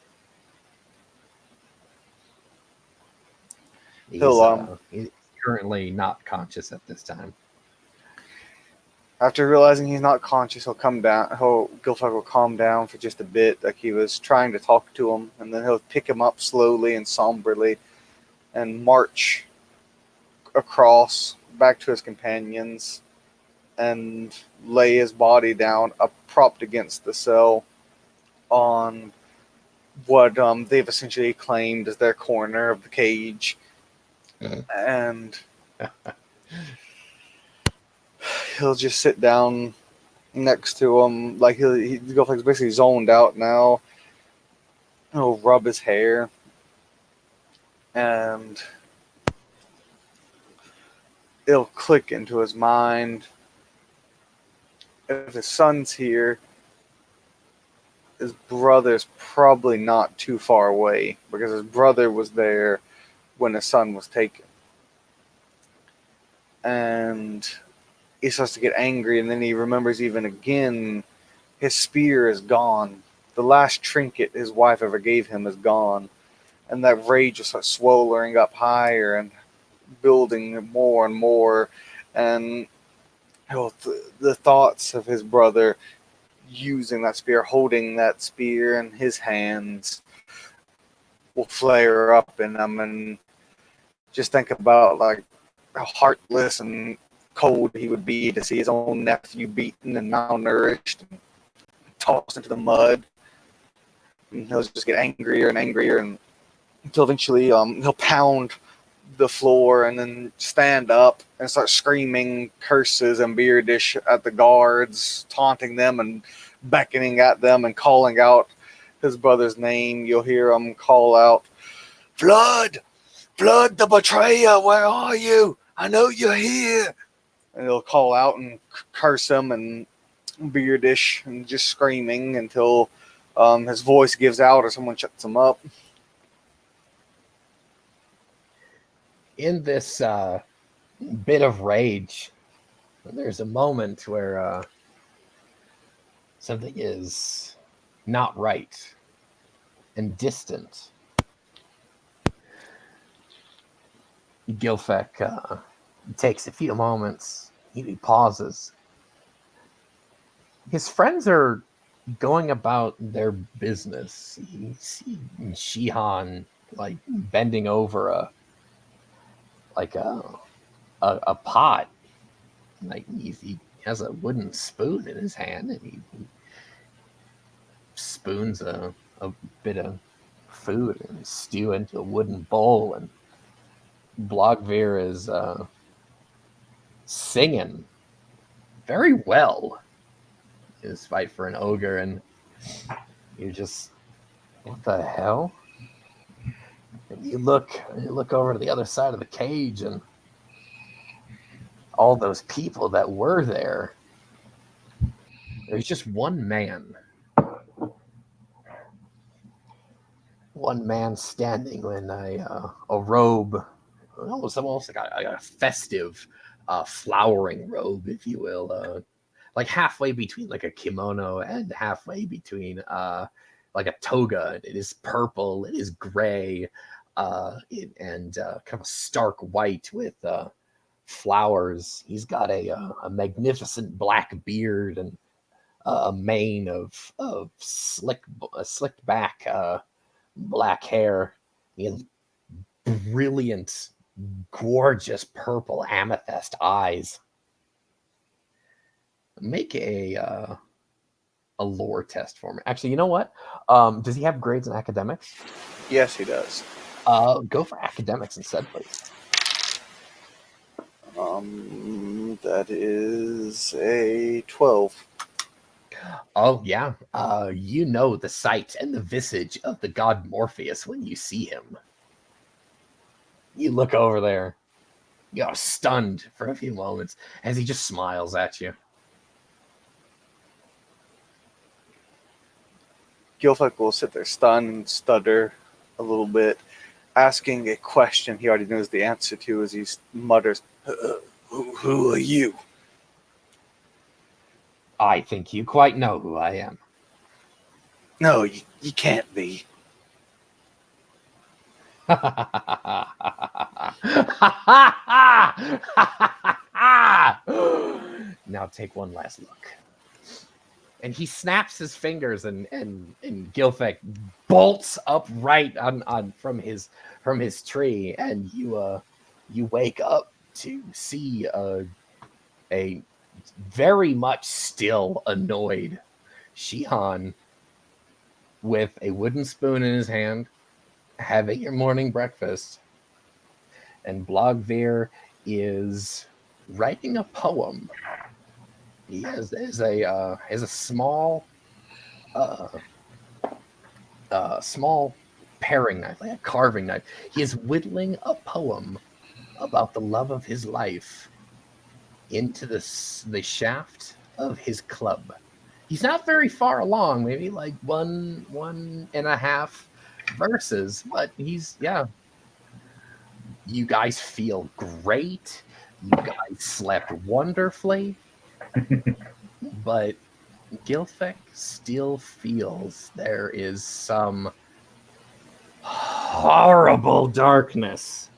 [SPEAKER 1] He's currently not conscious at this time.
[SPEAKER 3] After realizing he's not conscious, he'll come down. Gilfek will calm down for just a bit, like he was trying to talk to him, and then he'll pick him up slowly and somberly and march across back to his companions and lay his body down, propped against the cell on what they've essentially claimed as their corner of the cage. And he'll just sit down next to him, like Gilfek's basically zoned out now. He'll rub his hair, and it'll click into his mind. If his son's here, his brother's probably not too far away, because his brother was there when his son was taken. And he starts to get angry, and then he remembers even again, his spear is gone. The last trinket his wife ever gave him is gone. And that rage just starts swelling up higher and building more and more. And the thoughts of his brother using that spear, holding that spear in his hands, will flare up in him. And just think about like how heartless and cold he would be to see his own nephew beaten and malnourished and tossed into the mud. And he'll just get angrier and angrier, and until eventually he'll pound the floor and then stand up and start screaming curses and beardish at the guards, taunting them and beckoning at them and calling out his brother's name. You'll hear him call out, Flood the betrayer, where are you? I know you're here. And he'll call out and curse him and beardish and just screaming until his voice gives out or someone shuts him up.
[SPEAKER 1] In this bit of rage. There's a moment where something is not right and distant. Gilfek takes a few moments. He pauses. His friends are going about their business. You see Shihan like bending over a pot. Like he has a wooden spoon in his hand, and he spoons a bit of food and stew into a wooden bowl, and Blogveer is singing very well his fight for an ogre, and you're just, what the hell? And you look over to the other side of the cage, and all those people that were there, there's just one man standing in a robe, almost like a festive flowering robe, if you will, like halfway between like a kimono and halfway between like a toga. It is purple, it is gray, and kind of a stark white with flowers. He's got a magnificent black beard and a mane of slicked back black hair. He has brilliant, gorgeous purple amethyst eyes. Make a lore test for me. Actually, you know what? Does he have grades in academics?
[SPEAKER 3] Yes, he does.
[SPEAKER 1] Go for academics instead, please.
[SPEAKER 3] That is a 12.
[SPEAKER 1] Oh yeah. You know the sight and the visage of the god Morpheus when you see him. You look over there. You are stunned for a few moments as he just smiles at you.
[SPEAKER 3] Gilfek will sit there stunned and stutter a little bit, asking a question he already knows the answer to as he mutters, who are you?
[SPEAKER 1] I think you quite know who I am.
[SPEAKER 3] No, you can't be.
[SPEAKER 1] Now take one last look. And he snaps his fingers, and Gilfek bolts upright on from his tree, and you wake up to see a very much still annoyed Shihan with a wooden spoon in his hand, having your morning breakfast, and Blogveer is writing a poem. He has a small paring knife, like a carving knife. He is whittling a poem about the love of his life into the shaft of his club. He's not very far along, maybe like one and a half verses, but he's, yeah. You guys feel great. You guys slept wonderfully. But Gilfek still feels there is some horrible darkness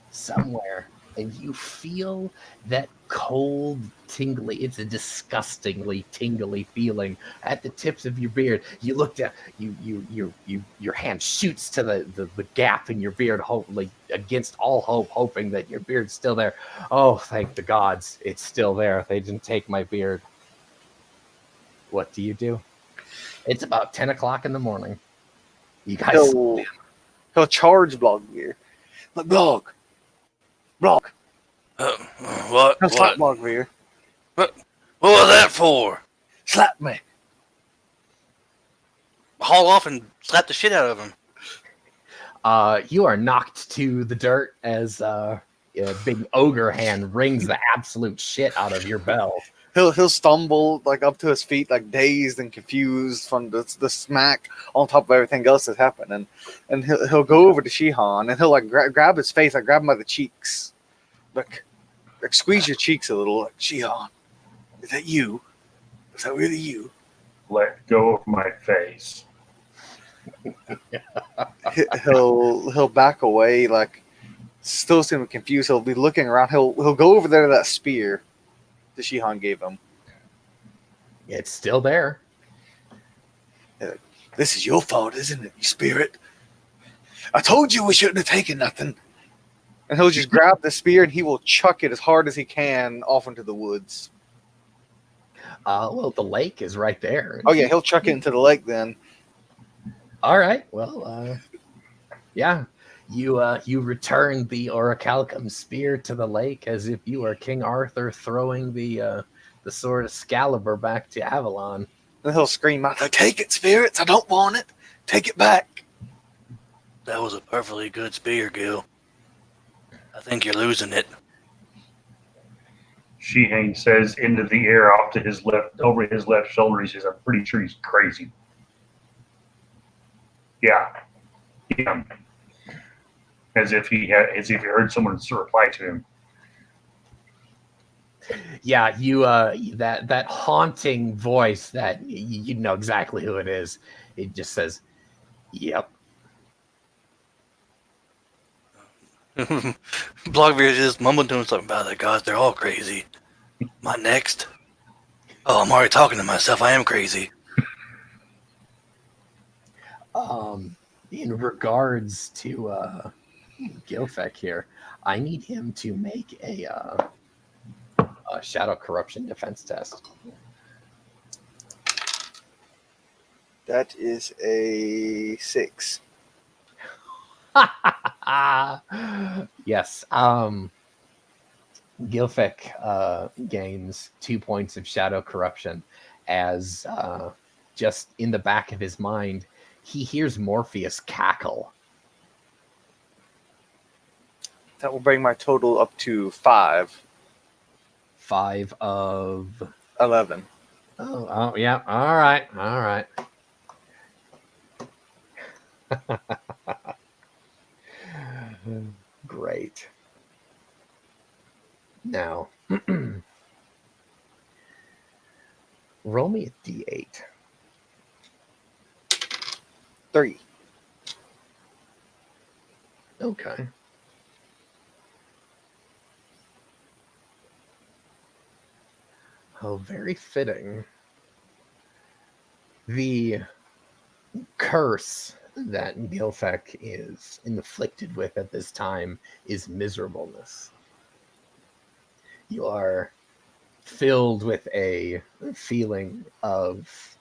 [SPEAKER 1] somewhere, and you feel that cold, tingly, it's a disgustingly tingly feeling at the tips of your beard. You look down, your hand shoots to the gap in your beard, like against all hope, hoping that your beard's still there. Oh, thank the gods, it's still there. They didn't take my beard. What do you do? It's about 10 o'clock in the morning. You guys,
[SPEAKER 3] He'll charge Blogveer. But Blog.
[SPEAKER 5] What?
[SPEAKER 3] He'll slap Blogveer.
[SPEAKER 5] What was that for?
[SPEAKER 3] Slap me.
[SPEAKER 5] Haul off and slap the shit out of him.
[SPEAKER 1] You are knocked to the dirt as a big ogre hand rings the absolute shit out of your bell.
[SPEAKER 3] He'll stumble like up to his feet, like dazed and confused from the smack on top of everything else that's happened, and he'll go over to Shihan and he'll like grab his face, like grab him by the cheeks, like squeeze your cheeks a little. Like, Shihan, is that you? Is that really you?
[SPEAKER 2] Let go of my face.
[SPEAKER 3] He'll back away, like still seeming confused. He'll be looking around. He'll go over there to that spear that Shihan gave him.
[SPEAKER 1] It's still there.
[SPEAKER 4] This is your fault, isn't it, you spirit? I told you we shouldn't have taken nothing.
[SPEAKER 3] And he'll just grab the spear and he will chuck it as hard as he can off into the woods.
[SPEAKER 1] Well, the lake is right there.
[SPEAKER 3] Oh yeah, he'll chuck it into the lake then.
[SPEAKER 1] All right. Well, yeah. You return the orichalcum spear to the lake as if you were King Arthur throwing the sword Excalibur back to Avalon.
[SPEAKER 3] Then he'll scream out,
[SPEAKER 4] Now take it, spirits. I don't want it. Take it back.
[SPEAKER 5] That was a perfectly good spear, Gil. I think you're losing it.
[SPEAKER 2] Shihane says into the air off to his left, over his left shoulder. He says, "I'm pretty sure he's crazy." Yeah. As if he heard someone reply to him.
[SPEAKER 1] Yeah, you that haunting voice that you know exactly who it is. It just says, "Yep."
[SPEAKER 5] Blockbeard is just mumbling to himself about that. Guys, they're all crazy. My next? Oh, I'm already talking to myself. I am crazy.
[SPEAKER 1] In regards to Gilfek here, I need him to make a shadow corruption defense test.
[SPEAKER 3] that is a 6.
[SPEAKER 1] Yes. Gilfek gains 2 points of shadow corruption as just in the back of his mind, he hears Morpheus cackle.
[SPEAKER 3] That will bring my total up to 5.
[SPEAKER 1] 5 of
[SPEAKER 3] 11.
[SPEAKER 1] Oh yeah. All right. Great. Now, roll me a d8.
[SPEAKER 3] 3.
[SPEAKER 1] Okay. Oh, very fitting. The curse that Gilfek is inflicted with at this time is miserableness. You are filled with a feeling of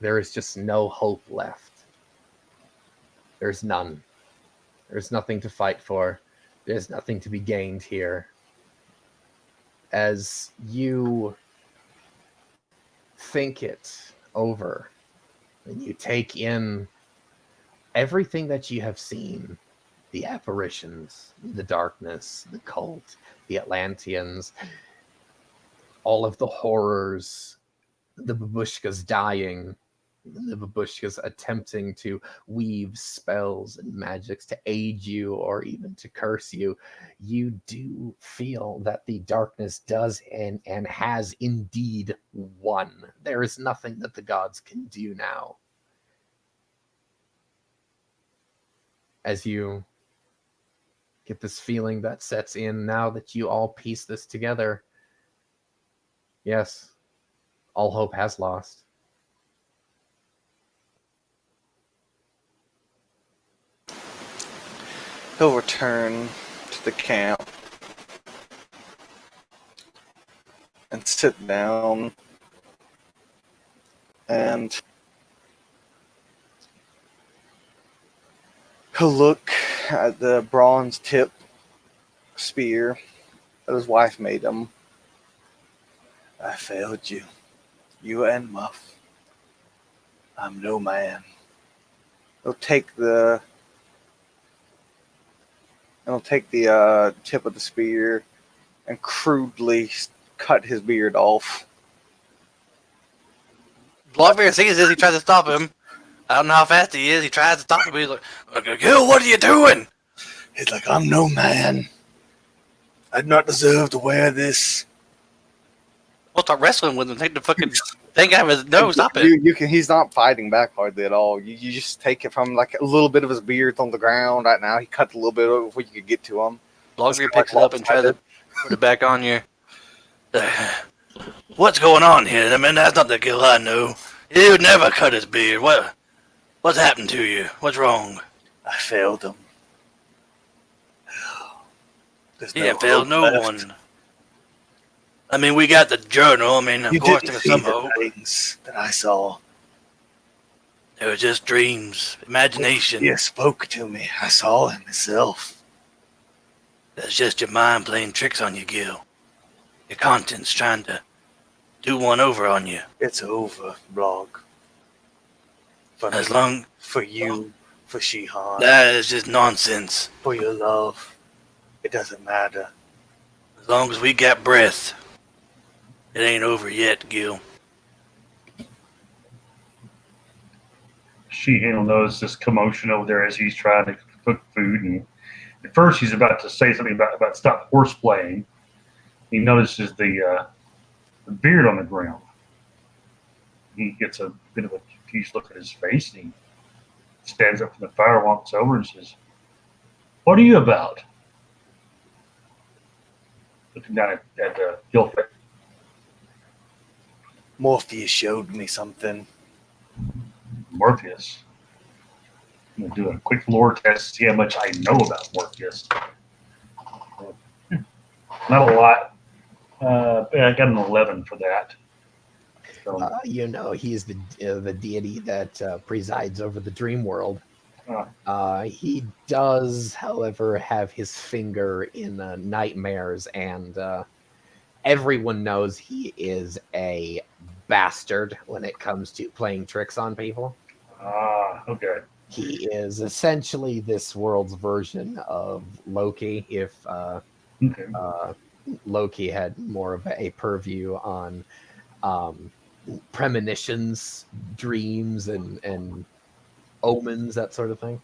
[SPEAKER 1] there is just no hope left. There's none. There's nothing to fight for. There's nothing to be gained here. As you think it over and you take in everything that you have seen, the apparitions, the darkness, the cult, the Atlanteans, all of the horrors, the babushkas dying, the babushkas attempting to weave spells and magics to aid you or even to curse you, you do feel that the darkness does and has indeed won. There is nothing that the gods can do now. As you get this feeling that sets in now that you all piece this together, yes, all hope has lost.
[SPEAKER 3] He'll return to the camp and sit down and he'll look at the bronze tip spear that his wife made him.
[SPEAKER 4] I failed you. You and Muff. I'm no man.
[SPEAKER 3] He'll take the tip of the spear and crudely cut his beard off.
[SPEAKER 5] Blockbeard sees this. He tries to stop him. I don't know how fast he is. He tries to stop him. He's like, Gil, what are you doing?
[SPEAKER 4] He's like, I'm no man. I do not deserve to wear this.
[SPEAKER 5] We'll start wrestling with him. Take the fucking thing out of his nose. Stop it.
[SPEAKER 3] You can. He's not fighting back hardly at all. You just take it from like a little bit of his beard on the ground right now. He cut a little bit of it before you could get to him.
[SPEAKER 5] Logbeard picks it up and tries to put it back on you. What's going on here? I mean, that's not the Gil I know. He would never cut his beard. What's happened to you? What's wrong?
[SPEAKER 4] I failed him. There's
[SPEAKER 5] Yeah,
[SPEAKER 4] no
[SPEAKER 5] failed
[SPEAKER 4] hope
[SPEAKER 5] no
[SPEAKER 4] left.
[SPEAKER 5] one. I mean, we got the journal. I mean, of
[SPEAKER 4] You
[SPEAKER 5] course
[SPEAKER 4] didn't
[SPEAKER 5] there's
[SPEAKER 4] see
[SPEAKER 5] some
[SPEAKER 4] the
[SPEAKER 5] hope.
[SPEAKER 4] things that I saw.
[SPEAKER 5] They were just dreams, imagination.
[SPEAKER 4] He spoke to me. I saw him myself.
[SPEAKER 5] That's just your mind playing tricks on you, Gil. Your conscience trying to do one over on you.
[SPEAKER 4] It's over, Blog. For
[SPEAKER 5] As
[SPEAKER 4] me,
[SPEAKER 5] long
[SPEAKER 4] for you, for Shihan,
[SPEAKER 5] that is just nonsense.
[SPEAKER 4] for your love. It doesn't matter.
[SPEAKER 5] As long as we got breath, it ain't over yet, Gil.
[SPEAKER 2] Sheehan notices this commotion over there as he's trying to cook food, and at first he's about to say something about stop horseplaying. He notices the beard on the ground. He gets a bit of a confused look at his face, and he stands up from the fire, walks over, and says, "What are you about?" Looking down at Gilfrick.
[SPEAKER 4] Morpheus showed me something.
[SPEAKER 2] Morpheus. I'm going to do a quick lore test to see how much I know about Morpheus. Not a lot. I got an 11 for that. So,
[SPEAKER 1] He's the deity that presides over the dream world.
[SPEAKER 2] Ah.
[SPEAKER 1] He does, however, have his finger in nightmares, and everyone knows he is a bastard when it comes to playing tricks on people.
[SPEAKER 2] Okay.
[SPEAKER 1] He is essentially this world's version of Loki, if
[SPEAKER 2] Okay.
[SPEAKER 1] Loki had more of a purview on premonitions, dreams, and omens, that sort of thing.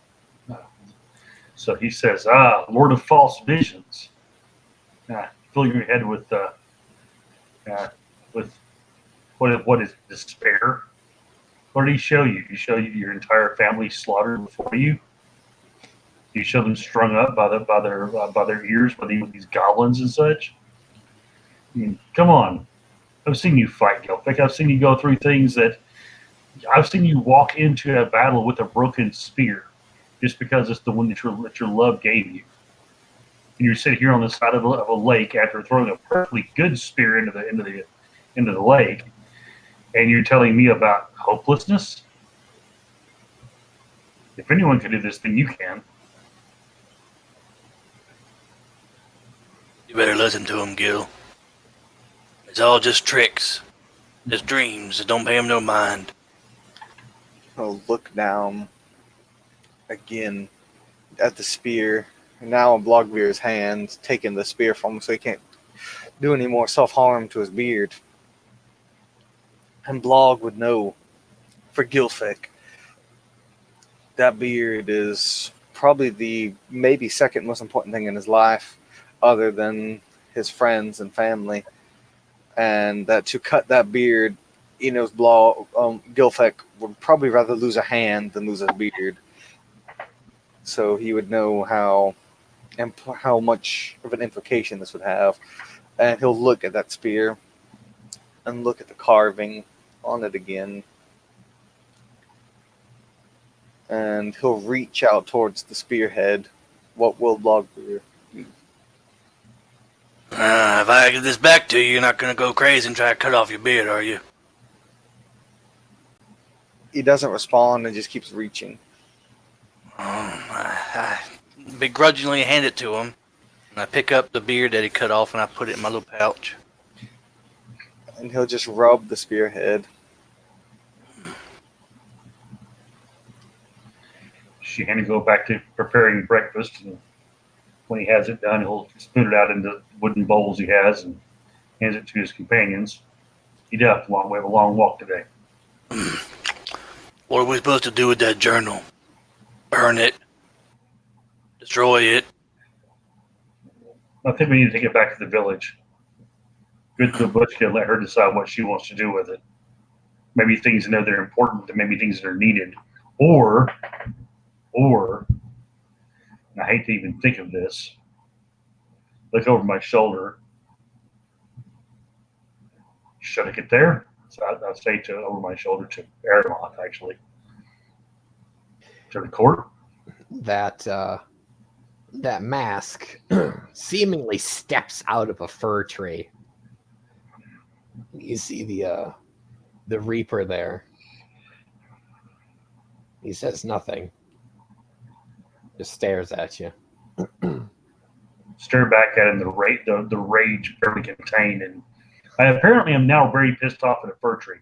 [SPEAKER 2] So he says, Lord of False Visions. Fill your head with what is despair? What did he show you? He show you your entire family slaughtered before you. You show them strung up by their ears by these goblins and such. I mean, come on. I've seen you fight, Gilfick. I've seen you go through things that I've seen you walk into a battle with a broken spear, just because it's the one that your love gave you. And you're sitting here on the side of a lake after throwing a perfectly good spear into the lake, and you're telling me about hopelessness? If anyone can do this, then you can.
[SPEAKER 5] You better listen to him, Gil. It's all just tricks. Just dreams. Don't pay him no mind.
[SPEAKER 3] I'll look down again at the spear. Now in Blogbeard's hand, taking the spear from him so he can't do any more self-harm to his beard. And Blog would know, for Gilfick, that beard is probably the maybe second most important thing in his life, other than his friends and family. And that to cut that beard, he knows Gilfick would probably rather lose a hand than lose his beard. So he would know how much of an implication this would have. And he'll look at that spear and look at the carving on it again. And he'll reach out towards the spearhead. What will Blogbeard?
[SPEAKER 5] If I give this back to you, you're not going to go crazy and try to cut off your beard, are you?
[SPEAKER 3] He doesn't respond and just keeps reaching.
[SPEAKER 5] I begrudgingly hand it to him. And I pick up the beard that he cut off and I put it in my little pouch.
[SPEAKER 3] And he'll just rub the spearhead.
[SPEAKER 2] She had to go back to preparing breakfast. And when he has it done, he'll spoon it out into wooden bowls he has and hands it to his companions. We have a long walk today.
[SPEAKER 5] What are we supposed to do with that journal? Burn it? Destroy it?
[SPEAKER 2] I think we need to take it back to the village. Good to the bush and let her decide what she wants to do with it. Maybe things that are important, and maybe things that are needed, or, and I hate to even think of this. Look over my shoulder. Should I get there? So I'd say to over my shoulder to Aramont, actually, to the court.
[SPEAKER 1] That that mask seemingly steps out of a fir tree. You see the Reaper there. He says nothing. Just stares at you.
[SPEAKER 2] Stare back at him. The rage barely contained, and I apparently am now very pissed off at a fir tree.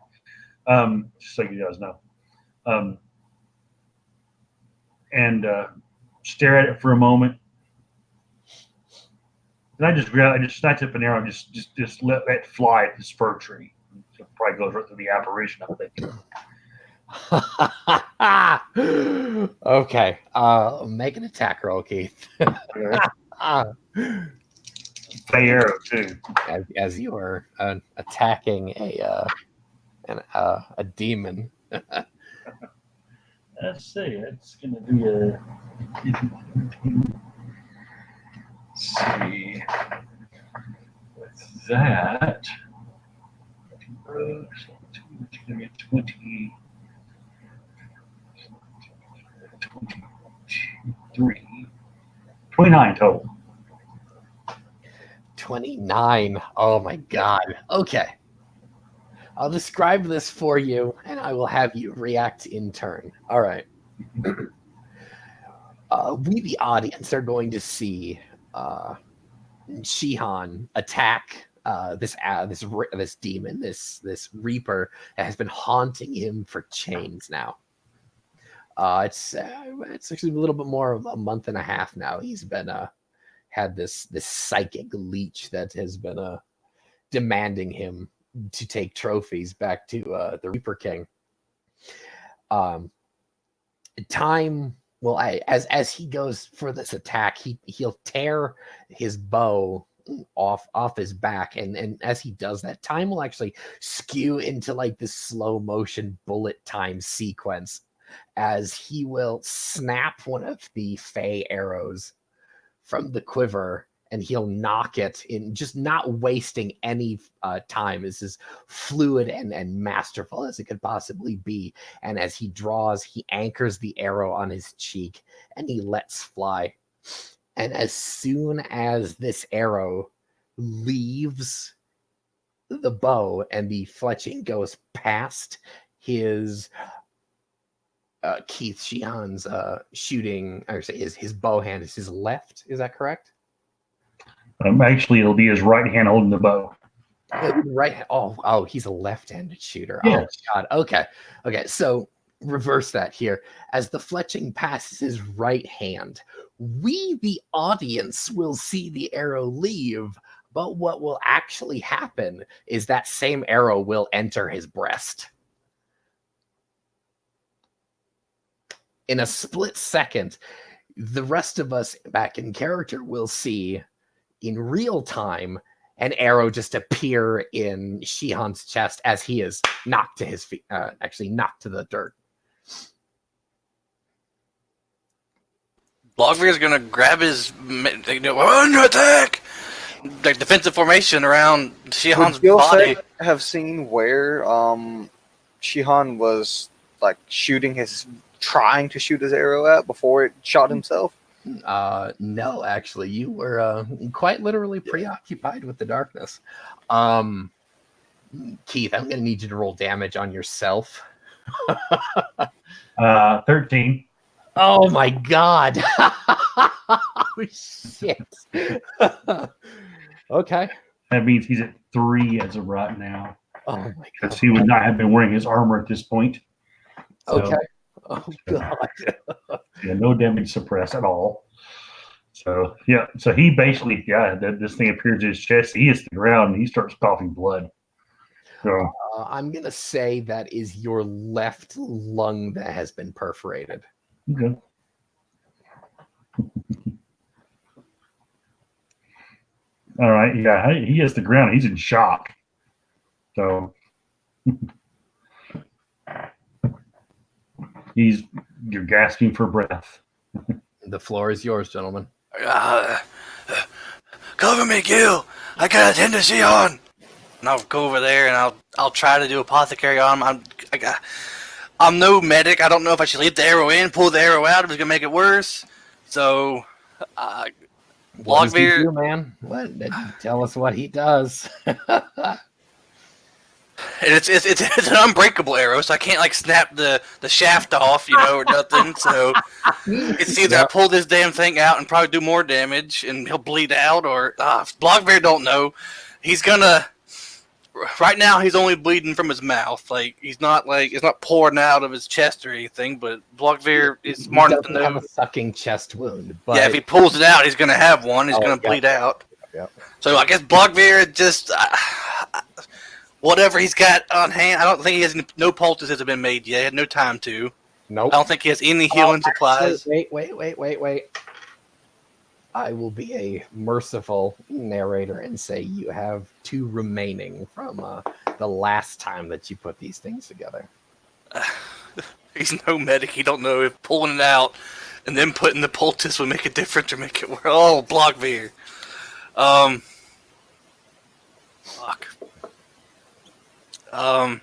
[SPEAKER 2] Just so you guys know. And stare at it for a moment. And I just snatch up an arrow and just let that fly at this fir tree. It probably goes right through the apparition, I'm thinking.
[SPEAKER 1] Okay. Make an attack roll, Keith.
[SPEAKER 2] Fey arrow too.
[SPEAKER 1] As you are attacking a demon.
[SPEAKER 2] Let's see. It's going to be a. Let's see. With that, it's going to be 20. 23. 29 total.
[SPEAKER 1] 29. Oh my god. Okay. I'll describe this for you, and I will have you react in turn. All right. We, the audience, are going to see Shihan attack this demon, this Reaper that has been haunting him for chains now. It's actually a little bit more of a month and a half now. He's been had this psychic leech that has been demanding him to take trophies back to the Reaper King. Time will, as he goes for this attack, he'll tear his bow off his back, and as he does that, time will actually skew into like this slow motion bullet time sequence as he will snap one of the Fey arrows from the quiver, and he'll knock it in, just not wasting any time. This is fluid and masterful as it could possibly be. And as he draws, he anchors the arrow on his cheek and he lets fly. And as soon as this arrow leaves the bow and the fletching goes past his Keith Shihan's shooting, or say his bow hand is his left. Is that correct?
[SPEAKER 2] Actually, it'll be his right hand holding the bow.
[SPEAKER 1] Right. Oh, he's a left-handed shooter.
[SPEAKER 2] Yes.
[SPEAKER 1] Oh God. Okay. So reverse that here. As the fletching passes his right hand, we, the audience, will see the arrow leave. But what will actually happen is that same arrow will enter his breast. In a split second, the rest of us back in character will see in real time an arrow just appear in Shihan's chest as he is knocked to his feet, actually knocked to the dirt.
[SPEAKER 5] Logbear's gonna grab his under attack, like defensive formation around Shihan's
[SPEAKER 3] Would Gil
[SPEAKER 5] body.
[SPEAKER 3] have seen where Shihan was like trying to shoot his arrow at before it shot himself?
[SPEAKER 1] No, actually, you were quite literally preoccupied with the darkness. Keith, I'm going to need you to roll damage on yourself.
[SPEAKER 2] 13.
[SPEAKER 1] Oh my god. Oh shit. Okay.
[SPEAKER 2] That means he's at 3 as of right now.
[SPEAKER 1] Oh my god.
[SPEAKER 2] Because he would not have been wearing his armor at this point. So,
[SPEAKER 1] Okay. Oh god.
[SPEAKER 2] Yeah, no damage suppressed at all. So yeah, so he basically, this thing appears in his chest. He hits the ground and he starts coughing blood. So
[SPEAKER 1] I'm gonna say that is your left lung that has been perforated.
[SPEAKER 2] okay. All right. Yeah, he hits the ground. He's in shock. So you're gasping for breath.
[SPEAKER 1] The floor is yours, gentlemen.
[SPEAKER 5] Uh, Cover me, Gil. I got a tendency on. And I'll go over there and I'll try to do apothecary on him. I'm no medic. I don't know if I should leave the arrow in, pull the arrow out, if it's gonna make it worse. So,
[SPEAKER 1] What does he
[SPEAKER 5] Blogbeard.
[SPEAKER 1] do, man? What? Tell us what he does.
[SPEAKER 5] It's an unbreakable arrow, so I can't like snap the shaft off, or nothing. So it's either I pull this damn thing out and probably do more damage, and he'll bleed out, or Blogbeard don't know. He's gonna. Right now, he's only bleeding from his mouth. Like it's not pouring out of his chest or anything. But Blogbeard is smart enough to know.
[SPEAKER 1] Have a sucking chest wound. But...
[SPEAKER 5] Yeah, if he pulls it out, he's gonna have one. He's gonna bleed out.
[SPEAKER 1] Yep.
[SPEAKER 5] So I guess Blogbeard just. Whatever he's got on hand, I don't think he has no poultices have been made yet. He had no time to.
[SPEAKER 1] Nope.
[SPEAKER 5] I don't think he has any healing supplies.
[SPEAKER 1] Wait. I will be a merciful narrator and say you have 2 remaining from the last time that you put these things together.
[SPEAKER 5] He's no medic. He don't know if pulling it out and then putting the poultice would make a difference or make it work. Oh, Blogbeard. Fuck. Oh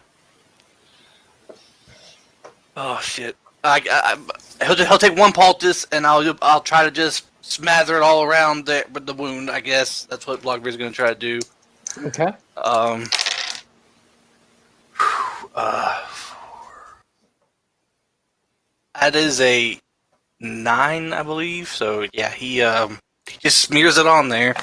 [SPEAKER 5] shit! He'll take one poultice and I'll try to just smother it all around with the wound. I guess that's what Blogbeard's gonna try to do.
[SPEAKER 1] Okay.
[SPEAKER 5] That is a 9, I believe. So yeah, he just smears it on there.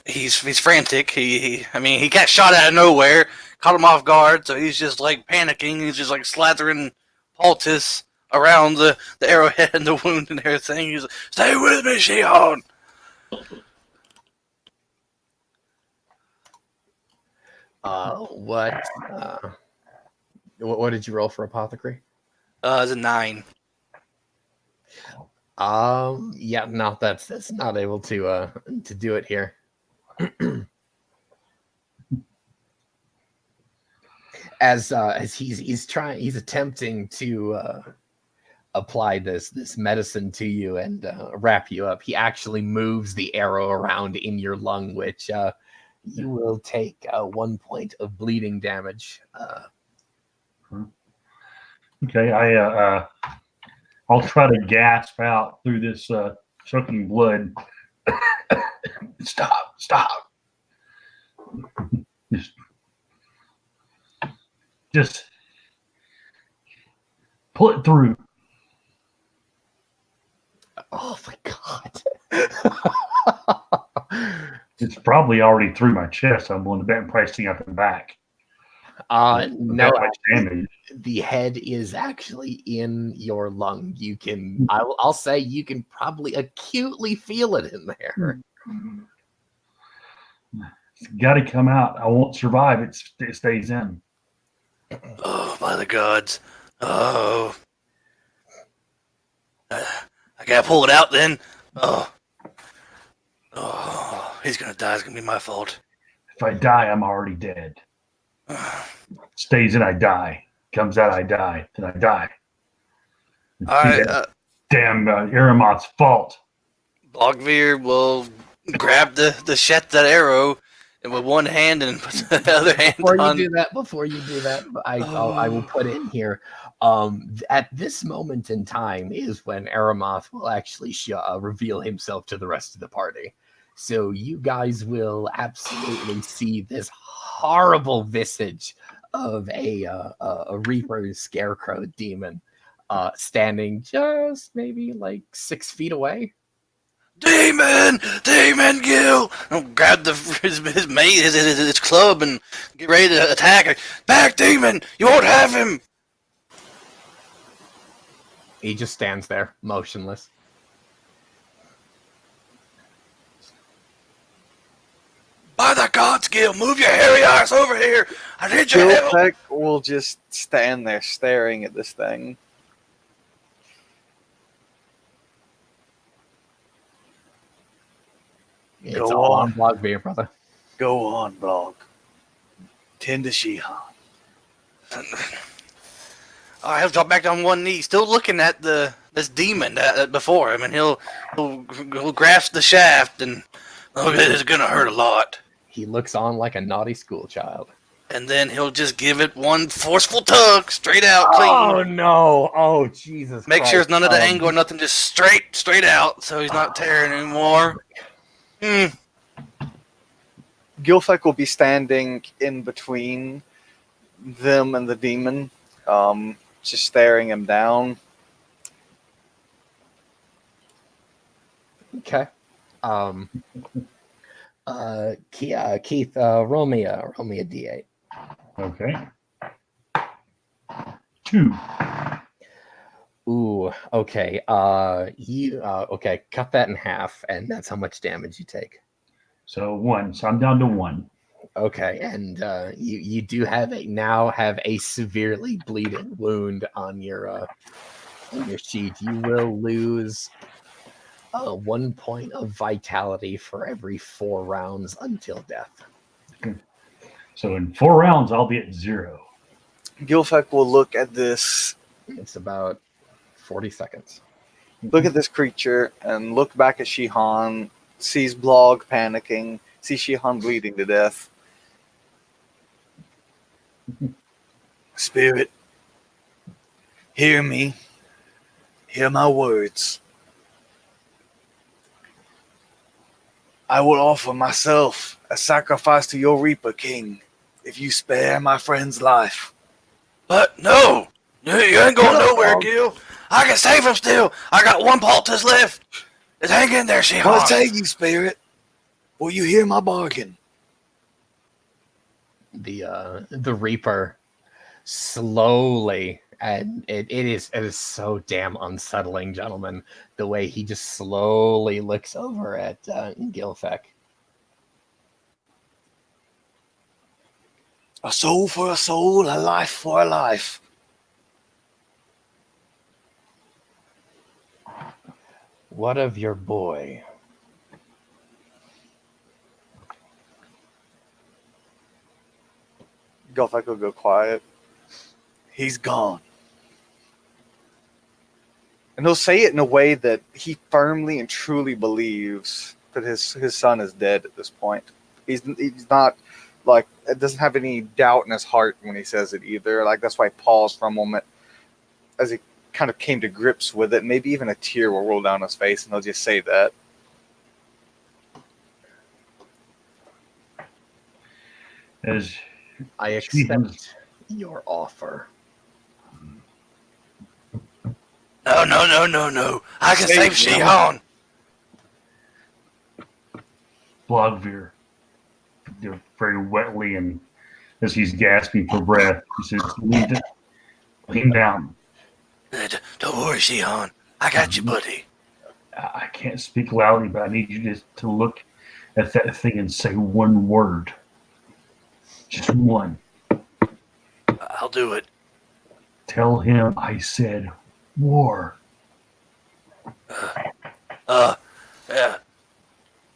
[SPEAKER 5] He's frantic. He got shot out of nowhere. Caught him off guard, so he's just like panicking. He's just like slathering poultice around the arrowhead and the wound and everything. He's like, "Stay with me, Shion."
[SPEAKER 1] What did you roll for apothecary?
[SPEAKER 5] It's a 9.
[SPEAKER 1] Yeah, no, that's not able to do it here. As he's attempting to apply this medicine to you and wrap you up, he actually moves the arrow around in your lung, which you will take 1 point of bleeding damage.
[SPEAKER 2] Okay, I'll try to gasp out through this choking blood. Stop. Just pull it through.
[SPEAKER 1] Oh my god.
[SPEAKER 2] It's probably already through my chest. I'm willing to bet and pricing up and back.
[SPEAKER 1] No,
[SPEAKER 2] much damage.
[SPEAKER 1] The head is actually in your lung. You can, I'll say you can probably acutely feel it in there.
[SPEAKER 2] It's got to come out. I won't survive. It stays in.
[SPEAKER 5] Oh, by the gods! Oh, I gotta pull it out then. Oh, he's gonna die. It's gonna be my fault.
[SPEAKER 2] If I die, I'm already dead. Stays in, I die. Comes out, I die. Then I die.
[SPEAKER 5] All right.
[SPEAKER 2] Damn Aramoth's fault.
[SPEAKER 5] Blogbeard will grab the that arrow and with one hand and put the other hand on.
[SPEAKER 1] Before you do that, I will put in here. At this moment in time is when Aramoth will actually reveal himself to the rest of the party. So you guys will absolutely see this horrible visage of a Reaper Scarecrow demon standing just maybe like 6 feet away.
[SPEAKER 5] Demon Gil! I'll grab his mate, his club, and get ready to attack. Back, demon! You won't have him!
[SPEAKER 1] He just stands there, motionless.
[SPEAKER 5] By the gods, Gil, move your hairy ass over here! I need your help!
[SPEAKER 3] Gilpec will just stand there staring at this thing.
[SPEAKER 1] It's
[SPEAKER 4] Go
[SPEAKER 1] all
[SPEAKER 4] on.
[SPEAKER 1] on Blogbeer, brother.
[SPEAKER 4] Go on, Blog. Tend to Shihan.
[SPEAKER 5] All right, he'll drop back on one knee, still looking at this demon before him, and he'll grasp the shaft, and it's gonna hurt a lot.
[SPEAKER 1] He looks on like a naughty school child.
[SPEAKER 5] And then he'll just give it one forceful tug, straight out,
[SPEAKER 1] Oh
[SPEAKER 5] clean.
[SPEAKER 1] no! Oh Jesus!
[SPEAKER 5] Make sure it's none of the
[SPEAKER 1] Christ.
[SPEAKER 5] angle or nothing, just straight out, so he's not tearing anymore.
[SPEAKER 3] Gilfek will be standing in between them and the demon, just staring him down.
[SPEAKER 1] Okay. Keith, roll me a d8.
[SPEAKER 2] Okay. 2.
[SPEAKER 1] Ooh, okay. Okay, cut that in half, and that's how much damage you take.
[SPEAKER 2] So 1. So I'm down to 1.
[SPEAKER 1] Okay, and you do have a severely bleeding wound on your sheet. You will lose 1 point of vitality for every 4 rounds until death.
[SPEAKER 2] So in 4 rounds, I'll be at 0.
[SPEAKER 3] Gilfek will look at this
[SPEAKER 1] It's about 40 seconds.
[SPEAKER 3] creature and look back at Shihan, sees Blog panicking, sees Shihan bleeding to death.
[SPEAKER 4] Spirit, hear me. Hear my words. I will offer myself a sacrifice to your Reaper King if you spare my friend's life.
[SPEAKER 5] But no, you ain't going nowhere, Gil. I can save him still. I got 1 poultice left. Just hang in there, Shihan.
[SPEAKER 4] What say you, Spirit? Will you hear my bargain?
[SPEAKER 1] The Reaper slowly, and it is so damn unsettling, gentlemen, the way he just slowly looks over at Gilfek.
[SPEAKER 4] A soul for a soul, a life for a life.
[SPEAKER 1] What of your boy?
[SPEAKER 3] Gilfek will go quiet.
[SPEAKER 4] He's gone.
[SPEAKER 3] And he'll say it in a way that he firmly and truly believes that his son is dead at this point. He's not like, it doesn't have any doubt in his heart when he says it either. Like, that's why he paused for a moment as he kind of came to grips with it. Maybe even a tear will roll down his face and he'll just say that.
[SPEAKER 2] As
[SPEAKER 1] I accept your offer.
[SPEAKER 5] No. I can save
[SPEAKER 3] Save
[SPEAKER 5] Shihan.
[SPEAKER 2] Blogveer, they're very wetly, and as he's gasping for breath, he says, lean down.
[SPEAKER 5] Don't worry, Shihan. I got you, buddy.
[SPEAKER 2] I can't speak loudly, but I need you to look at that thing and say one word. Just one.
[SPEAKER 5] I'll do it.
[SPEAKER 2] Tell him I said war.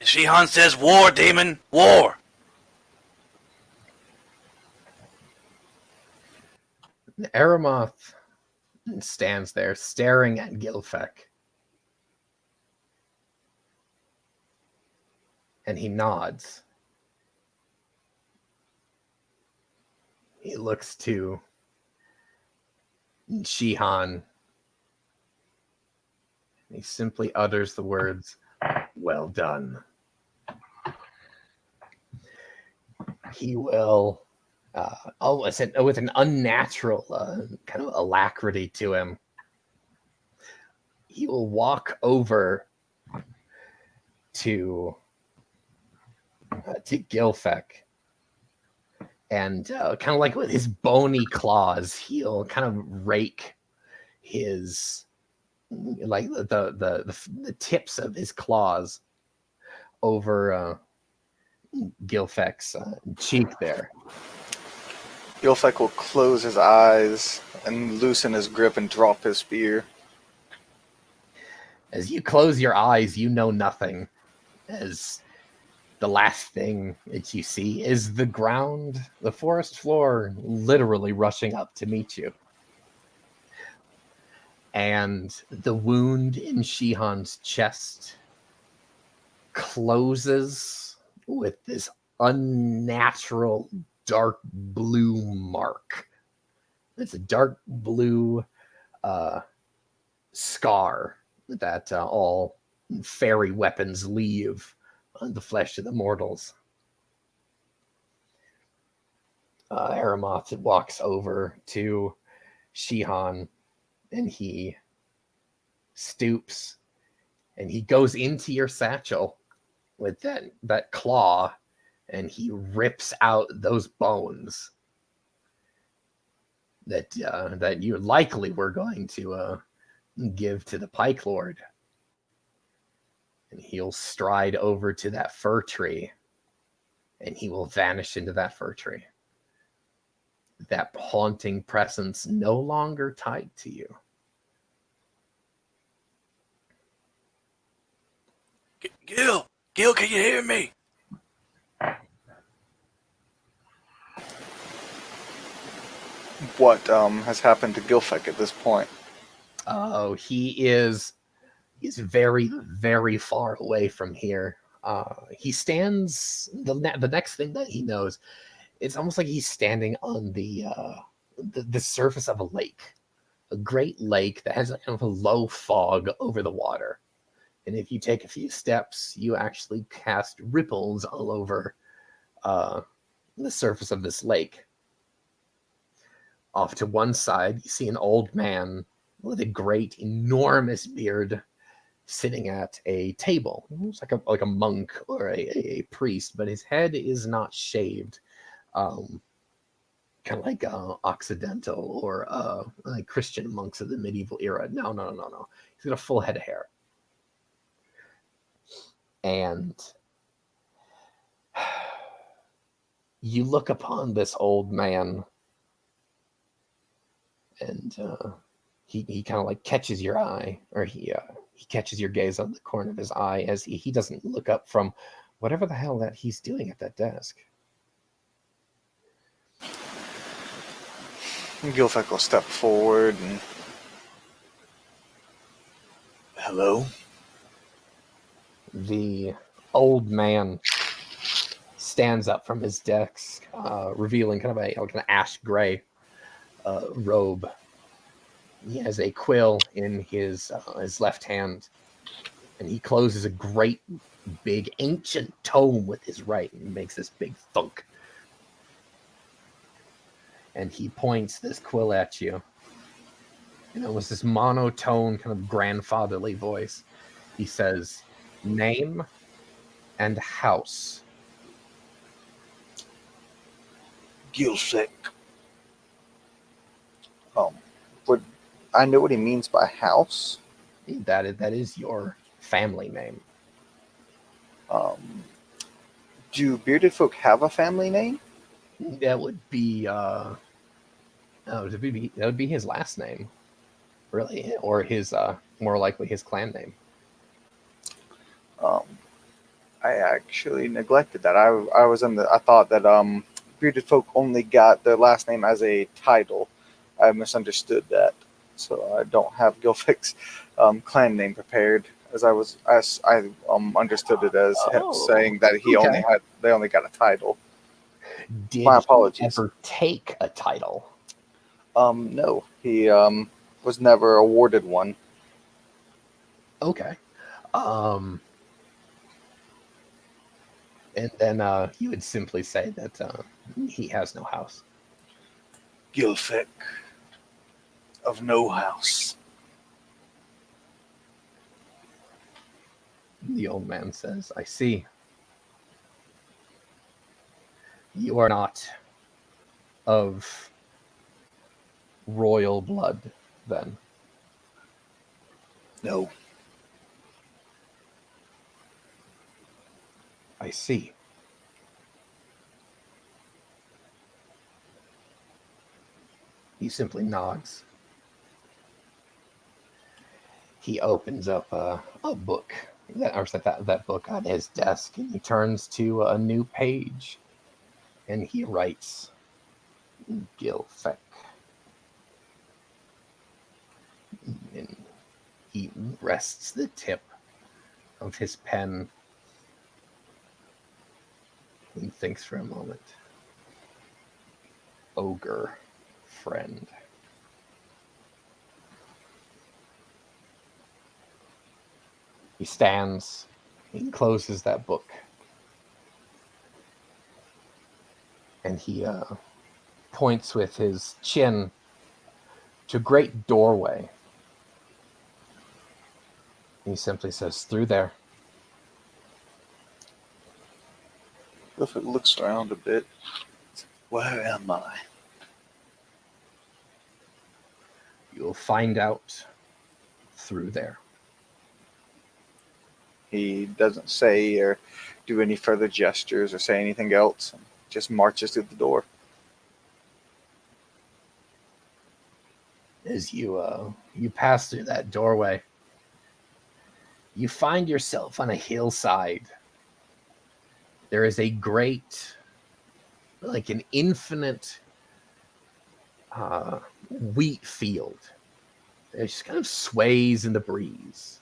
[SPEAKER 5] Shihan says war, demon. War.
[SPEAKER 1] Aramoth stands there staring at Gilfek. And he nods. He looks to Shihan. He simply utters the words, "Well done." He will, with an unnatural kind of alacrity to him, he will walk over to Gilfek, and kind of like with his bony claws, he'll kind of rake his, like the tips of his claws over Gilfek's cheek there.
[SPEAKER 3] Gilfek will close his eyes and loosen his grip and drop his spear.
[SPEAKER 1] As you close your eyes, you know nothing. As the last thing that you see is the ground, the forest floor, literally rushing up to meet you. And the wound in Shihan's chest closes with this unnatural dark blue mark. It's a dark blue scar that all fairy weapons leave on the flesh of the mortals. Aramoth walks over to Shihan and he stoops and he goes into your satchel with that claw and he rips out those bones that you likely were going to give to the Pike Lord. And he'll stride over to that fir tree and he will vanish into that fir tree. That haunting presence no longer tied to you.
[SPEAKER 5] Gil, can you hear me?
[SPEAKER 3] What has happened to Gilfek at this point?
[SPEAKER 1] Oh, he's very, very far away from here. He stands, the next thing that he knows, it's almost like he's standing on the surface of a lake, a great lake that has kind of a low fog over the water. And if you take a few steps, you actually cast ripples all over the surface of this lake. Off to one side, you see an old man with a great, enormous beard sitting at a table. It's like a monk or a priest, but his head is not shaved. Kind of like Occidental or like Christian monks of the medieval era. No. He's got a full head of hair. And you look upon this old man and he kind of like catches your eye, or he catches your gaze on the corner of his eye as he doesn't look up from whatever the hell that he's doing at that desk.
[SPEAKER 3] Gilfek will step forward and...
[SPEAKER 4] Hello?
[SPEAKER 1] The old man stands up from his desk, revealing kind of an ash gray robe. He has a quill in his left hand, and he closes a great big ancient tome with his right, and makes this big thunk. And he points this quill at you. And it was this monotone, kind of grandfatherly voice. He says, "Name and house."
[SPEAKER 4] Gilfek.
[SPEAKER 3] Would I know what he means by house?
[SPEAKER 1] That is your family name.
[SPEAKER 3] Do bearded folk have a family name?
[SPEAKER 1] That would be that would be his last name, really, or his more likely his clan name.
[SPEAKER 3] I actually neglected that. I thought that bearded folk only got their last name as a title. I misunderstood that, so I don't have Gilfek's clan name prepared. I understood it as him saying that they only got a title.
[SPEAKER 1] Did
[SPEAKER 3] My
[SPEAKER 1] he
[SPEAKER 3] apologies.
[SPEAKER 1] ever take a title?
[SPEAKER 3] No, he was never awarded one.
[SPEAKER 1] Okay. And then you would simply say that he has no house.
[SPEAKER 4] Gilfek of no house.
[SPEAKER 1] The old man says, "I see. You are not of royal blood, then."
[SPEAKER 4] No.
[SPEAKER 1] "I see. He simply nods. He opens up a book that book on his desk, and he turns to a new page, and he writes Gilfek. And he rests the tip of his pen and thinks for a moment. Ogre friend. He stands, he closes that book, and he points with his chin to a great doorway. He simply says, through there.
[SPEAKER 3] If it looks around a bit,
[SPEAKER 4] Where am I?
[SPEAKER 1] You'll find out through there.
[SPEAKER 3] he doesn't say or do any further gestures or say anything else. And just marches through the door.
[SPEAKER 1] As you pass through that doorway, you find yourself on a hillside. There is a great, like an infinite wheat field. It just kind of sways in the breeze.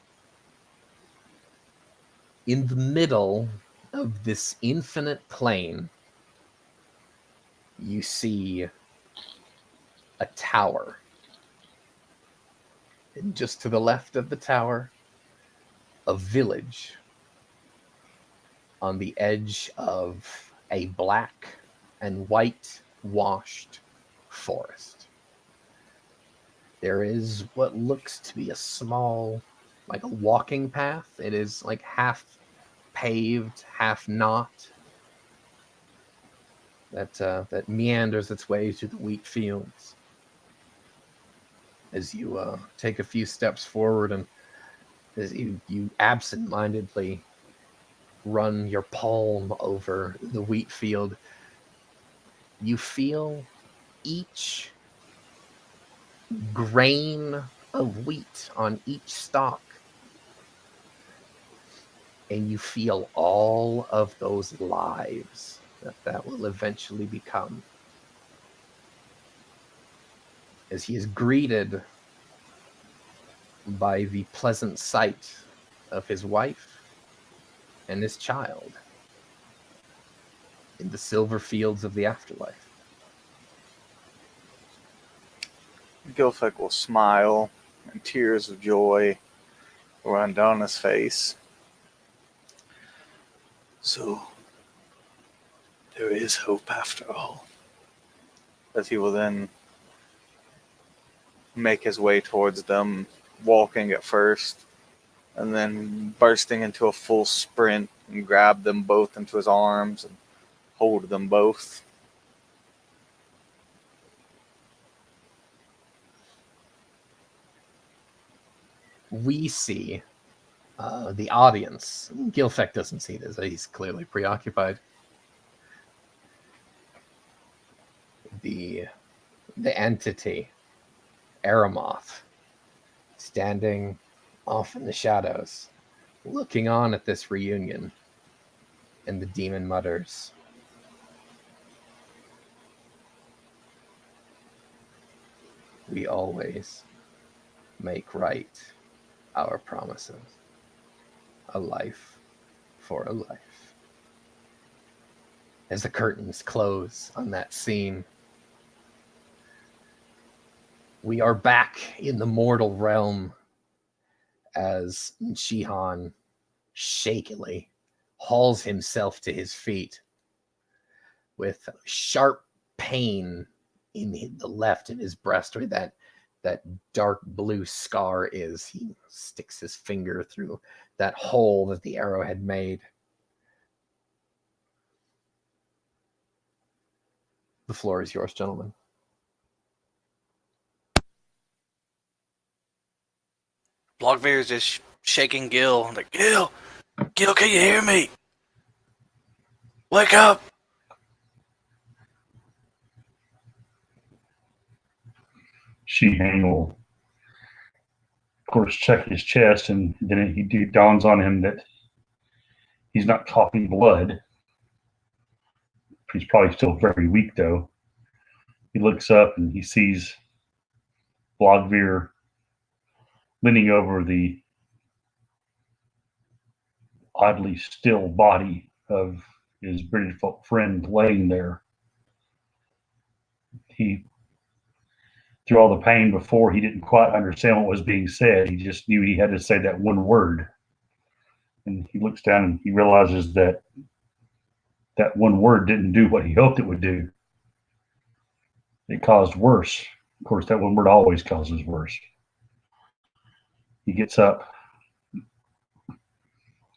[SPEAKER 1] In the middle of this infinite plain, you see a tower. And just to the left of the tower, a village on the edge of a black and white washed forest. There is what looks to be a small, like a walking path. It is like half paved, half not. That meanders its way through the wheat fields. As you take a few steps forward, and as you absent-mindedly run your palm over the wheat field, you feel each grain of wheat on each stalk, and you feel all of those lives that will eventually become. As he is greeted by the pleasant sight of his wife and his child in the silver fields of the afterlife.
[SPEAKER 3] Gilfek will smile, and tears of joy will run down his face.
[SPEAKER 4] So, there is hope after all.
[SPEAKER 3] As he will then make his way towards them, walking at first, and then bursting into a full sprint and grab them both into his arms and hold them both.
[SPEAKER 1] We see the audience. Gilfek doesn't see this. He's clearly preoccupied. The entity, Aramoth, standing off in the shadows, looking on at this reunion, and the demon mutters, "We always make right our promises. A life for a life." As the curtains close on that scene, we are back in the mortal realm as Shihan shakily hauls himself to his feet with sharp pain in the left of his breast, where that dark blue scar is. He sticks his finger through that hole that the arrow had made. The floor is yours, gentlemen.
[SPEAKER 5] Blockveer is just shaking Gil. Like, Gil, can you hear me? Wake up!
[SPEAKER 2] She will course, check his chest, and then it dawns on him that he's not coughing blood. He's probably still very weak, though. He looks up and he sees Blogveer leaning over the oddly still body of his British friend laying there. He, through all the pain before, he didn't quite understand what was being said. He just knew he had to say that one word. And he looks down and he realizes that that one word didn't do what he hoped it would do. It caused worse. Of course, that one word always causes worse. He gets up,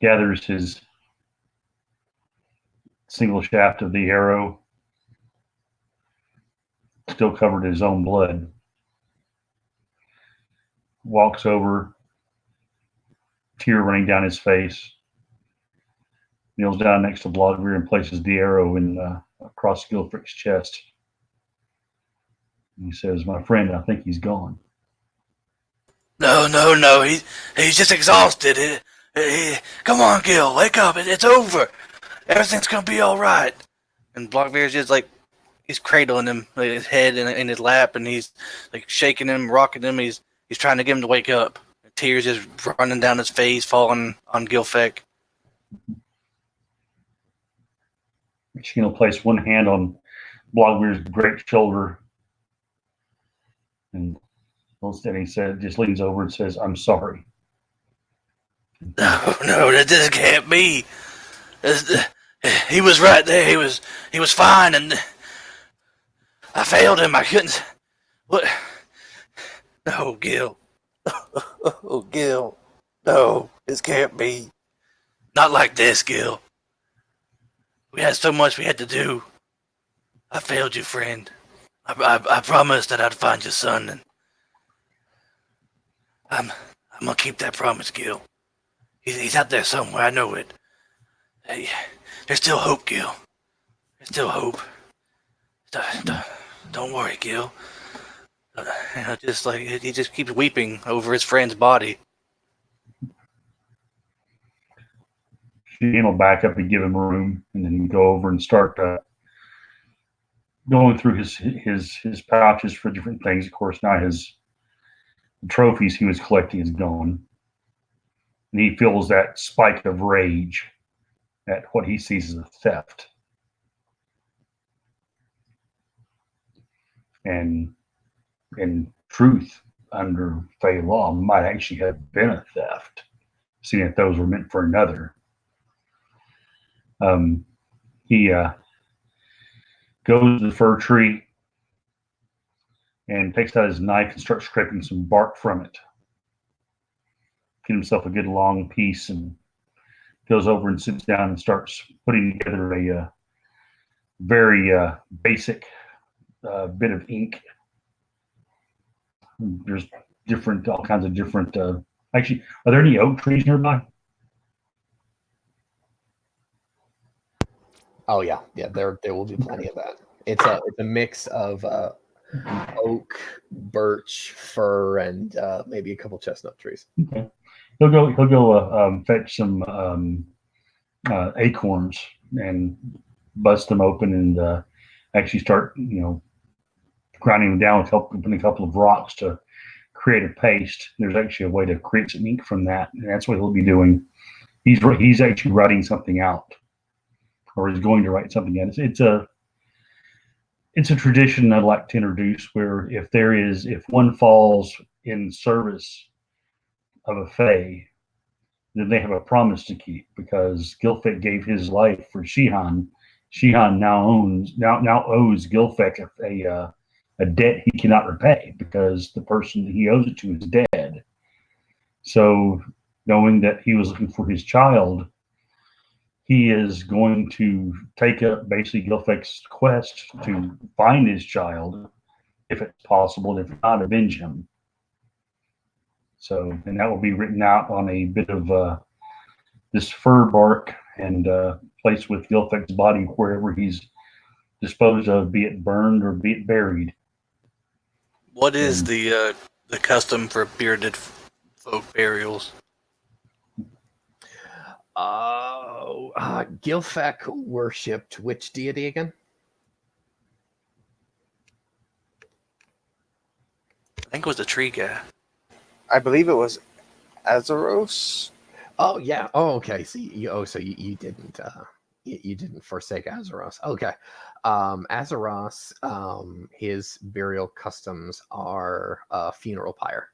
[SPEAKER 2] gathers his single shaft of the arrow, still covered in his own blood, walks over, tear running down his face, kneels down next to Blogveer and places the arrow across Gilfric's chest. And he says, "My friend, I think he's gone."
[SPEAKER 5] No. He's just exhausted. Come on, Gil, wake up. It's over. Everything's gonna be all right. And Blogveer's just like, he's cradling him, like his head in his lap, and he's like shaking him, rocking him. He's trying to get him to wake up. Tears just running down his face, falling on Gilfek.
[SPEAKER 2] She's going to place one hand on Blogveer's great shoulder, and he just leans over and says, "I'm sorry."
[SPEAKER 5] No, that just can't be. He was right there. He was fine, and I failed him. I couldn't. What? No, Gil. Oh, Gil. No, this can't be. Not like this, Gil. We had so much we had to do. I failed you, friend. I promised that I'd find your son, and I'm gonna keep that promise, Gil. He's out there somewhere. I know it. Hey, there's still hope, Gil. There's still hope. Don't worry, Gil. Just like he just keeps weeping over his friend's body.
[SPEAKER 2] Sheehan will back up and give him room, and then go over and start going through his pouches for different things. Of course, now the trophies he was collecting is gone, and he feels that spike of rage at what he sees as a theft. And in truth, under Fey law, might actually have been a theft, seeing that those were meant for another. He goes to the fir tree and takes out his knife and starts scraping some bark from it. Get himself a good long piece and goes over and sits down and starts putting together a very basic bit of ink. There's all kinds of different. Actually, are there any oak trees nearby?
[SPEAKER 1] Oh yeah. There will be plenty of that. It's a mix of oak, birch, fir, and maybe a couple chestnut trees.
[SPEAKER 2] Okay. He'll go fetch some acorns and bust them open and actually start grinding them down with a couple of rocks to create a paste. There's actually a way to create some ink from that, and that's what he'll be doing. He's actually writing something out, or is going to write something out. It's a tradition I'd like to introduce where if one falls in service of a Fae, then they have a promise to keep, because Gilfek gave his life for Sheehan. Sheehan now owes Gilfek a debt he cannot repay, because the person that he owes it to is dead. So, knowing that he was looking for his child, he is going to take up basically Gilfek's quest to find his child, if it's possible, and if not, avenge him. So, and that will be written out on a bit of this fir bark and placed with Gilfek's body wherever he's disposed of, be it burned or be it buried.
[SPEAKER 5] What is the custom for bearded folk burials.
[SPEAKER 1] Gilfek worshipped which deity again?
[SPEAKER 5] I think it was the tree guy.
[SPEAKER 3] I believe it was Azeros.
[SPEAKER 1] Oh yeah. Oh okay. So you didn't you didn't forsake Azeros. Okay. Azeros, his burial customs are funeral pyre.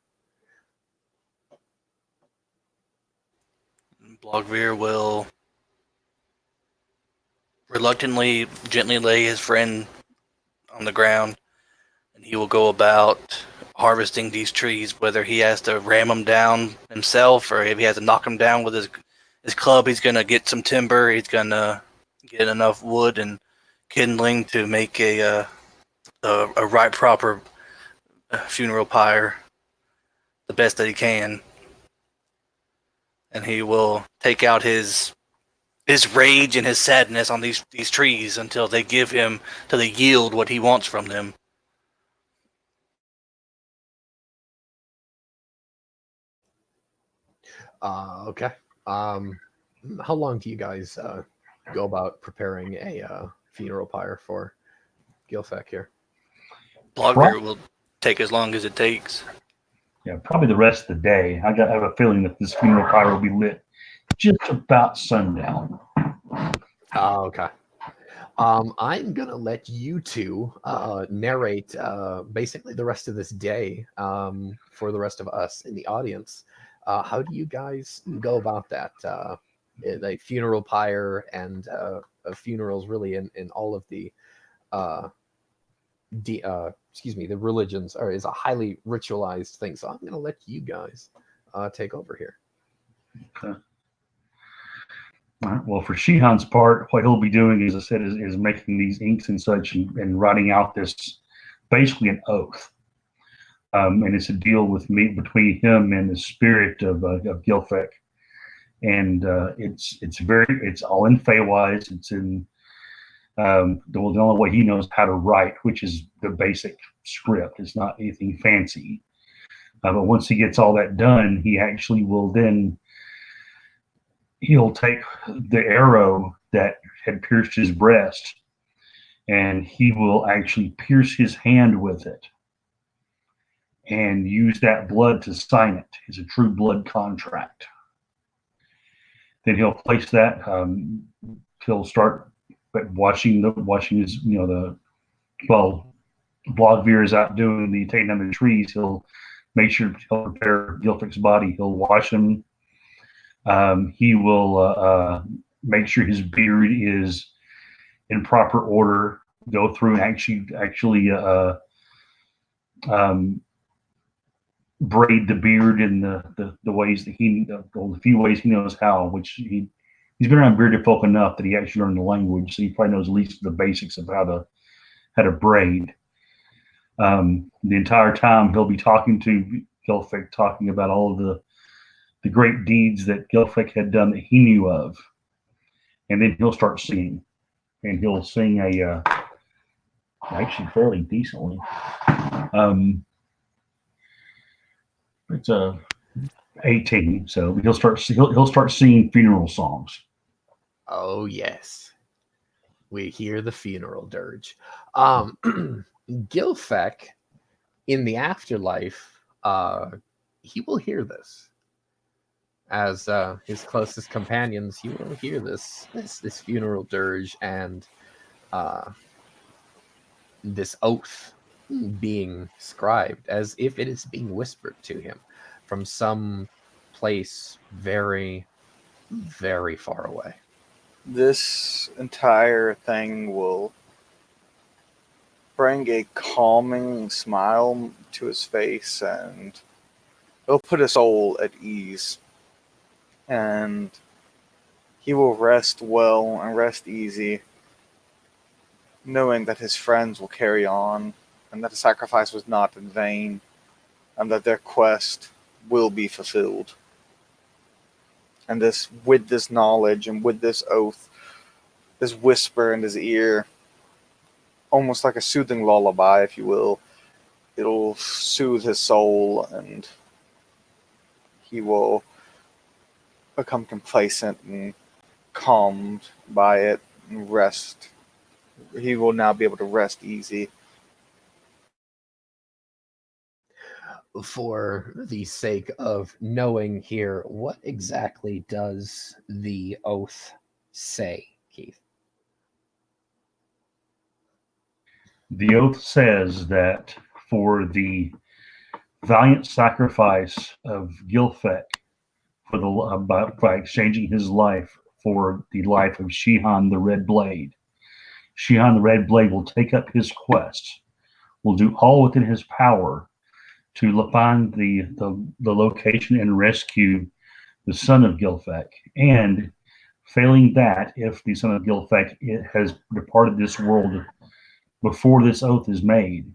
[SPEAKER 5] Blogveer will reluctantly, gently lay his friend on the ground, and he will go about harvesting these trees, whether he has to ram them down himself or if he has to knock them down with his club. He's going to get some timber. He's going to get enough wood and kindling to make a right proper funeral pyre the best that he can. And he will take out his rage and his sadness on these trees until they yield what he wants from them.
[SPEAKER 1] Okay. How long do you guys go about preparing a funeral pyre for Gilfek here?
[SPEAKER 5] Blogger will take as long as it takes.
[SPEAKER 2] Yeah, probably the rest of the day. I have a feeling that this funeral pyre will be lit just about sundown.
[SPEAKER 1] Okay. I'm gonna let you two narrate basically the rest of this day for the rest of us in the audience. How do you guys go about that? A funeral pyre and funerals really in all of the the religions is a highly ritualized thing. So I'm gonna let you guys take over here.
[SPEAKER 2] Okay. All right. Well, for Shihan's part, what he'll be doing, as I said, is making these inks and such and writing out this basically an oath. And it's a deal between him and the spirit of Gilfek. And it's all in Feywise. It's in the only way he knows how to write, which is the basic script. It's not anything fancy. But once he gets all that done, he actually will then he'll take the arrow that had pierced his breast and he will actually pierce his hand with it and use that blood to sign it. It's a true blood contract. Then he'll place that. He'll start watching his, while Blogveer is out doing the taking down the trees, he'll make sure he'll prepare Gilfek's body. He'll wash him. He will make sure his beard is in proper order. Go through and actually braid the beard in the ways that the few ways he knows how. Which he's been around bearded folk enough that he actually learned the language, so he probably knows at least the basics of how to braid. The entire time he'll be talking to Gilfek, talking about all of the great deeds that Gilfek had done that he knew of. And then he'll start singing. And he'll sing actually fairly decently. It's 18, so he'll start singing funeral songs.
[SPEAKER 1] Oh yes. We hear the funeral dirge. Gilfek in the afterlife, he will hear this. As his closest companions, you will hear this funeral dirge and this oath being scribed as if it is being whispered to him from some place very, very far away.
[SPEAKER 3] This entire thing will bring a calming smile to his face, and it'll put his soul at ease. And he will rest well and rest easy, knowing that his friends will carry on, and that the sacrifice was not in vain, and that their quest will be fulfilled. And with this knowledge and with this oath, this whisper in his ear, almost like a soothing lullaby, if you will, it'll soothe his soul, and he will become complacent and calmed by it and rest. He will now be able to rest easy.
[SPEAKER 1] For the sake of knowing here, what exactly does the oath say, Keith?
[SPEAKER 2] The oath says that for the valiant sacrifice of Gilfek for by exchanging his life for the life of Shihan the Red Blade, Shihan the Red Blade will take up his quest, will do all within his power to find the location and rescue the son of Gilfek. And failing that, if the son of Gilfek has departed this world before this oath is made,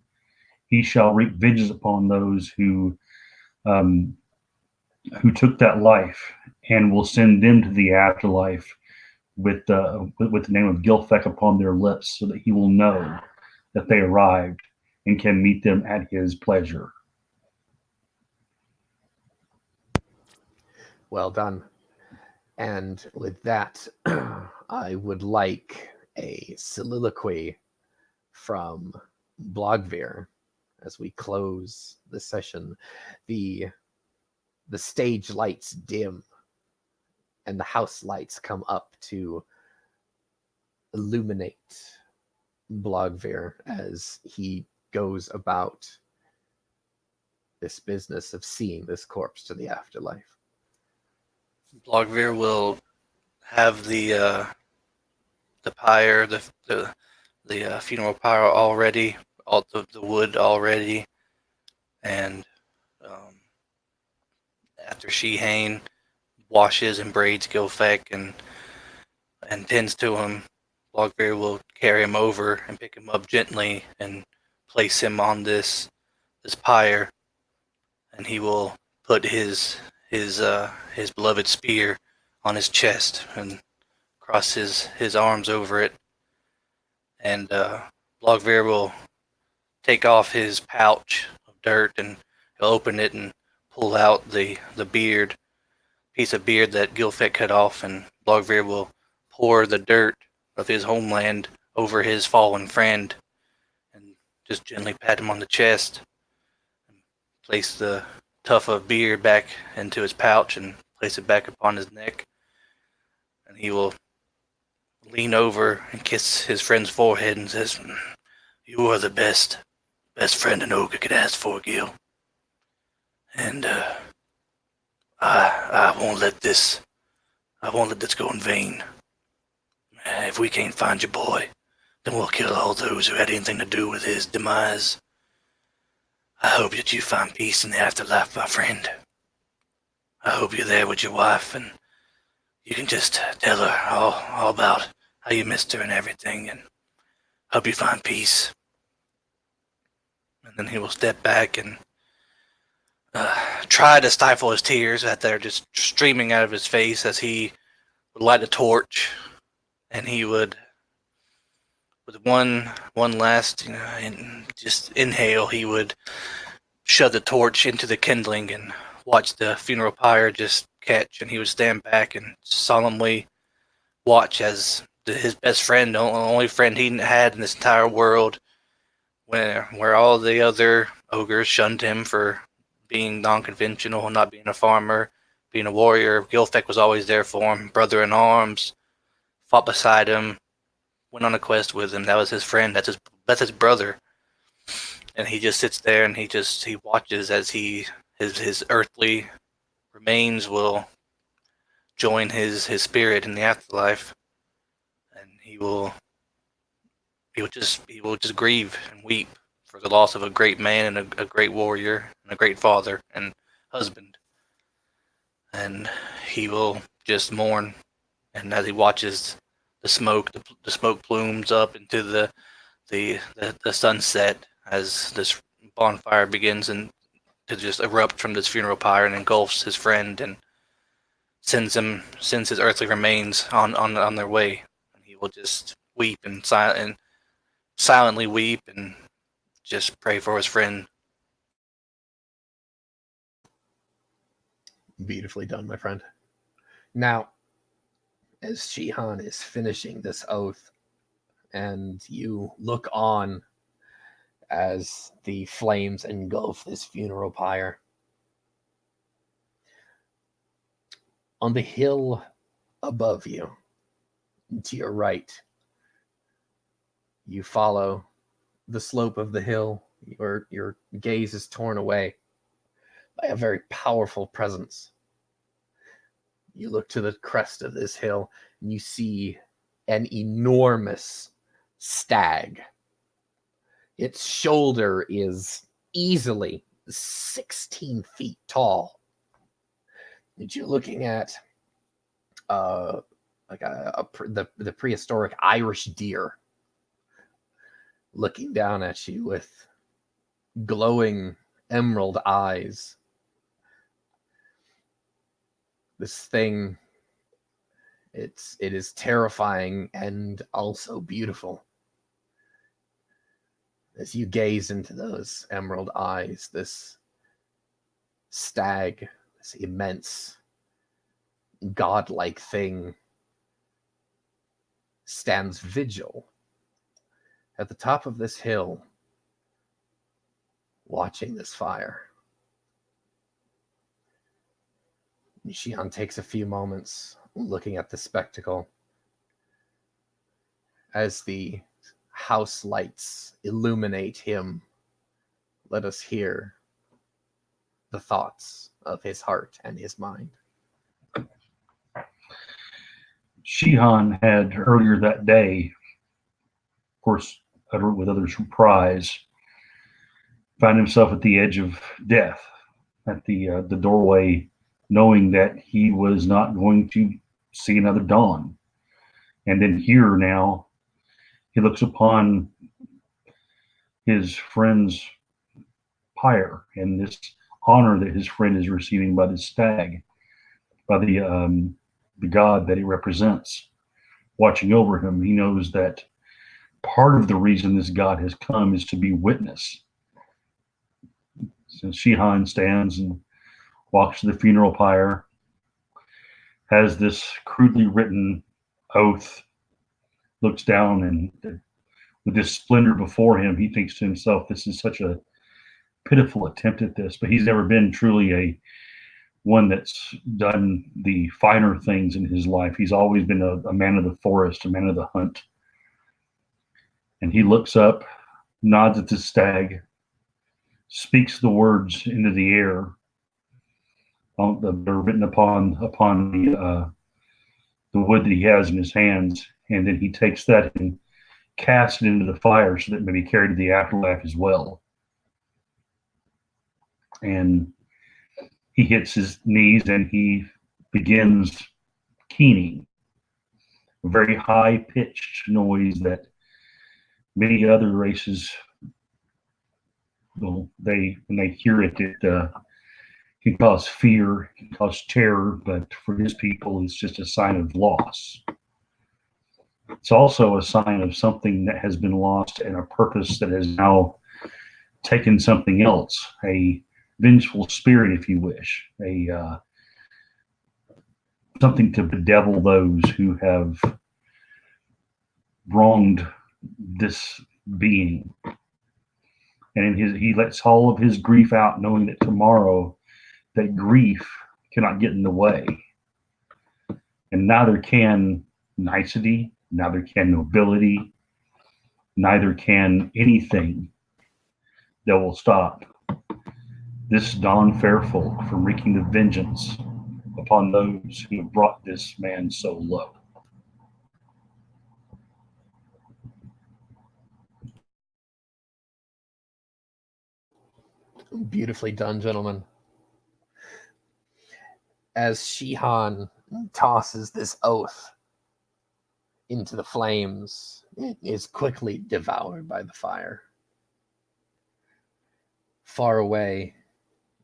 [SPEAKER 2] he shall wreak vengeance upon those who took that life, and will send them to the afterlife with the name of Gilfek upon their lips, so that he will know that they arrived and can meet them at his pleasure.
[SPEAKER 1] Well done. And with that, I would like a soliloquy from Blogveer as we close the session. The stage lights dim and the house lights come up to illuminate Blogveer as he goes about this business of seeing this corpse to the afterlife.
[SPEAKER 5] Blogveer will have the pyre, the funeral pyre already, all the wood already, and after Shihane washes and braids Gilfek and tends to him, Blogveer will carry him over and pick him up gently and place him on this pyre, and he will put his beloved spear on his chest and cross his arms over it, and Blogveer will take off his pouch of dirt and he'll open it and pull out the piece of beard that Gilfek cut off, and Blogveer will pour the dirt of his homeland over his fallen friend and just gently pat him on the chest and place the tuft of beard back into his pouch and place it back upon his neck, and he will lean over and kiss his friend's forehead and says, "You are the best friend an ogre could ask for, Gil. And I won't let this go in vain. If we can't find your boy, then we'll kill all those who had anything to do with his demise. I hope that you find peace in the afterlife, my friend. I hope you're there with your wife and you can just tell her all about how you missed her and everything, and hope you find peace." And then he will step back and try to stifle his tears that they're just streaming out of his face as he would light a torch, and he would, with one last, just inhale, he would shove the torch into the kindling and watch the funeral pyre just catch, and he would stand back and solemnly watch as his best friend, the only friend he had in this entire world, where all the other ogres shunned him for being non-conventional and not being a farmer, being a warrior. Gilfek was always there for him, brother in arms, fought beside him, went on a quest with him. That was his friend. That's his brother. And he just sits there and he watches as his earthly remains will join his spirit in the afterlife, and he will just grieve and weep for the loss of a great man and a great warrior and a great father and husband. And he will just mourn, and as he watches the smoke plumes up into the sunset as this bonfire begins and to just erupt from this funeral pyre and engulfs his friend and sends his earthly remains on their way. And he will just weep and silently weep and just pray for his friend.
[SPEAKER 1] Beautifully done, my friend. Now, as Shihan is finishing this oath, and you look on as the flames engulf this funeral pyre, on the hill above you, to your right, you follow the slope of the hill. Your gaze is torn away by a very powerful presence. You look to the crest of this hill and you see an enormous stag. Its shoulder is easily 16 feet tall. And you're looking at like the prehistoric Irish deer looking down at you with glowing emerald eyes. This thing, it is terrifying and also beautiful. As you gaze into those emerald eyes, this stag, this immense, godlike thing, stands vigil at the top of this hill, watching this fire. Shihan takes a few moments looking at the spectacle as the house lights illuminate him. Let us hear the thoughts of his heart and his mind.
[SPEAKER 2] Shihan had earlier that day, of course, uttered with other surprise, found himself at the edge of death, at the doorway, knowing that he was not going to see another dawn. And then here now, he looks upon his friend's pyre and this honor that his friend is receiving by the stag, by the god that it represents, watching over him. He knows that part of the reason this god has come is to be witness. So Shihan stands and walks to the funeral pyre, has this crudely written oath, looks down, and with this splendor before him, he thinks to himself, this is such a pitiful attempt at this. But he's never been truly a one that's done the finer things in his life. He's always been a man of the forest, a man of the hunt. And he looks up, nods at the stag, speaks the words into the air. They're written upon the wood that he has in his hands, and then he takes that and casts it into the fire so that it may be carried to the afterlife as well. And he hits his knees and he begins keening, a very high-pitched noise that many other races, when they hear it, it can cause fear, can cause terror, but for his people, it's just a sign of loss. It's also a sign of something that has been lost and a purpose that has now taken something else, a vengeful spirit, if you wish, something to bedevil those who have wronged this being. And he lets all of his grief out, knowing that tomorrow that grief cannot get in the way. And neither can nicety, neither can nobility, neither can anything that will stop this Don Fairfolk from wreaking the vengeance upon those who have brought this man so low.
[SPEAKER 1] Beautifully done, gentlemen. As Shihan tosses this oath into the flames, it is quickly devoured by the fire. Far away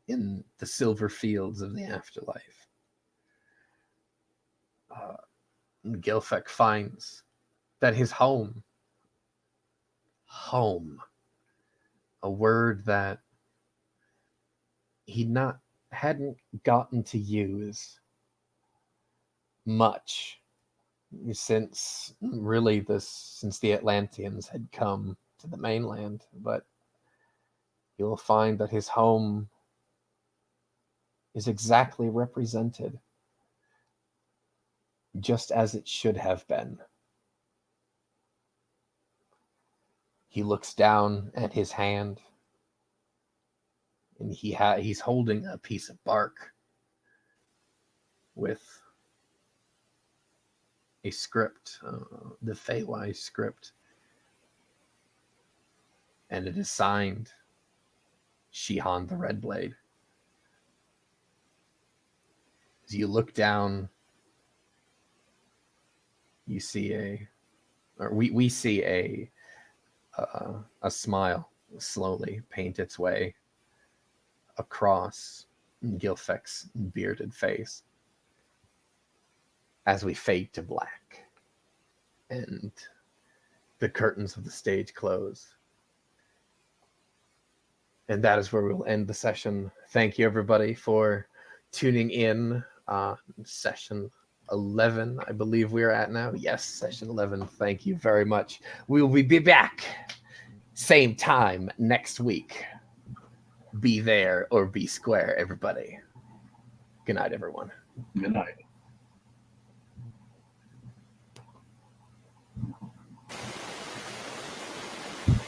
[SPEAKER 1] in the silver fields of the afterlife, Gilfek finds that his home, a word that he'd not hadn't gotten to use much since the Atlanteans had come to the mainland, but you'll find that his home is exactly represented just as it should have been. He looks down at his hand, and he's holding a piece of bark with a script, the Feywise script, and it is signed Shihan the Red Blade. As you look down, you see we see a smile slowly paint its way across Gilfek's bearded face as we fade to black and the curtains of the stage close. And that is where we'll end the session. Thank you, everybody, for tuning in. Session 11, I believe we are at now. Yes, session 11. Thank you very much. We will be back same time next week. Be there or be square, everybody. Good night, everyone.
[SPEAKER 2] Good night.